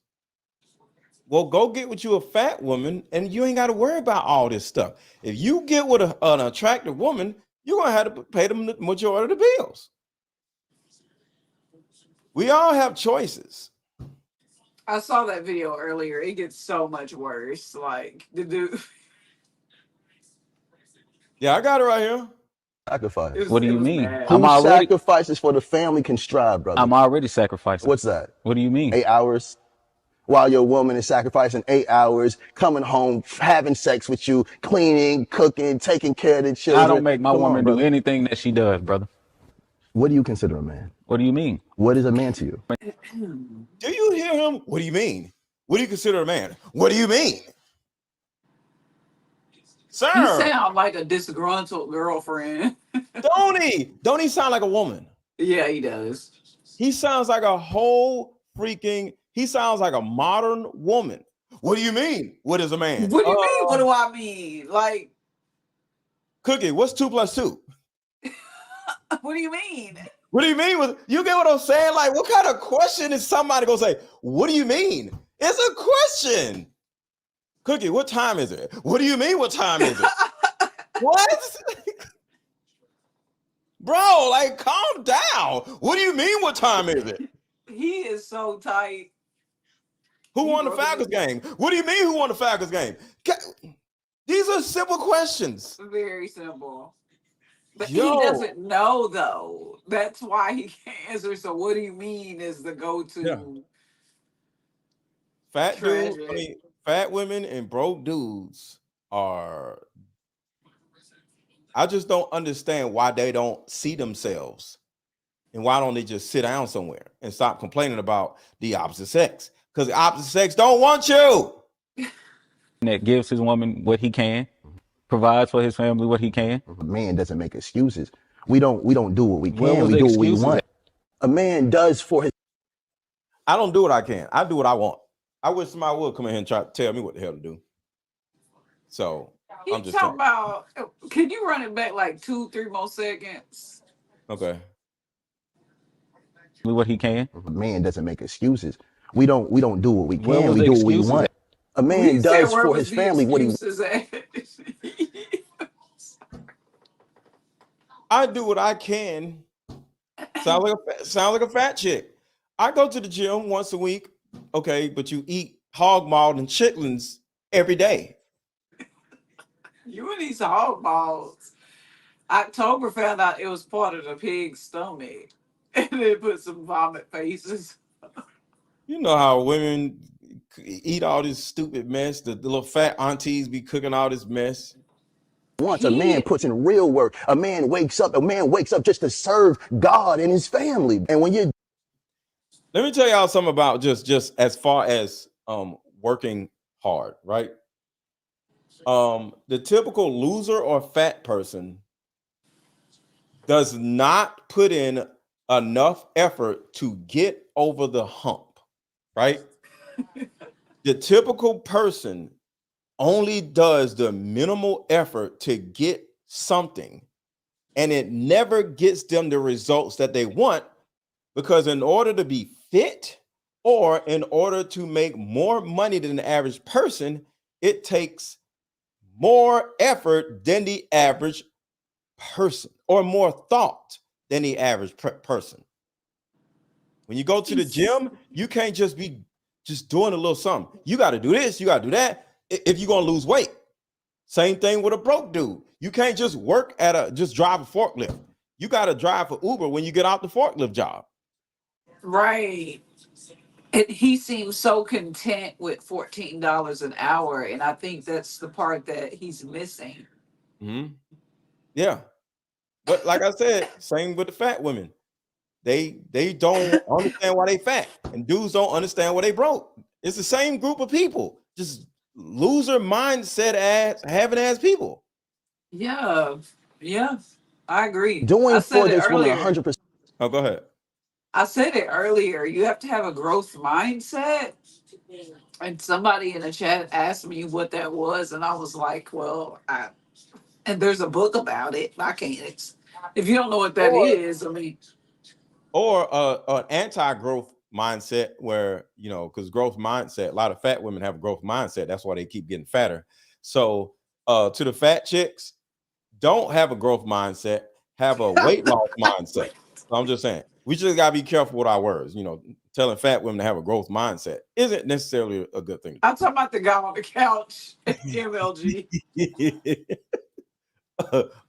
Well, go get with you a fat woman and you ain't got to worry about all this stuff. If you get with an attractive woman, you're gonna have to pay them the majority of the bills. We all have choices. I saw that video earlier. It gets so much worse. Like the dude. Yeah, I got it right here. Sacrifice. What do It you was mean? mad. I'm Who already sacrifices for the family can strive, brother. I'm already sacrificing. What's that? What do you mean? 8 hours? While your woman is sacrificing 8 hours, coming home, having sex with you, cleaning, cooking, taking care of the I children. don't make my Come on, woman do brother. anything that she does, brother. What do you consider a man? What do you mean? What is a man to you? Do you hear him? What do you mean? What do you consider a man? What do you mean? Sir, He sound like a disgruntled girlfriend. don't he? Don't he sound like a woman? Yeah, he does. He sounds like a whole freaking, he sounds like a modern woman. What do you mean? What is a man? What do you mean? What do I mean? Like, Cookie, what's 2 + 2? what do you mean? What do you mean? You get what I'm saying? Like, what kind of question is somebody gonna say? What do you mean? It's a question. Cookie, what time is it? What do you mean? What time is it? What? Bro, like, calm down. What do you mean? What time is it? He is so tight. Who won the Falcons game? What do you mean? Who won the Falcons game? These are simple questions. Very simple. But Yo. he doesn't know though. That's why he can't answer. So what do you mean is the go-to? Yeah. Fat dudes, tragic. fat women and broke dudes are. I just don't understand why they don't see themselves, and why don't they just sit down somewhere and stop complaining about the opposite sex? Because the opposite sex don't want you. That gives his woman what he can, provides for his family what he can. A man doesn't make excuses. We don't do what we Where can. was We the do what we excuses want. at? A man does for his. I don't do what I can. I do what I want. I wish somebody would come in here and try to tell me what the hell to do. So He I'm just talking saying. about, can you run it back like 2-3 more seconds? Okay. What he can. A man doesn't make excuses. We don't do what we Where can. was We the do what we excuses want. at? A He man said, does where for was his the family what he. excuses at? I do what I can. Sound like a fat chick. I go to the gym once a week. Okay, but you eat hog mauled and chitlins every day. You and these hog balls. October found out it was part of the pig's stomach. And then put some vomit faces. You know how women eat all this stupid mess. The little fat aunties be cooking all this mess. Once a man puts in real work, a man wakes up just to serve God and his family. And when you Let me tell y'all something about just as far as working hard, right? The typical loser or fat person does not put in enough effort to get over the hump, right? The typical person only does the minimal effort to get something, and it never gets them the results that they want, because in order to be fit or in order to make more money than the average person, it takes more effort than the average person, or more thought than the average person. When you go to the gym, you can't just be just doing a little something. You got to do this, you got to do that if you're going to lose weight. Same thing with a broke dude. You can't just just drive a forklift. You got to drive for Uber when you get out the forklift job. Right. And he seems so content with $14 an hour. And I think that's the part that he's missing. Mm-hmm. Yeah. But like I said, same with the fat women. they don't understand why they fat, and dudes don't understand why they broke. It's the same group of people, just loser mindset having ass people. Yeah, yeah, I agree. Doing I said for it this woman earlier. 100%. Oh, go ahead. I said it earlier. You have to have a growth mindset. And somebody in the chat asked me what that was, and I was like, "Well, and there's a book about it. I can't. If you don't know what that is, I mean, Or an anti-growth mindset where, because growth mindset, a lot of fat women have a growth mindset. That's why they keep getting fatter. So to the fat chicks, don't have a growth mindset, have a weight loss mindset. So I'm just saying, we just gotta be careful with our words. Telling fat women to have a growth mindset isn't necessarily a good thing. I'm talking about the guy on the couch at MLG.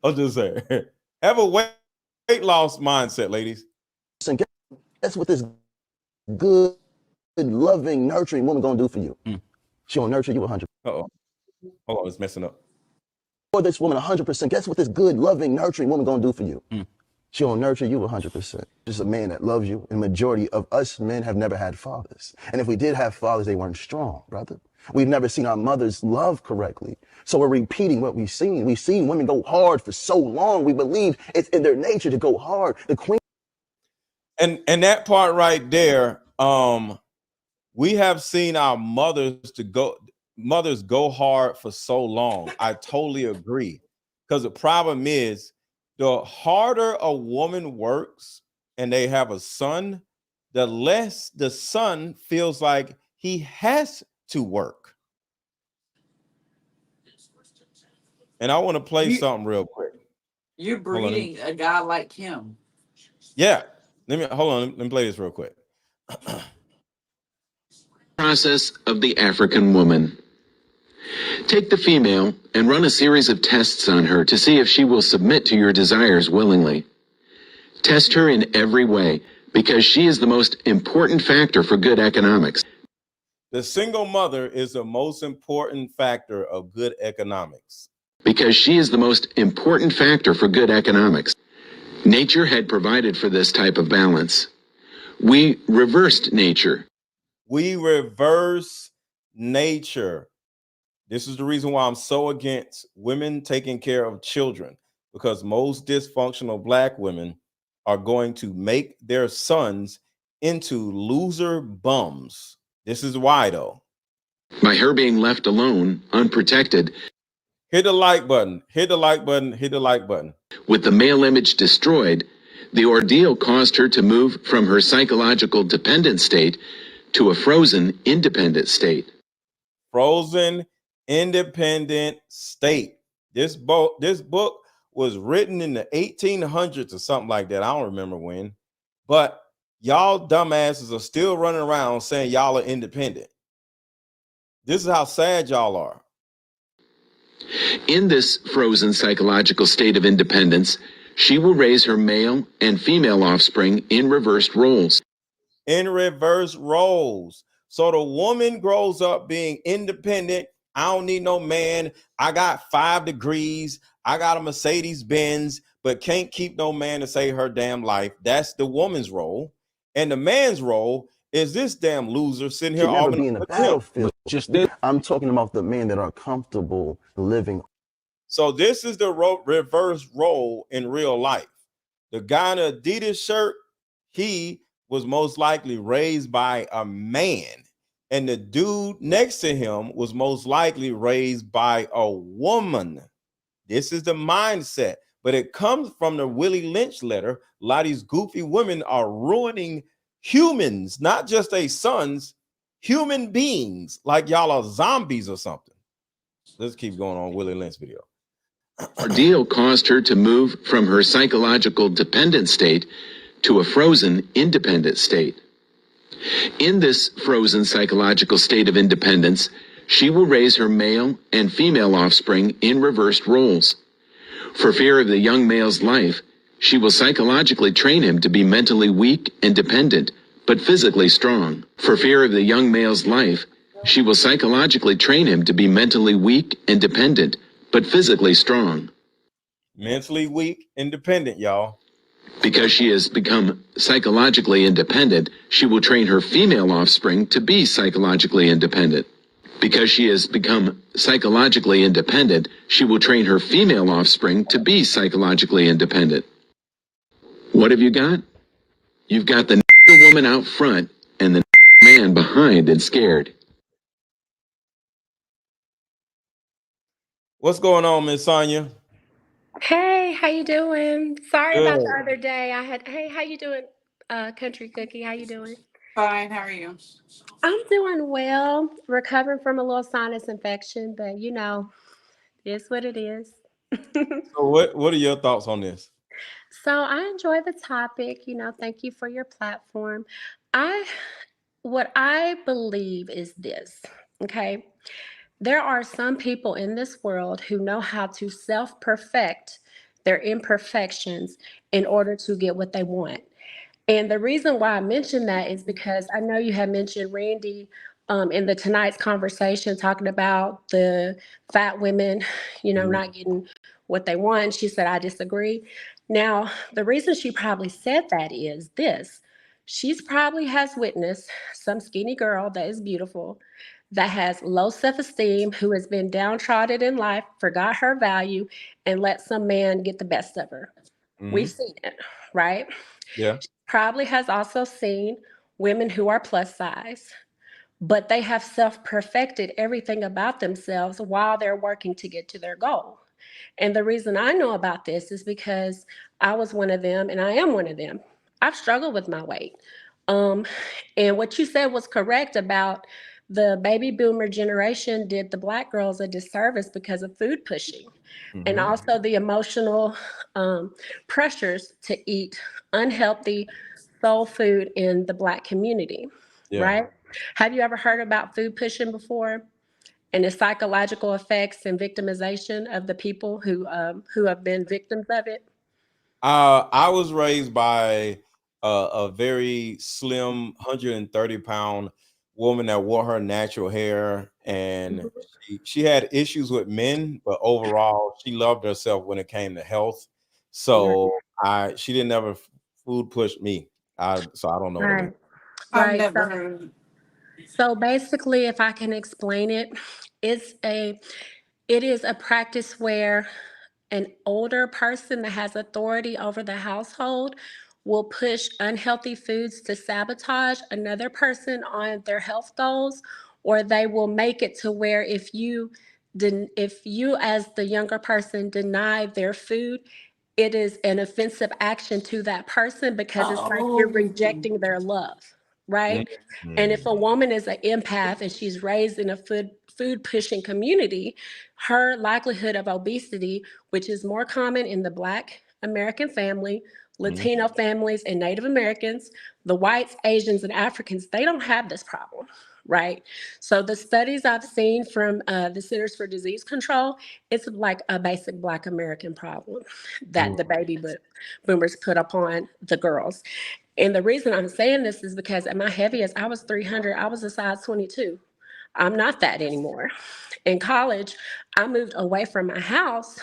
I'm just saying, have a weight loss mindset, ladies. And guess what this good, loving, nurturing woman gonna do for you? She gonna nurture you 100%. Uh-oh. Hold on, it's messing up. For this woman 100%, guess what this good, loving, nurturing woman gonna do for you? She gonna nurture you 100%. Just a man that loves you. And majority of us men have never had fathers. And if we did have fathers, they weren't strong, brother. We've never seen our mothers love correctly. So we're repeating what we've seen. We've seen women go hard for so long. We believe it's in their nature to go hard. The queen. And that part right there, we have seen our mothers go hard for so long. I totally agree. Because the problem is, the harder a woman works and they have a son, the less the son feels like he has to work. And I want to play something real quick. You're breeding a guy like him. Yeah. Let me play this real quick. Process of the African woman. Take the female and run a series of tests on her to see if she will submit to your desires willingly. Test her in every way because she is the most important factor for good economics. The single mother is the most important factor of good economics. Because she is the most important factor for good economics. Nature had provided for this type of balance. We reversed nature. We reverse nature. This is the reason why I'm so against women taking care of children, because most dysfunctional Black women are going to make their sons into loser bums. This is why, though. By her being left alone, unprotected. Hit the like button, hit the like button, hit the like button. With the male image destroyed, the ordeal caused her to move from her psychological dependent state to a frozen, independent state. Frozen, independent state. This book was written in the 1800s or something like that. I don't remember when. But y'all dumbasses are still running around saying y'all are independent. This is how sad y'all are. In this frozen psychological state of independence, she will raise her male and female offspring in reversed roles. In reverse roles. So the woman grows up being independent. I don't need no man. I got 5 degrees. I got a Mercedes Benz, but can't keep no man to save her damn life. That's the woman's role. And the man's role is this damn loser sitting here Never be in the battlefield. Just this. I'm talking about the men that are comfortable living. So this is the reverse role in real life. The guy in the Adidas shirt, he was most likely raised by a man. And the dude next to him was most likely raised by a woman. This is the mindset. But it comes from the Willie Lynch letter. A lot of these goofy women are ruining humans, not just their sons, human beings, like y'all are zombies or something. Let's keep going on Willie Lynch video. Ordeal caused her to move from her psychological dependent state to a frozen, independent state. In this frozen psychological state of independence, she will raise her male and female offspring in reversed roles. For fear of the young male's life, she will psychologically train him to be mentally weak and dependent, but physically strong. For fear of the young male's life, she will psychologically train him to be mentally weak and dependent, but physically strong. Mentally weak, independent, y'all. Because she has become psychologically independent, she will train her female offspring to be psychologically independent. Because she has become psychologically independent, she will train her female offspring to be psychologically independent. What have you got? You've got the woman out front and the man behind and scared. What's going on, Miss Sonia? Hey, how you doing? Sorry about the Good. other day. Hey, how you doing? Country Cookie, how you doing? Fine, how are you? I'm doing well, recovering from a little sinus infection, but it's what it is. So what are your thoughts on this? So I enjoy the topic, thank you for your platform. I what I believe is this, okay? There are some people in this world who know how to self-perfect their imperfections in order to get what they want. And the reason why I mentioned that is because I know you had mentioned Randy in the tonight's conversation talking about the fat women, not getting what they want. She said, I disagree. Now, the reason she probably said that is this. She's probably has witnessed some skinny girl that is beautiful, that has low self-esteem, who has been downtrodden in life, forgot her value, and let some man get the best of her. We've seen it, right? Yeah. Probably has also seen women who are plus size, but they have self perfected everything about themselves while they're working to get to their goal. And the reason I know about this is because I was one of them and I am one of them. I've struggled with my weight. Um, and what you said was correct about the baby boomer generation did the black girls a disservice because of food pushing and also the emotional pressures to eat unhealthy soul food in the black community, Yeah. right? Have you ever heard about food pushing before and the psychological effects and victimization of the people who have been victims of it? I was raised by a very slim 130-pound woman that wore her natural hair, and Mhm. she had issues with men, but overall she loved herself when it came to health. Yeah. So I she didn't ever food push me. So I don't know what it means. Right. I've Right. never heard. So basically, if I can explain it, it's a it is a practice where an older person that has authority over the household will push unhealthy foods to sabotage another person on their health goals, or they will make it to where if you as the younger person deny their food, it is an offensive action to that person because it's like you're Oh, rejecting their love, right? And if a woman is an empath and she's raised in a food pushing community, her likelihood of obesity, which is more common in the Black American family, Latino families, and Native Americans, the whites, Asians, and Africans, they don't have this problem, right? So the studies I've seen from the Centers for Disease Control, it's like a basic Black American problem that the boomers put upon the girls. And the reason I'm saying this is because at my heaviest, I was 300, I was a size 22. I'm not that anymore. In college, I moved away from my house.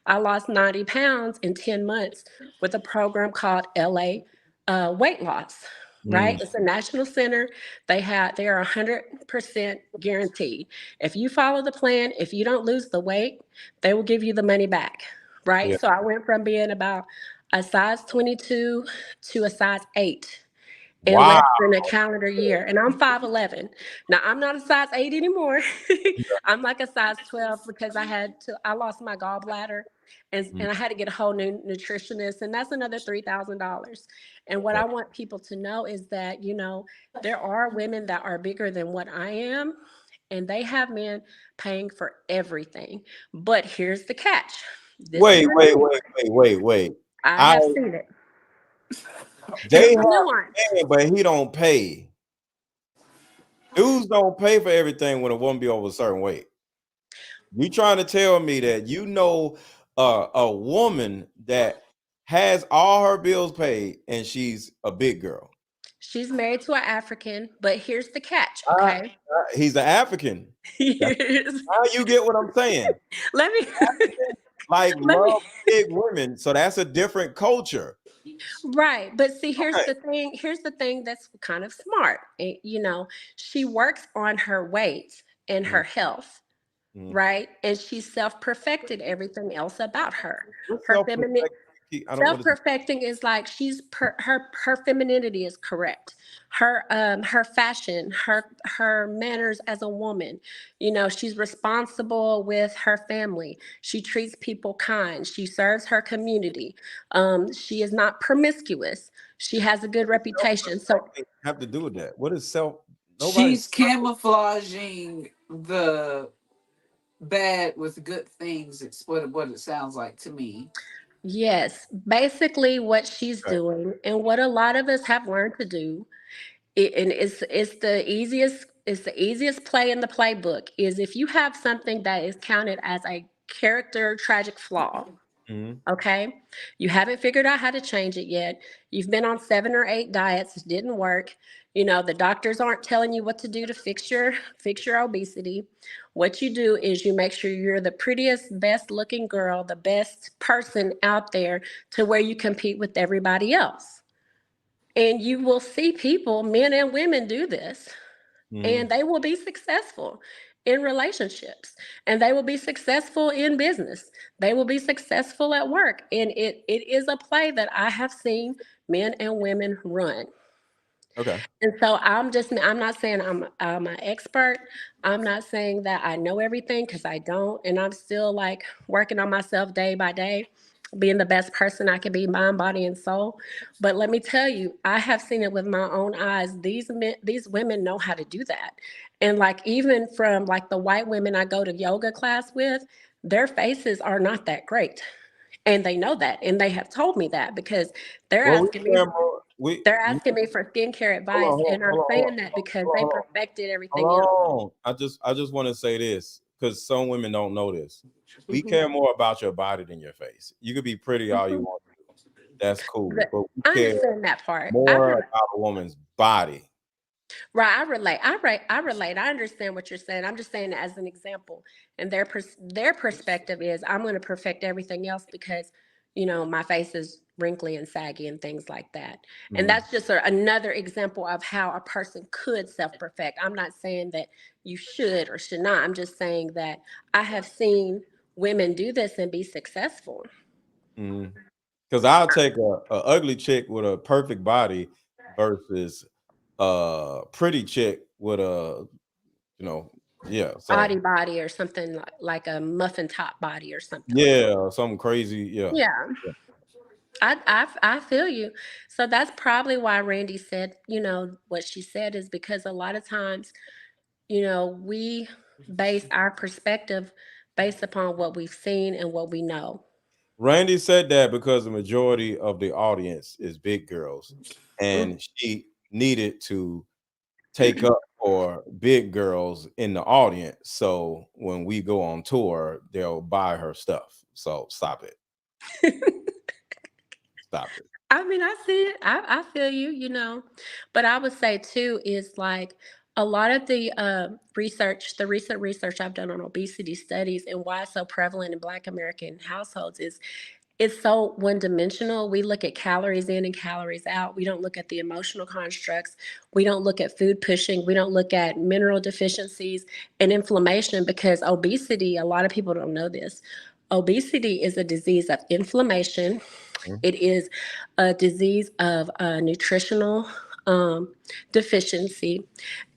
I lost 90 pounds in 10 months with a program called LA Weight Loss, right? It's a national center. They are 100% guaranteed. If you follow the plan, if you don't lose the weight, they will give you the money back, right? Yeah. So I went from being about a size 22 to a size 8 in Wow. less than a calendar year. And I'm 5'11". Now I'm not a size 8 anymore. I'm like a size 12 because I lost my gallbladder and I had to get a whole new nutritionist. And that's another $3,000. And what I want people to know is that, there are women that are bigger than what I am, and they have men paying for everything. But here's the catch. This is Wait, the wait, nuance. wait, wait, wait, wait. I I have seen it. They Here's have the nuance. man, but he don't pay. Dudes don't pay for everything when a woman be over a certain weight. You trying to tell me that a woman that has all her bills paid and she's a big girl? She's married to an African, but here's the catch, Uh, okay? he's an African. That's Here's- how you get what I'm saying. let me Like let me love big women, so that's a different culture. Right. But see, here's Okay. the thing. Here's the thing that's kind of smart. She works on her weight and Mhm, her health, mhm. right? And she self-perfected everything else about her. What's Her feminine self-perfect? I don't. What is? self-perfecting is like her femininity is correct. Her fashion, her manners as a woman. She's responsible with her family. She treats people kind. She serves her community. She is not promiscuous. She has a good reputation. So Self-perfecting have to do with that? What is self? Nobody's She's perfect. camouflaging the bad with good things. It's what it sounds like to me. yes, basically what she's Okay. doing and what a lot of us have learned to do, and it's the easiest play in the playbook is if you have something that is counted as a character tragic flaw. Mhm. Okay. You haven't figured out how to change it yet. You've been on 7 or 8 diets. It didn't work. The doctors aren't telling you what to do to fix your obesity. What you do is you make sure you're the prettiest, best looking girl, the best person out there to where you compete with everybody else. And you will see people, men and women, do this, and Mhm. they will be successful in relationships, and they will be successful in business. They will be successful at work. And it is a play that I have seen men and women run. Okay. And so I'm not saying I'm an expert. I'm not saying that I know everything because I don't. And I'm still like working on myself day by day, being the best person I can be, mind, body, and soul. But let me tell you, I have seen it with my own eyes. These women know how to do that. And like even from like the white women I go to yoga class with, their faces are not that great. And they know that. And they have told me that because they're Well, we asking me care more. We they're asking me for skincare hold on, advice, hold on, and I'm hold on, hold saying that because on, they hold on. perfected everything else. Hold on. I just want to say this because some women don't know this. We Mhm. care more about your body than your face. You could be pretty all you Mhm. want to. That's cool, But but we I care understand that part. more about a woman's body. Right. I relate. I relate. I understand what you're saying. I'm just saying it as an example. And their perspective is I'm going to perfect everything else because, my face is wrinkly and saggy and things like that. And Mhm. that's just another example of how a person could self-perfect. I'm not saying that you should or should not. I'm just saying that I have seen women do this and be successful. Because I'll take a ugly chick with a perfect body versus a pretty chick with a, you know, yeah. So Body or something like a muffin top body or something like that. yeah, something crazy. Yeah. Yeah. Yeah. I feel you. So that's probably why Randy said, what she said is because a lot of times, we base our perspective based upon what we've seen and what we know. Randy said that because the majority of the audience is big girls, and she needed to take up for big girls in the audience. So when we go on tour, they'll buy her stuff. So stop it. Stop it. I mean, I see it. I feel you, but I would say too is like a lot of the the recent research I've done on obesity studies and why it's so prevalent in Black American households is it's so one dimensional. We look at calories in and calories out. We don't look at the emotional constructs. We don't look at food pushing. We don't look at mineral deficiencies and inflammation because obesity, a lot of people don't know this. Obesity is a disease of inflammation. Mhm. It is a disease of nutritional deficiency,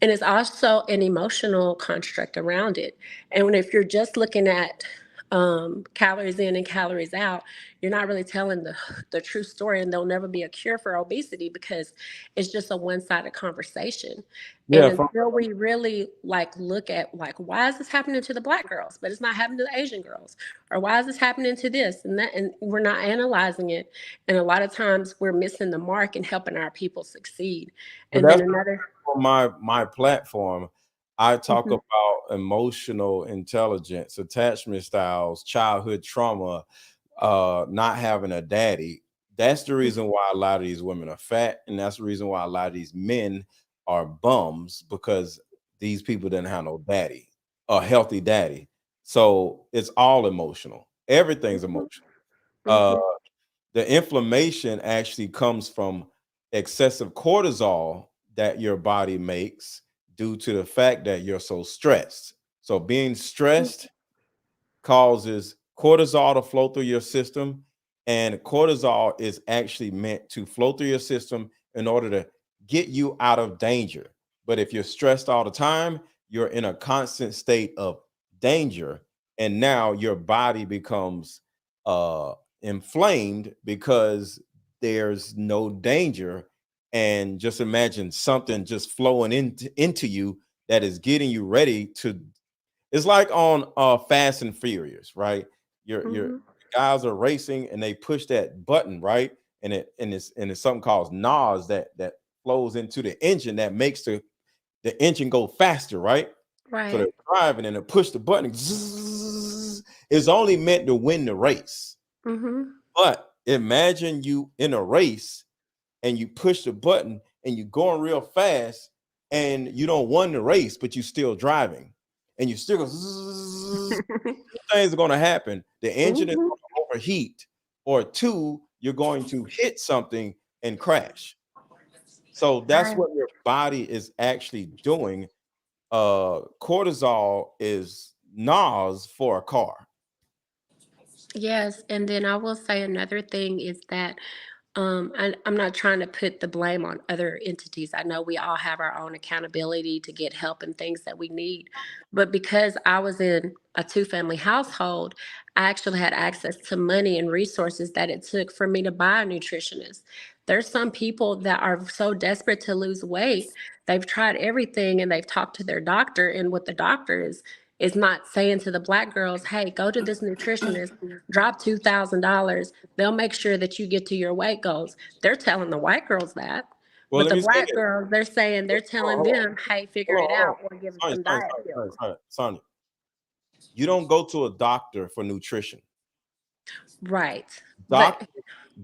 and it's also an emotional construct around it. And if you're just looking at calories in and calories out, you're not really telling the true story, and there'll never be a cure for obesity because it's just a one-sided conversation. And Yeah, until we really like look at like why is this happening to the Black girls, but it's not happening to the Asian girls, or why is this happening to this and that, and we're not analyzing it. And a lot of times we're missing the mark in helping our people succeed. but And then that's another. on my platform. I talk Mhm, about emotional intelligence, attachment styles, childhood trauma, not having a daddy. That's the reason why a lot of these women are fat, and that's the reason why a lot of these men are bums because these people didn't have no daddy, a healthy daddy. So it's all emotional. Everything's mhm, emotional. Uh, mhm. The inflammation actually comes from excessive cortisol that your body makes due to the fact that you're so stressed. So being stressed causes cortisol to flow through your system, and cortisol is actually meant to flow through your system in order to get you out of danger. But if you're stressed all the time, you're in a constant state of danger, and now your body becomes inflamed because there's no danger. And just imagine something just flowing into you that is getting you ready to, it's like on Fast and Furious, right? Your guys are racing and they push that button, right? And it's something called NOS that flows into the engine that makes the engine go faster, right? So they're Right. driving and they push the button. Zzz, it's only meant to win the race. Mm-hmm. But imagine you in a race and you push the button and you're going real fast and you don't win the race, but you're still driving and you still go zzz, things are going to happen. The engine is going to overheat, or two, you're going to hit something and crash. So that's Right. what your body is actually doing. Cortisol is NOS for a car. Yes, and then I will say another thing is that I'm not trying to put the blame on other entities. I know we all have our own accountability to get help and things that we need. But because I was in a two-family household, I actually had access to money and resources that it took for me to buy a nutritionist. There's some people that are so desperate to lose weight, they've tried everything and they've talked to their doctor, and what the doctor is not saying to the black girls, hey, go to this nutritionist, drop $2,000. They'll make sure that you get to your weight goals. They're telling the white girls that. Well, But let the me say black this. girls, they're saying they're telling Hold on, them, hey, figure it hold on. out or give them Sonya, some Sonya, diet Sonya, Sonya, pills. Sonya, Sonya. You don't go to a doctor for nutrition. Right. Doc, But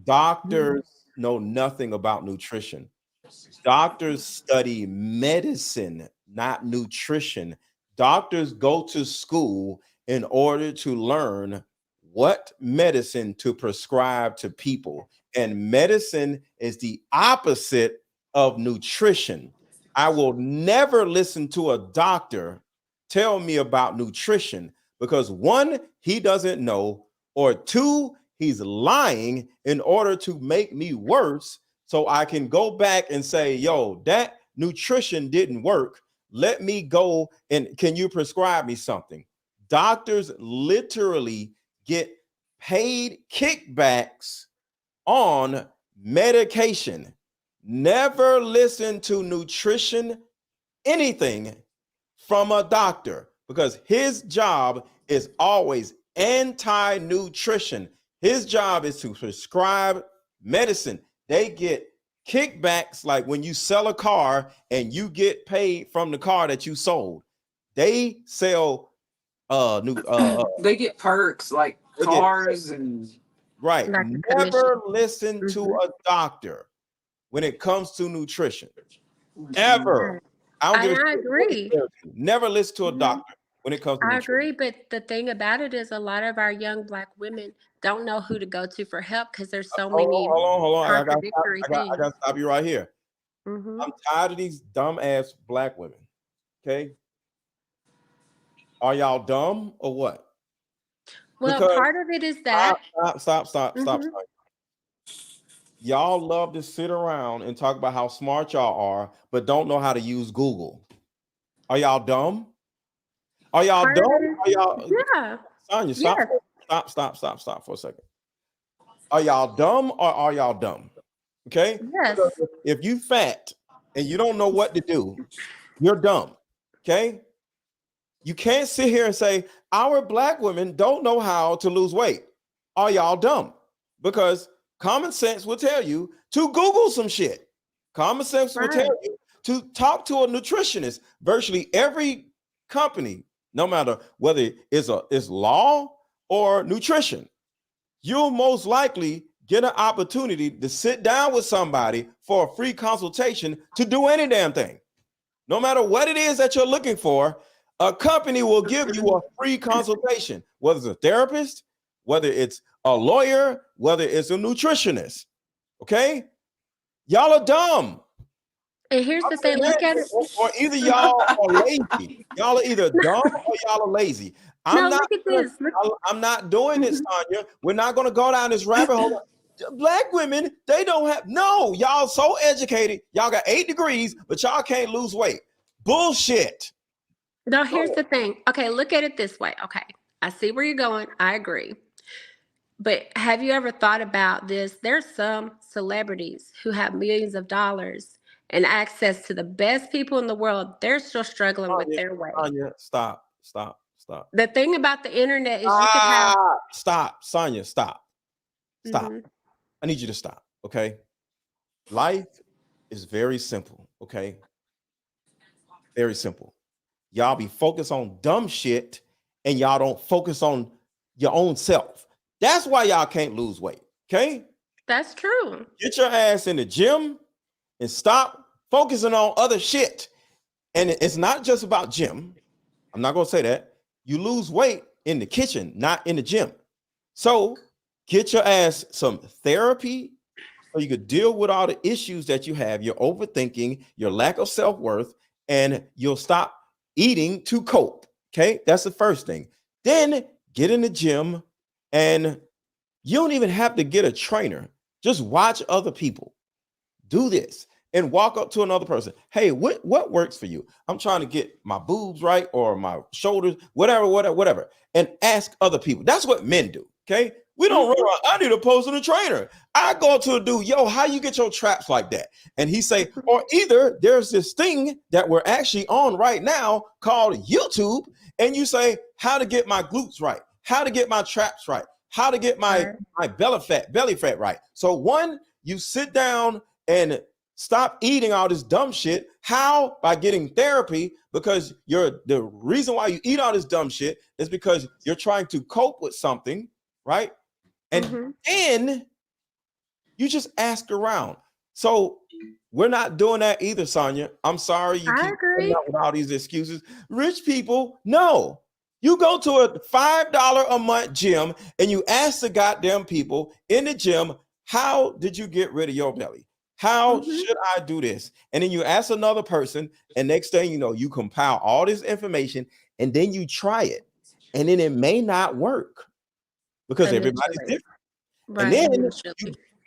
doctors know nothing about nutrition. Doctors study medicine, not nutrition. Doctors go to school in order to learn what medicine to prescribe to people. And medicine is the opposite of nutrition. I will never listen to a doctor tell me about nutrition because one, he doesn't know, or two, he's lying in order to make me worse so I can go back and say, yo, that nutrition didn't work. Let me go and can you prescribe me something? Doctors literally get paid kickbacks on medication. Never listen to nutrition, anything from a doctor, because his job is always anti-nutrition. His job is to prescribe medicine. They get kickbacks like when you sell a car and you get paid from the car that you sold. They sell new They get perks like they get cars and right. like a commission. Never listen to a doctor when it comes to nutrition. Ever. Right. I don't give a I shit what he agree. tells you. Never listen to a Mhm. doctor when it comes to I nutrition. agree, but the thing about it is a lot of our young black women don't know who to go to for help because there's so Hold many on, hold on, hold on. contradictory I things. gotta stop you right here. Hmm. I'm tired of these dumb ass black women. Okay. Are y'all dumb or what? Well, Because part of it is stop, that. stop. Hmm. Y'all love to sit around and talk about how smart y'all are, but don't know how to use Google. Are y'all dumb? Are y'all Part of it dumb? is, Are y'all yeah, Sonya, yes, stop for a second. Are y'all dumb or are y'all dumb? Okay. Because yes, if you fat and you don't know what to do, you're dumb. Okay. You can't sit here and say our black women don't know how to lose weight. Are y'all dumb? Because common sense will tell you to Google some shit. Common sense will tell right. you to talk to a nutritionist. Virtually every company, no matter whether it's law or nutrition, you'll most likely get an opportunity to sit down with somebody for a free consultation to do any damn thing. No matter what it is that you're looking for, a company will give you a free consultation, whether it's a therapist, whether it's a lawyer, whether it's a nutritionist. Okay, y'all are dumb. And here's the thing, look at it. Or either y'all are lazy. Y'all are either dumb or y'all are lazy. No, look at this. I'm not doing it, Sonya. We're not going to go down this rabbit hole. Black women, they don't have, no, y'all so educated. Y'all got 8 degrees, but y'all can't lose weight. Bullshit. No, here's the thing. Okay, look at it this way. Okay, I see where you're going. I agree. But have you ever thought about this? There's some celebrities who have millions of dollars and access to the best people in the world. They're still struggling with their weight. Sonya, stop. The thing about the internet is you can have. Stop, Sonya, stop. I need you to stop, okay? Life is very simple, okay? Very simple. Y'all be focused on dumb shit and y'all don't focus on your own self. That's why y'all can't lose weight, okay? That's true. Get your ass in the gym and stop focusing on other shit. And it's not just about gym. I'm not going to say that. You lose weight in the kitchen, not in the gym. So get your ass some therapy so you could deal with all the issues that you have, your overthinking, your lack of self-worth, and you'll stop eating to cope. Okay, that's the first thing. Then get in the gym, and you don't even have to get a trainer. Just watch other people do this and walk up to another person. Hey, what works for you? I'm trying to get my boobs right or my shoulders, whatever, and ask other people. That's what men do. Okay, we don't run around. I need a personal trainer. I go to a dude, yo, how you get your traps like that? And he say, or either there's this thing that we're actually on right now called YouTube, and you say, how to get my glutes right, how to get my traps right, how to get my belly fat right. So one, you sit down and stop eating all this dumb shit. How? By getting therapy, because the reason why you eat all this dumb shit is because you're trying to cope with something, right? And then you just ask around. So we're not doing that either, Sonya. I'm sorry you keep coming out with all these excuses. Rich people, no. You go to a $5 a month gym and you ask the goddamn people in the gym, how did you get rid of your belly? How should I do this? And then you ask another person, and next thing you know, you compile all this information and then you try it. And then it may not work because everybody's different. Right. And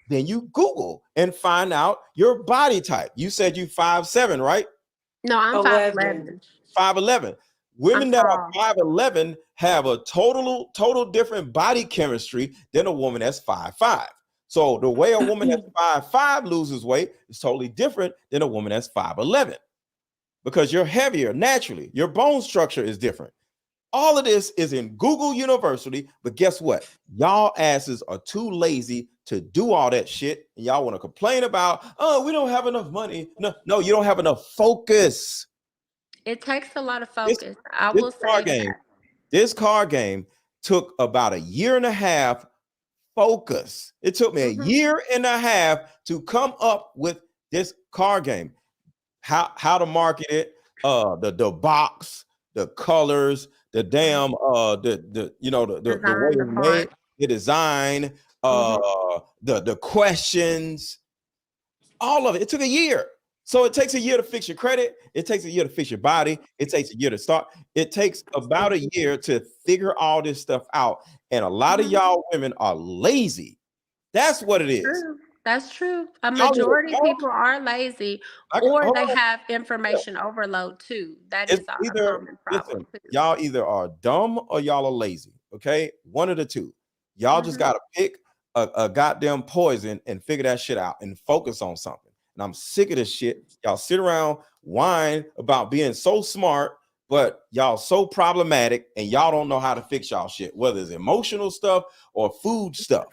then you Google and find out your body type. You said you 5'7", right? No, I'm 5'11". 5'11". Women that are 5'11" have a total different body chemistry than a woman that's 5'5". So the way a woman that's 5'5" loses weight is totally different than a woman that's 5'11", because you're heavier naturally. Your bone structure is different. All of this is in Google University, but guess what? Y'all asses are too lazy to do all that shit, and y'all want to complain about, oh, we don't have enough money. No, you don't have enough focus. It takes a lot of focus. I will say that. This card game took about 1.5 years focus. It took me 1.5 years to come up with this card game. How to market it, the box, the colors, the damn the way it's made, the design, the questions, all of it. It took 1 year. So it takes 1 year to fix your credit. It takes 1 year to fix your body. It takes 1 year to start. It takes about 1 year to figure all this stuff out. And a lot of y'all women are lazy. That's what it is. That's true. A majority of people are lazy, or they have information overload too. That is a common problem. Y'all either are dumb or y'all are lazy. Okay, one of the two. Y'all just gotta pick a goddamn poison and figure that shit out and focus on something. And I'm sick of this shit. Y'all sit around whine about being so smart, but y'all so problematic, and y'all don't know how to fix y'all shit, whether it's emotional stuff or food stuff.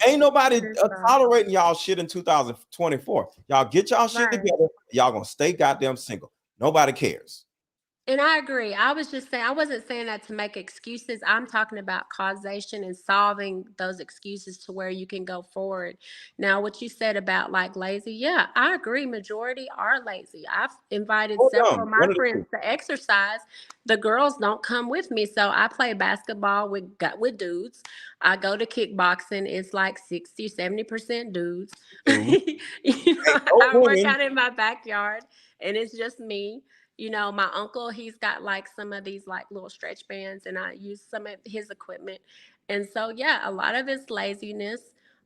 Ain't nobody tolerating y'all shit in 2024. Y'all get y'all shit together. Y'all gonna stay goddamn single. Nobody cares. And I agree. I was just saying, I wasn't saying that to make excuses. I'm talking about causation and solving those excuses to where you can go forward. Now, what you said about like lazy, yeah, I agree. Majority are lazy. I've invited Or several dumb, of my one of the friends two. to exercise. The girls don't come with me. So I play basketball with dudes. I go to kickboxing. It's like 60, 70% dudes. Dude, ain't no I work women. out in my backyard and it's just me. My uncle, he's got like some of these like little stretch bands, and I use some of his equipment. And so, yeah, a lot of it's laziness.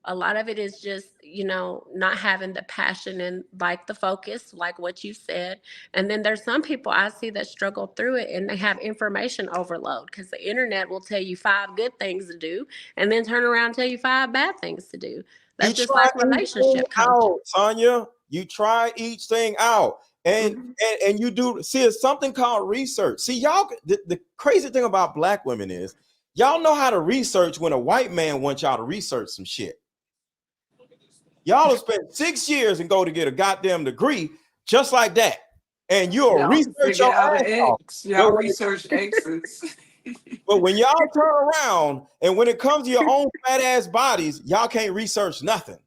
A lot of it is just, not having the passion and like the focus, like what you said. And then there's some people I see that struggle through it and they have information overload because the internet will tell you 5 good things to do and then turn around and tell you 5 bad things to do. You That's just try like each thing relationship coaching. out, Sonya. You try each thing out. And, Mhm. and you do see it's something called research. See, y'all, the crazy thing about black women is y'all know how to research when a white man wants y'all to research some shit. Y'all will spend 6 years and go to get a goddamn degree just like that. And you'll Y'all can research figure your out ass an off. X. Y'all But research X's. when y'all turn around and when it comes to your own fat ass bodies, y'all can't research nothing.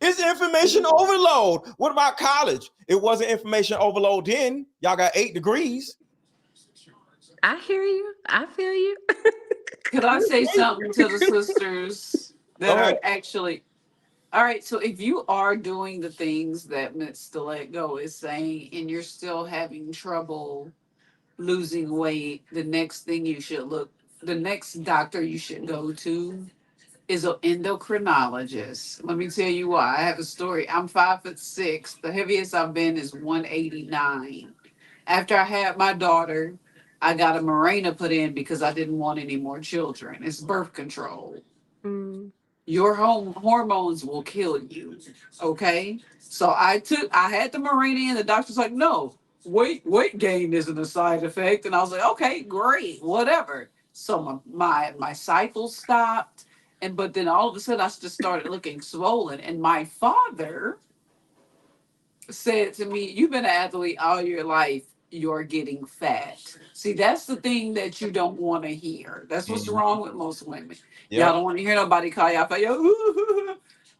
It's information overload. What about college? It wasn't information overload then. Y'all got 8 degrees. I hear you. I feel you. Could I say something to the sisters Go that ahead. are actually all right? So if you are doing the things that MrLetGo is saying, and you're still having trouble losing weight, the next doctor you should go to is an endocrinologist. Let me tell you why. I have a story. I'm 5'6". The heaviest I've been is 189. After I had my daughter, I got a Mirena put in because I didn't want any more children. It's birth control. Mm. Your home hormones will kill you. Okay. So I had the Mirena in. The doctor's like, no, weight gain isn't a side effect. And I was like, okay, great, whatever. So my cycle stopped. But then all of a sudden I just started looking swollen. And my father said to me, you've been an athlete all your life. You're getting fat. See, that's the thing that you don't want to hear. That's what's Mhm. wrong with most women. Y'all Yep. don't want to hear nobody call y'all fat.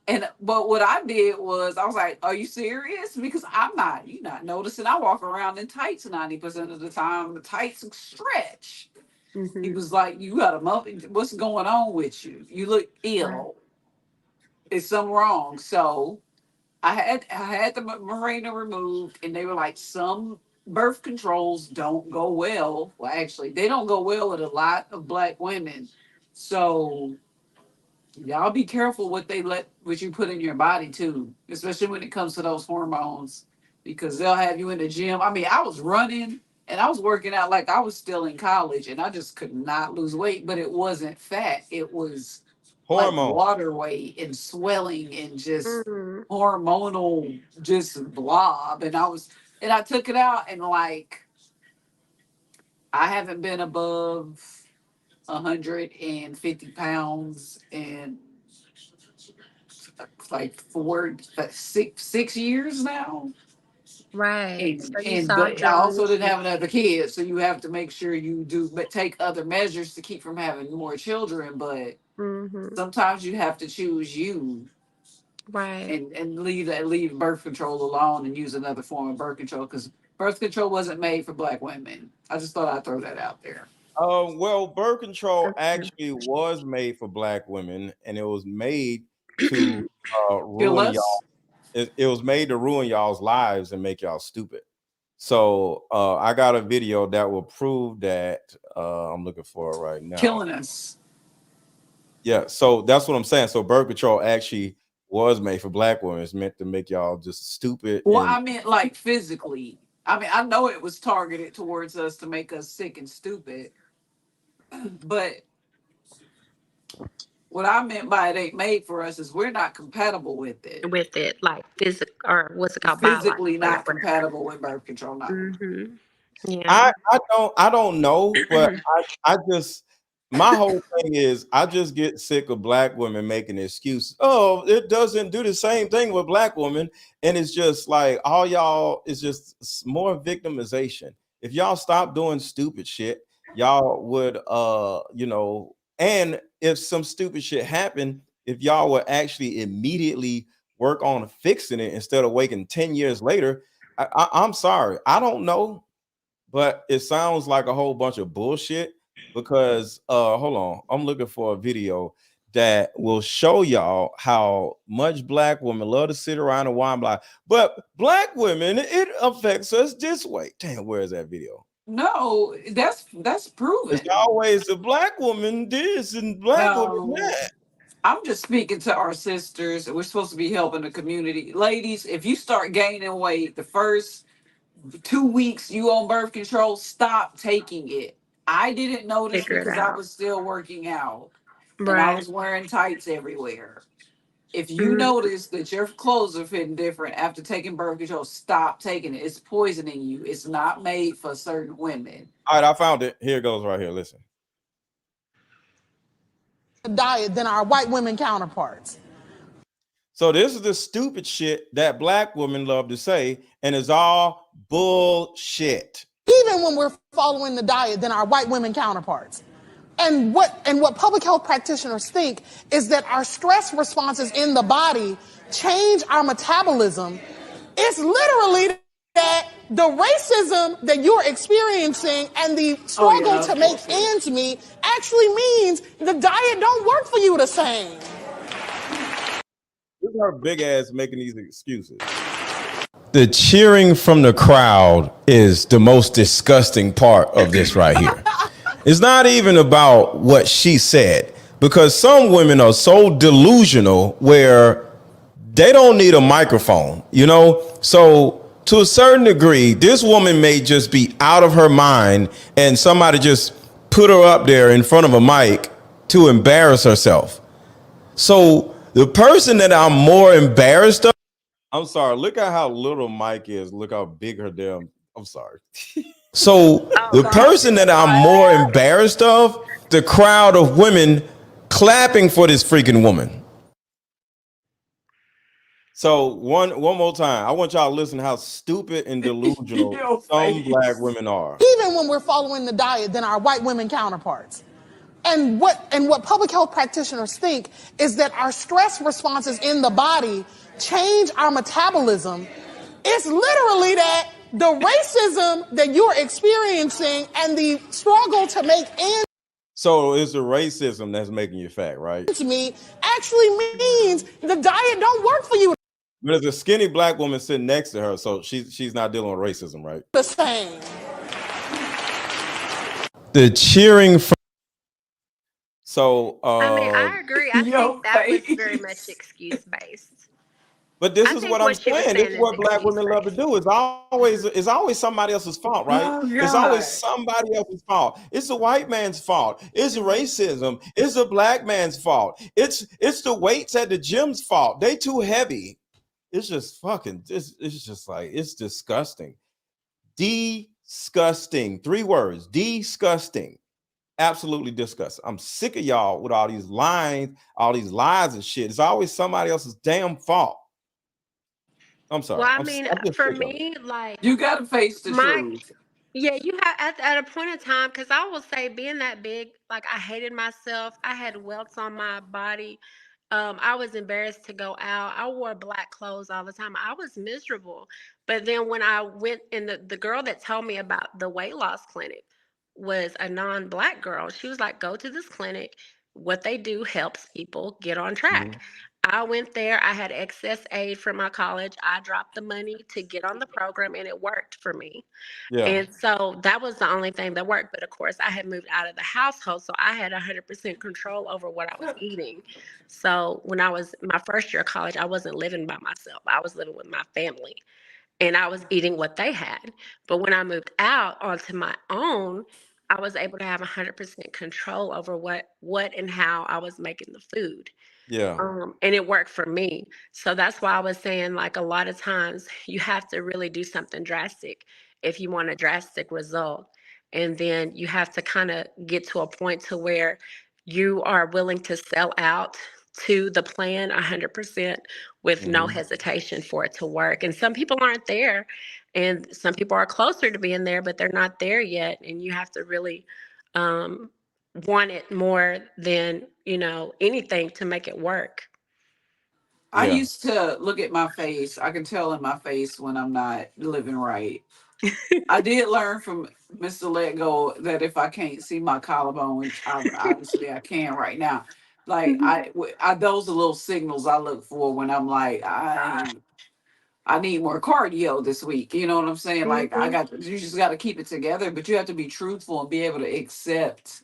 And but what I did was I was like, "Are you serious?" Because I'm not. You not noticing? I walk around in tights 90% of the time. The tights stretch. He Mm-hmm. was like, "You got a muffin. What's going on with you? You look Right. ill. Is something wrong?" So I had the Mirena removed, and they were like, some birth controls don't go well. Well, actually, they don't go well with a lot of black women. So y'all be careful what you put in your body too, especially when it comes to those hormones, because they'll have you in the gym. I mean, I was running and I was working out like I was still in college, and I just could not lose weight, but it wasn't fat. It was like Hormone. water weight and swelling and just Mm. hormonal just blob. And I took it out, and like I haven't been above 150 pounds and like 6 years now. Right. And So you and solved but I your own also didn't issue. have another kid, so you have to make sure you do but take other measures to keep from having more children. But Mm-hmm. sometimes you have to choose you Right. and leave birth control alone and use another form of birth control, because birth control wasn't made for black women. I just thought I'd throw that out there. Well, birth control That's true. actually was made for black women, and it was made to Kill ruin us. y'all. It was made to ruin y'all's lives and make y'all stupid. So I got a video that will prove that. I'm looking for it right now. Killing us. Yeah, so that's what I'm saying. So birth control actually was made for black women. It's meant to make y'all just stupid Well, and I meant like physically. I mean, I know it was targeted towards us to make us sick and stupid, but what I meant by it ain't made for us is we're not compatible with it. With it, like physical, or what's it called, Physically biologically or not whatever. compatible with birth control, no. Mm-hmm. Yeah. I don't know, but I just my whole thing is I just get sick of black women making excuses. Oh, it doesn't do the same thing with black women, and it's just like all y'all is just more victimization. If y'all stop doing stupid shit, y'all would and if some stupid shit happened, if y'all would actually immediately work on fixing it instead of waiting 10 years later, I'm sorry, I don't know, but it sounds like a whole bunch of bullshit because hold on, I'm looking for a video that will show y'all how much black women love to sit around and whine like, but black women, it affects us this way. Damn, where is that video? No, that's proven. It's always the black woman this and black woman No, that. I'm just speaking to our sisters. We're supposed to be helping the community. Ladies, if you start gaining weight the first 2 weeks you on birth control, stop taking it. I didn't notice Figure it because I out. was still working out and I Right. was wearing tights everywhere. If you Mm. notice that your clothes are fitting different after taking birth control, stop taking it. It's poisoning you. It's not made for certain women. All right, I found it. Here it goes right here. Listen. Diet than our white women counterparts. So this is the stupid shit that black women love to say, and it's all bullshit. Even when we're following the diet than our white women counterparts. And what public health practitioners think is that our stress responses in the body change our metabolism. It's literally that the racism that you're experiencing and the struggle to make ends meet actually means the diet don't work for you the same. Look at her big ass making these excuses. The cheering from the crowd is the most disgusting part of this right here. It's not even about what she said, because some women are so delusional where they don't need a microphone, you know? So to a certain degree, this woman may just be out of her mind and somebody just put her up there in front of a mic to embarrass herself. So the person that I'm more embarrassed of, I'm sorry, look at how little Mike is. Look how big her damn, I'm sorry. So the person that I'm more embarrassed of, the crowd of women clapping for this freaking woman. So one more time, I want y'all to listen to how stupid and delusional some black women are. Even when we're following the diet than our white women counterparts. And what public health practitioners think is that our stress responses in the body change our metabolism. It's literally that the racism that you're experiencing and the struggle to make ends So it's the racism that's making you fat, right? meet actually means the diet don't work for you But there's a skinny black woman sitting next to her, so she's not dealing with racism, right? the same. The cheering from. So I mean, I agree. I think that was very much excuse based. but this I is think what I'm what she was saying. This saying is is what black women love to do. It's always somebody else's fault, right? Oh, It's always somebody else's fault. It's the white man's fault. It's racism. It's the black man's fault. It's the weights at the gym's fault. They too heavy. It's just fucking. It's just like it's disgusting. Disgusting. 3 words. Disgusting. Absolutely disgusting. I'm sick of y'all with all these lines, all these lies and shit. It's always somebody else's damn fault. I'm sorry. Well, I mean, I'm just for sick of it. me, like You gotta face the my truth. yeah, you have at a point in time, because I will say being that big, like I hated myself. I had welts on my body. I was embarrassed to go out. I wore black clothes all the time. I was miserable. But then when I went and the girl that told me about the weight loss clinic was a non-black girl. She was like, go to this clinic. What they do helps people get on track. I went there. I had excess aid from my college. I dropped the money to get on the program and it worked for me. Yeah. And so that was the only thing that worked. But of course, I had moved out of the household, so I had 100% control over what I was eating. So when I was my first year of college, I wasn't living by myself. I was living with my family, and I was eating what they had. But when I moved out onto my own, I was able to have 100% control over what and how I was making the food. Yeah. And it worked for me. So that's why I was saying, like, a lot of times you have to really do something drastic if you want a drastic result. And then you have to kind of get to a point to where you are willing to sell out to the plan 100% with no hesitation for it to work. And some people aren't there. And some people are closer to being there, but they're not there yet. And you have to really want it more than, anything to make it work. I Yeah. used to look at my face. I can tell in my face when I'm not living right. I did learn from MrLetGo that if I can't see my collarbone, which obviously I can right now, like those are little signals I look for when I'm like I need more cardio this week. You know what I'm saying? Like you just got to keep it together, but you have to be truthful and be able to accept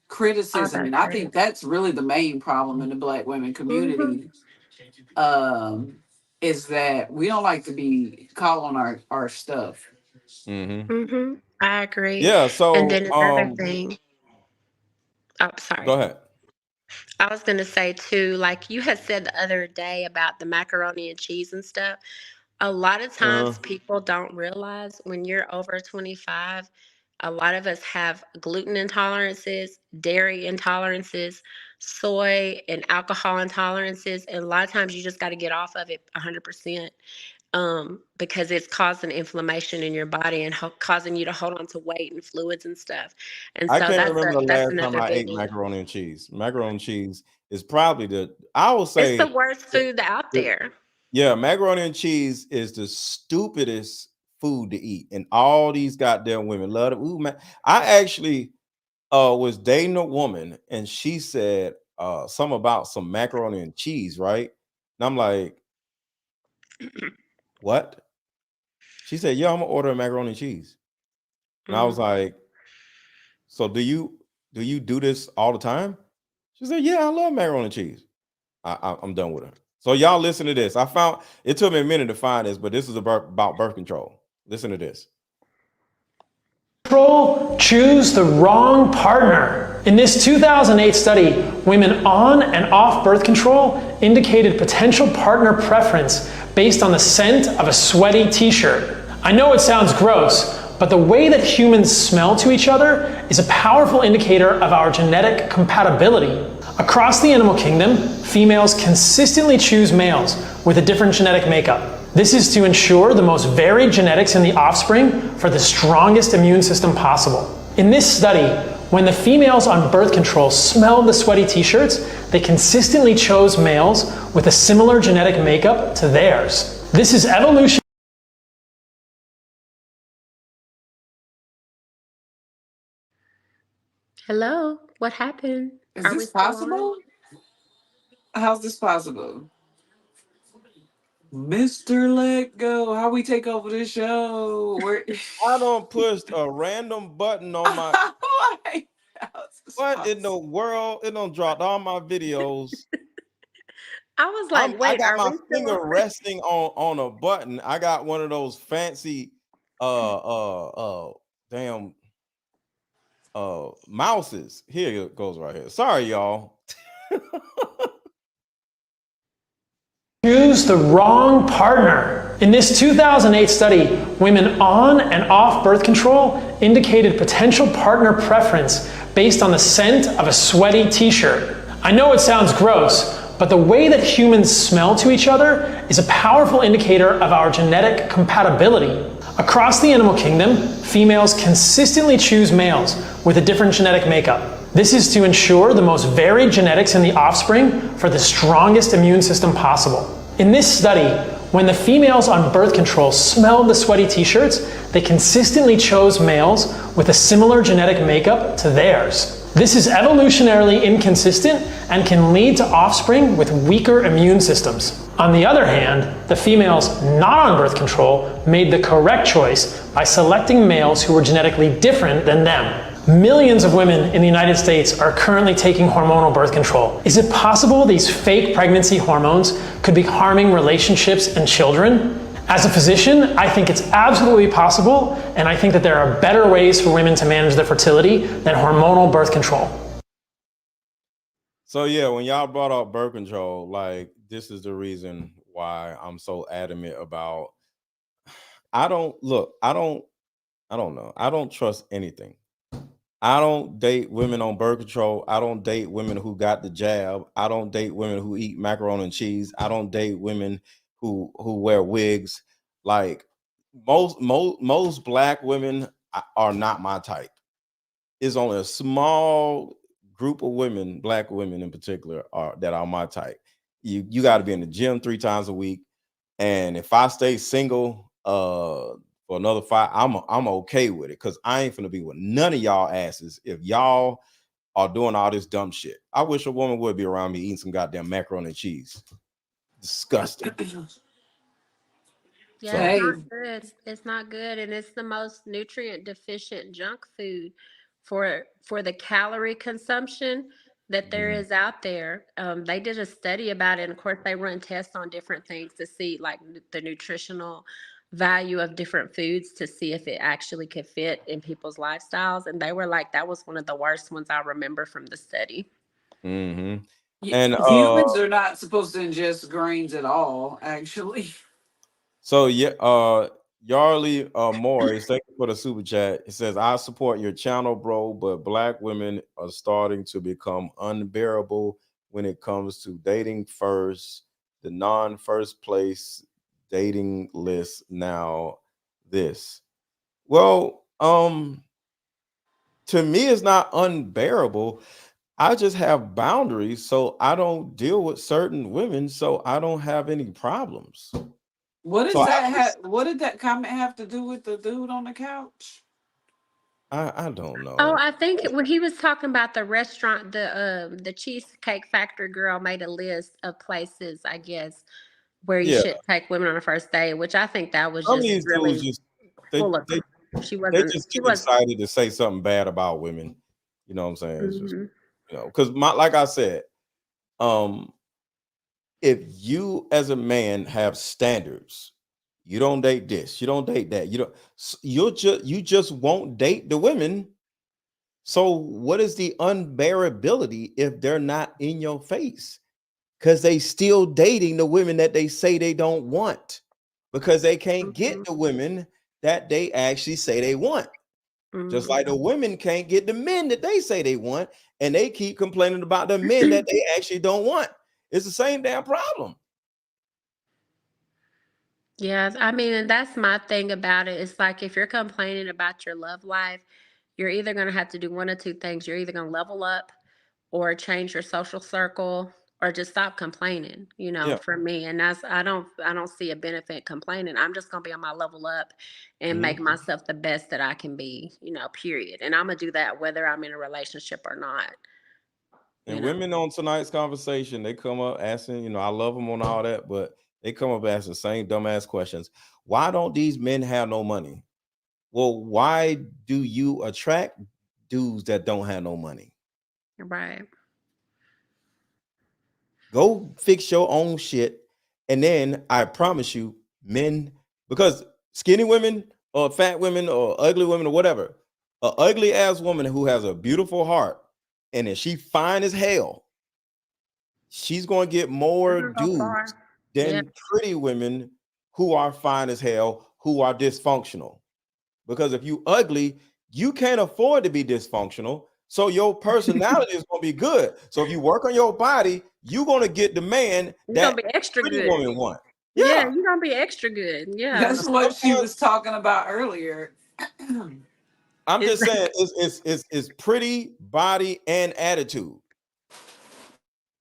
criticism. And I think that's really the main problem in the Black women community. Is that we don't like to be called on our stuff. I agree. Yeah. And So then another thing. Oh, go sorry. ahead. I was going to say too, like you had said the other day about the macaroni and cheese and stuff. A lot of times people don't realize when you're over 25, a lot of us have gluten intolerances, dairy intolerances, soy and alcohol intolerances. And a lot of times you just got to get off of it 100%. Because it's causing inflammation in your body and causing you to hold on to weight and fluids and stuff. And I so can't that's remember the that's last time another I ate biggie. macaroni and cheese. Macaroni and cheese is probably I would It's the say, worst food out there. yeah, macaroni and cheese is the stupidest food to eat. And all these goddamn women love it. Ooh, man. I actually was dating a woman and she said something about some macaroni and cheese, right? And I'm like, what? She said, yeah, I'm gonna order a macaroni and cheese. And I was like, so do you do this all the time? She said, yeah, I love macaroni and cheese. I'm done with her. So y'all listen to this. It took me a minute to find this, but this is about birth control. Listen to this. Choose the wrong partner. In this 2008 study, women on and off birth control indicated potential partner preference based on the scent of a sweaty t-shirt. I know it sounds gross, but the way that humans smell to each other is a powerful indicator of our genetic compatibility. Across the animal kingdom, females consistently choose males with a different genetic makeup. This is to ensure the most varied genetics in the offspring for the strongest immune system possible. In this study, when the females on birth control smelled the sweaty t-shirts, they consistently chose males with a similar genetic makeup to theirs. This is evolution. Hello, what happened? Is Are we this still on? possible? How's this possible? MrLetGo, how we take over this show? I don't push a random button on my. What in the world? It don't drop all my videos. I was I like, wait, got are my we still finger on? resting on a button. I got one of those fancy damn mouses. Here it goes right here. Sorry, y'all. Choose the wrong partner. In this 2008 study, women on and off birth control indicated potential partner preference based on the scent of a sweaty t-shirt. I know it sounds gross, but the way that humans smell to each other is a powerful indicator of our genetic compatibility. Across the animal kingdom, females consistently choose males with a different genetic makeup. This is to ensure the most varied genetics in the offspring for the strongest immune system possible. In this study, when the females on birth control smelled the sweaty t-shirts, they consistently chose males with a similar genetic makeup to theirs. This is evolutionarily inconsistent and can lead to offspring with weaker immune systems. On the other hand, the females not on birth control made the correct choice by selecting males who were genetically different than them. Millions of women in the United States are currently taking hormonal birth control. Is it possible these fake pregnancy hormones could be harming relationships and children? As a physician, I think it's absolutely possible, and I think that there are better ways for women to manage their fertility than hormonal birth control. So yeah, when y'all brought up birth control, like this is the reason why I'm so adamant about. I don't know. I don't trust anything. I don't date women on birth control. I don't date women who got the jab. I don't date women who eat macaroni and cheese. I don't date women who wear wigs. Like most black women are not my type. It's only a small group of women, black women in particular, that are my type. You got to be in the gym 3 times a week, and if I stay single for another 5, I'm okay with it, because I ain't finna be with none of y'all asses if y'all are doing all this dumb shit. I wish a woman would be around me eating some goddamn macaroni and cheese. Disgusting. Yeah, So it's Hey, not good. It's not good, and it's the most nutrient deficient junk food for the calorie consumption that there mhm. is out there. They did a study about it, and of course, they run tests on different things to see like the nutritional value of different foods to see if it actually could fit in people's lifestyles. And they were like, that was one of the worst ones I remember from the study. Mm-hmm. And humans are not supposed to ingest grains at all, actually. so yeah, Yarly Morris, thank you for the super chat. It says, I support your channel, bro, but black women are starting to become unbearable when it comes to dating first, the non-first place dating list now. This. Well, to me, it's not unbearable. I just have boundaries, so I don't deal with certain women, so I don't have any problems. What So does that have? What did that comment have to do with the dude on the couch? I don't Oh, know. I think when he was talking about the restaurant, the Cheesecake Factory girl made a list of places, I guess, where you Yeah, should take women on a first date, which I think that was some of just these dudes really just they full of. they She they wasn't. just She get was. excited to say something bad about women. You know what I'm saying? It's just, Mhm. because like I said, um, if you as a man have standards, you don't date this, you don't date that, you just won't date the women. So what is the unbearability if they're not in your face? Because they still dating the women that they say they don't want, because they can't get Mhm. the women that they actually say they want. Just Mhm. like the women can't get the men that they say they want, and they keep complaining about the men that they actually don't want. It's the same damn problem. Yeah, I mean, and that's my thing about it. It's like if you're complaining about your love life, you're either going to have to do one or two things. You're either going to level up or change your social circle or just stop complaining, Yeah. for me. And that's I don't see a benefit complaining. I'm just going to be on my level up and Mhm. make myself the best that I can be, period. And I'm going to do that whether I'm in a relationship or not, you And know. women on tonight's conversation, they come up asking, I love them on all that, but they come up asking the same dumbass questions. Why don't these men have no money? Well, why do you attract dudes that don't have no money? Right. Go fix your own shit. And then I promise you, men, because skinny women or fat women or ugly women or whatever, a ugly ass woman who has a beautiful heart, and if she fine as hell, she's going to get more Go dudes far. Yeah. than pretty women who are fine as hell, who are dysfunctional. Because if you ugly, you can't afford to be dysfunctional. So your personality is going to be good. So if you work on your body, you're going to get the man You're going that to be extra pretty good. woman want. Yeah, Yeah. you're going to be extra good. Yeah. That's what she was talking about earlier. I'm It's just saying it's pretty body and attitude.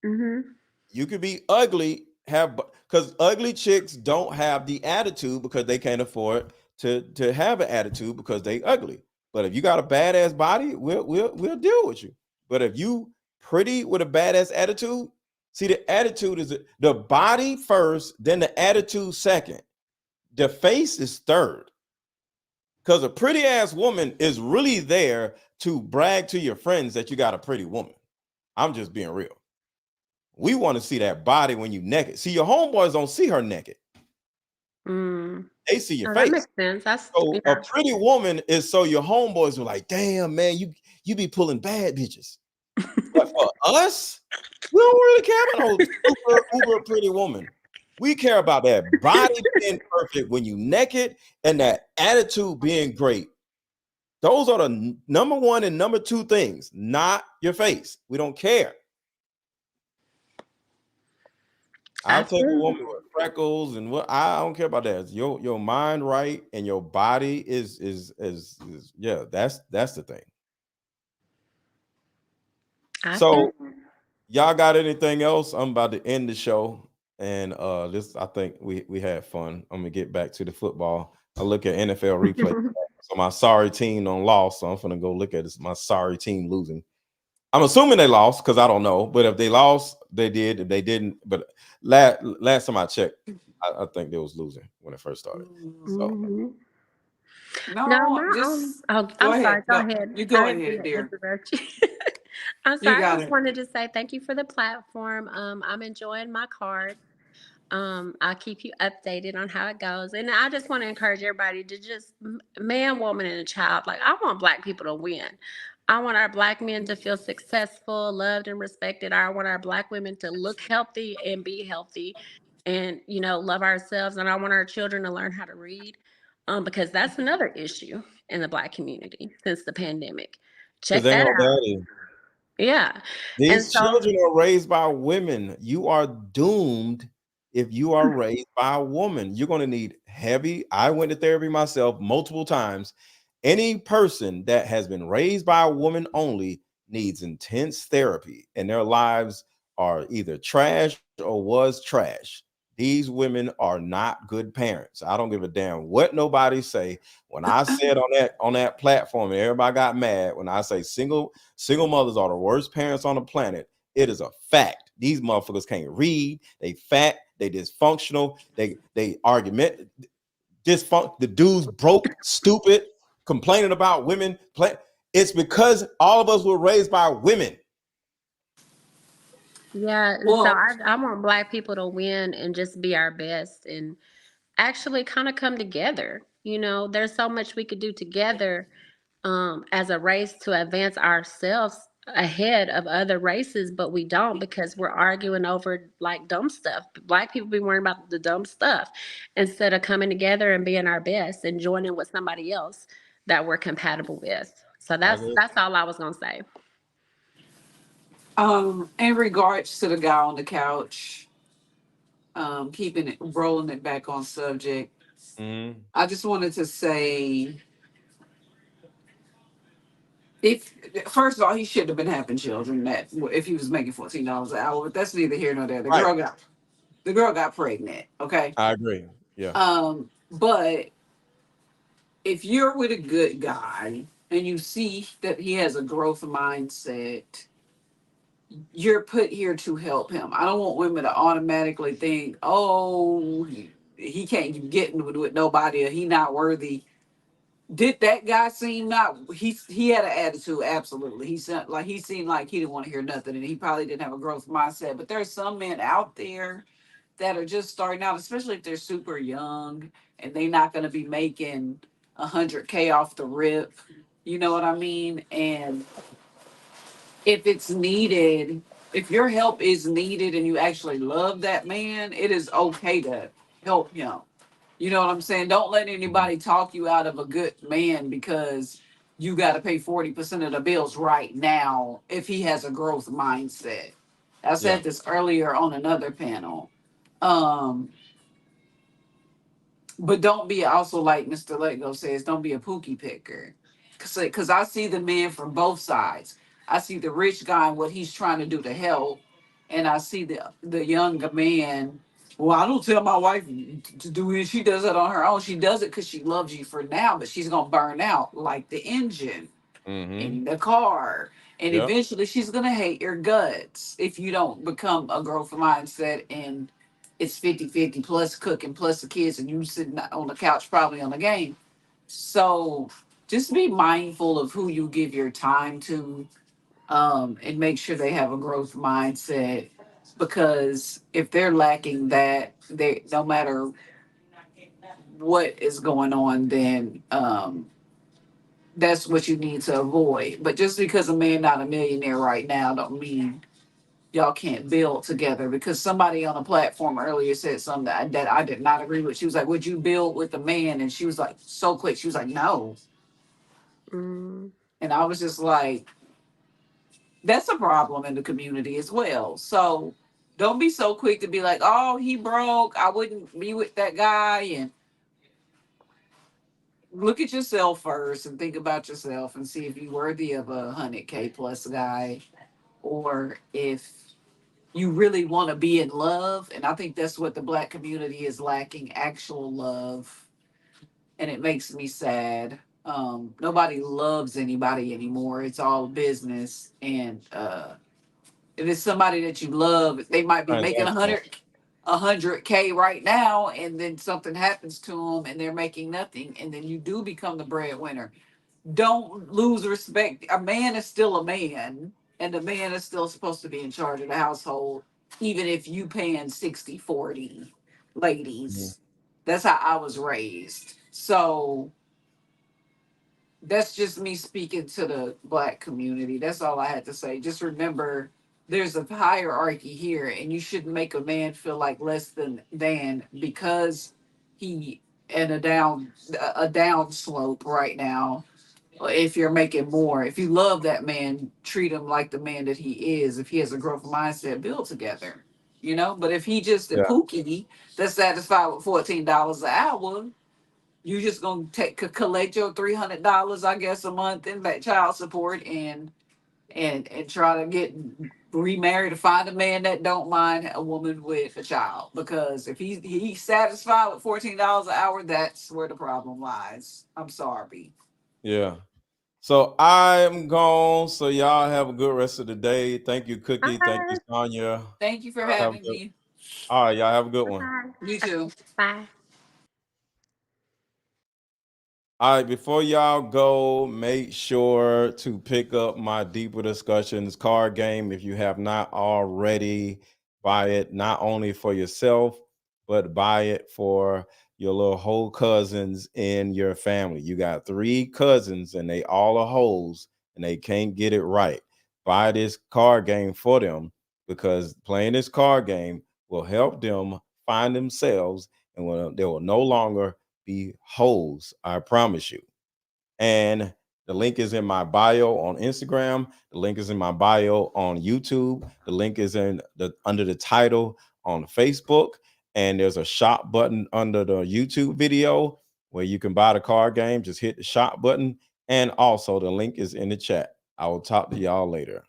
Mhm. You could be ugly, because ugly chicks don't have the attitude because they can't afford to have an attitude because they ugly. But if you got a badass body, we'll deal with you. But if you pretty with a badass attitude, see, the attitude is the body first, then the attitude second. The face is third. Because a pretty ass woman is really there to brag to your friends that you got a pretty woman. I'm just being real. We want to see that body when you naked. See, your homeboys don't see her naked. Mm. They see your Oh, that face. makes sense. That's So a yeah. pretty woman is so your homeboys are like, damn, man, you be pulling bad bitches. But for us, we don't really care about no uber pretty woman. We care about that body being perfect when you naked and that attitude being great. Those are the number one and number two things, not your face. We don't care. I'll take a feel woman you. with freckles and what I don't care about that. It's your mind right and your body is yeah, that's the thing. I feel So you. y'all got anything else? I'm about to end the show. And this I think we had fun. I'm gonna get back to the football. I look at NFL replay. So my sorry team don't lost. So I'm gonna go look at this. My sorry team losing. I'm assuming they lost because I don't know. But if they lost, they did. If they didn't, but last time I checked, I think they was losing when it first started. So Hmm. No, No, my just oh, go I'm ahead. sorry. Go No, ahead. you I go didn't mean ahead, to dear. interrupt you. I'm You sorry. I got just it. wanted to say thank you for the platform. I'm enjoying my card. I'll keep you updated on how it goes. And I just want to encourage everybody to just man, woman, and a child. Like I want black people to win. I want our black men to feel successful, loved, and respected. I want our black women to look healthy and be healthy and, love ourselves. And I want our children to learn how to read. Because that's another issue in the black community since the pandemic. because Check they that know out. daddy. Yeah. And These so children are raised by women. You are doomed if you are raised by a woman. You're going to need heavy. I went to therapy myself multiple times. Any person that has been raised by a woman only needs intense therapy, and their lives are either trash or was trash. These women are not good parents. I don't give a damn what nobody say. When I said on that platform, and everybody got mad when I say single mothers are the worst parents on the planet. It is a fact. These motherfuckers can't read. They fat. They dysfunctional. They argument. The dude's broke, stupid, complaining about women. It's because all of us were raised by women. yeah, and so Well, I want black people to win and just be our best and actually kind of come together. There's so much we could do together as a race to advance ourselves ahead of other races, but we don't because we're arguing over like dumb stuff. Black people be worrying about the dumb stuff instead of coming together and being our best and joining with somebody else that we're compatible with. So I that's agree. that's all I was gonna say. in regards to the guy on the couch, keeping it rolling it back on subject, Mhm. I just wanted to say if first of all, he shouldn't have been having children that if he was making $14 an hour, but that's neither here nor there. The Right. girl got pregnant, okay? I agree. Yeah. But if you're with a good guy and you see that he has a growth mindset, you're put here to help him. I don't want women to automatically think, oh, he can't get with nobody or he not worthy. Did that guy seem not he had an attitude? Absolutely. He seemed like he didn't want to hear nothing and he probably didn't have a growth mindset. But there's some men out there that are just starting out, especially if they're super young and they're not gonna be making 100K off the rip. You know what I mean? And if it's needed, if your help is needed and you actually love that man, it is okay to help him. You know what I'm saying? Don't let anybody talk you out of a good man because you got to pay 40% of the bills right now if he has a growth mindset. I Yeah. said this earlier on another panel. Um, but don't be also like Mr. Letgo says, don't be a pookie picker. Cause I see the man from both sides. I see the rich guy and what he's trying to do to help, and I see the younger man. Well, I don't tell my wife to do it. She does it on her own. She does it because she loves you for now, but she's gonna burn out like the engine Mm-hmm. in the car. And Yep. eventually she's gonna hate your guts if you don't become a growth mindset and it's 50-50 plus cooking plus the kids and you sitting on the couch probably on the game. So just be mindful of who you give your time to, and make sure they have a growth mindset because if they're lacking that, they no matter what is going on, then that's what you need to avoid. But just because a man not a millionaire right now don't mean y'all can't build together. Because somebody on a platform earlier said something that I did not agree with. She was like, "Would you build with a man?" And she was like, so quick. She was like, "No," Mm, and I was just like, "That's a problem in the community as well." So Don't be so quick to be like, oh, he broke, I wouldn't be with that guy. And look at yourself first and think about yourself and see if you're worthy of a 100K plus guy, or if you really want to be in love. And I think that's what the black community is lacking, actual love. And it makes me sad. Nobody loves anybody anymore. It's all business. And if it's somebody that you love, they might be making Transactional. 100K right now, and then something happens to them and they're making nothing, and then you do become the breadwinner. Don't lose respect. A man is still a man, and the man is still supposed to be in charge of the household, even if you paying 60-40, Mhm. ladies. That's how I was raised. So that's just me speaking to the black community. That's all I had to say. Just remember, there's a hierarchy here, and you shouldn't make a man feel like less than because he in a down slope right now. If you're making more, if you love that man, treat him like the man that he is. If he has a growth mindset, build together. But if he just a Yeah. pookie that's satisfied with $14 an hour, you just gonna collect your $300, I guess, a month in that child support, and try to get remarried to find a man that don't mind a woman with a child. Because if he's satisfied with $14 an hour, that's where the problem lies. I'm sorry. Yeah. So I'm gone. So y'all have a good rest of the day. Thank you, Cookie. Thank you, Sonya. Thank you for Have a having good. me. All right, y'all have a good one. You too. Bye. All right, before y'all go, make sure to pick up my Deeper Discussions card game. If you have not already, buy it not only for yourself, but buy it for your little whole cousins in your family. You got 3 cousins and they all are hoes and they can't get it right. Buy this card game for them, because playing this card game will help them find themselves, and they will no longer be hoes. I promise you. And the link is in my bio on Instagram. The link is in my bio on YouTube. The link is under the title on Facebook. And there's a shop button under the YouTube video where you can buy the card game. Just hit the shop button. And also the link is in the chat. I will talk to y'all later.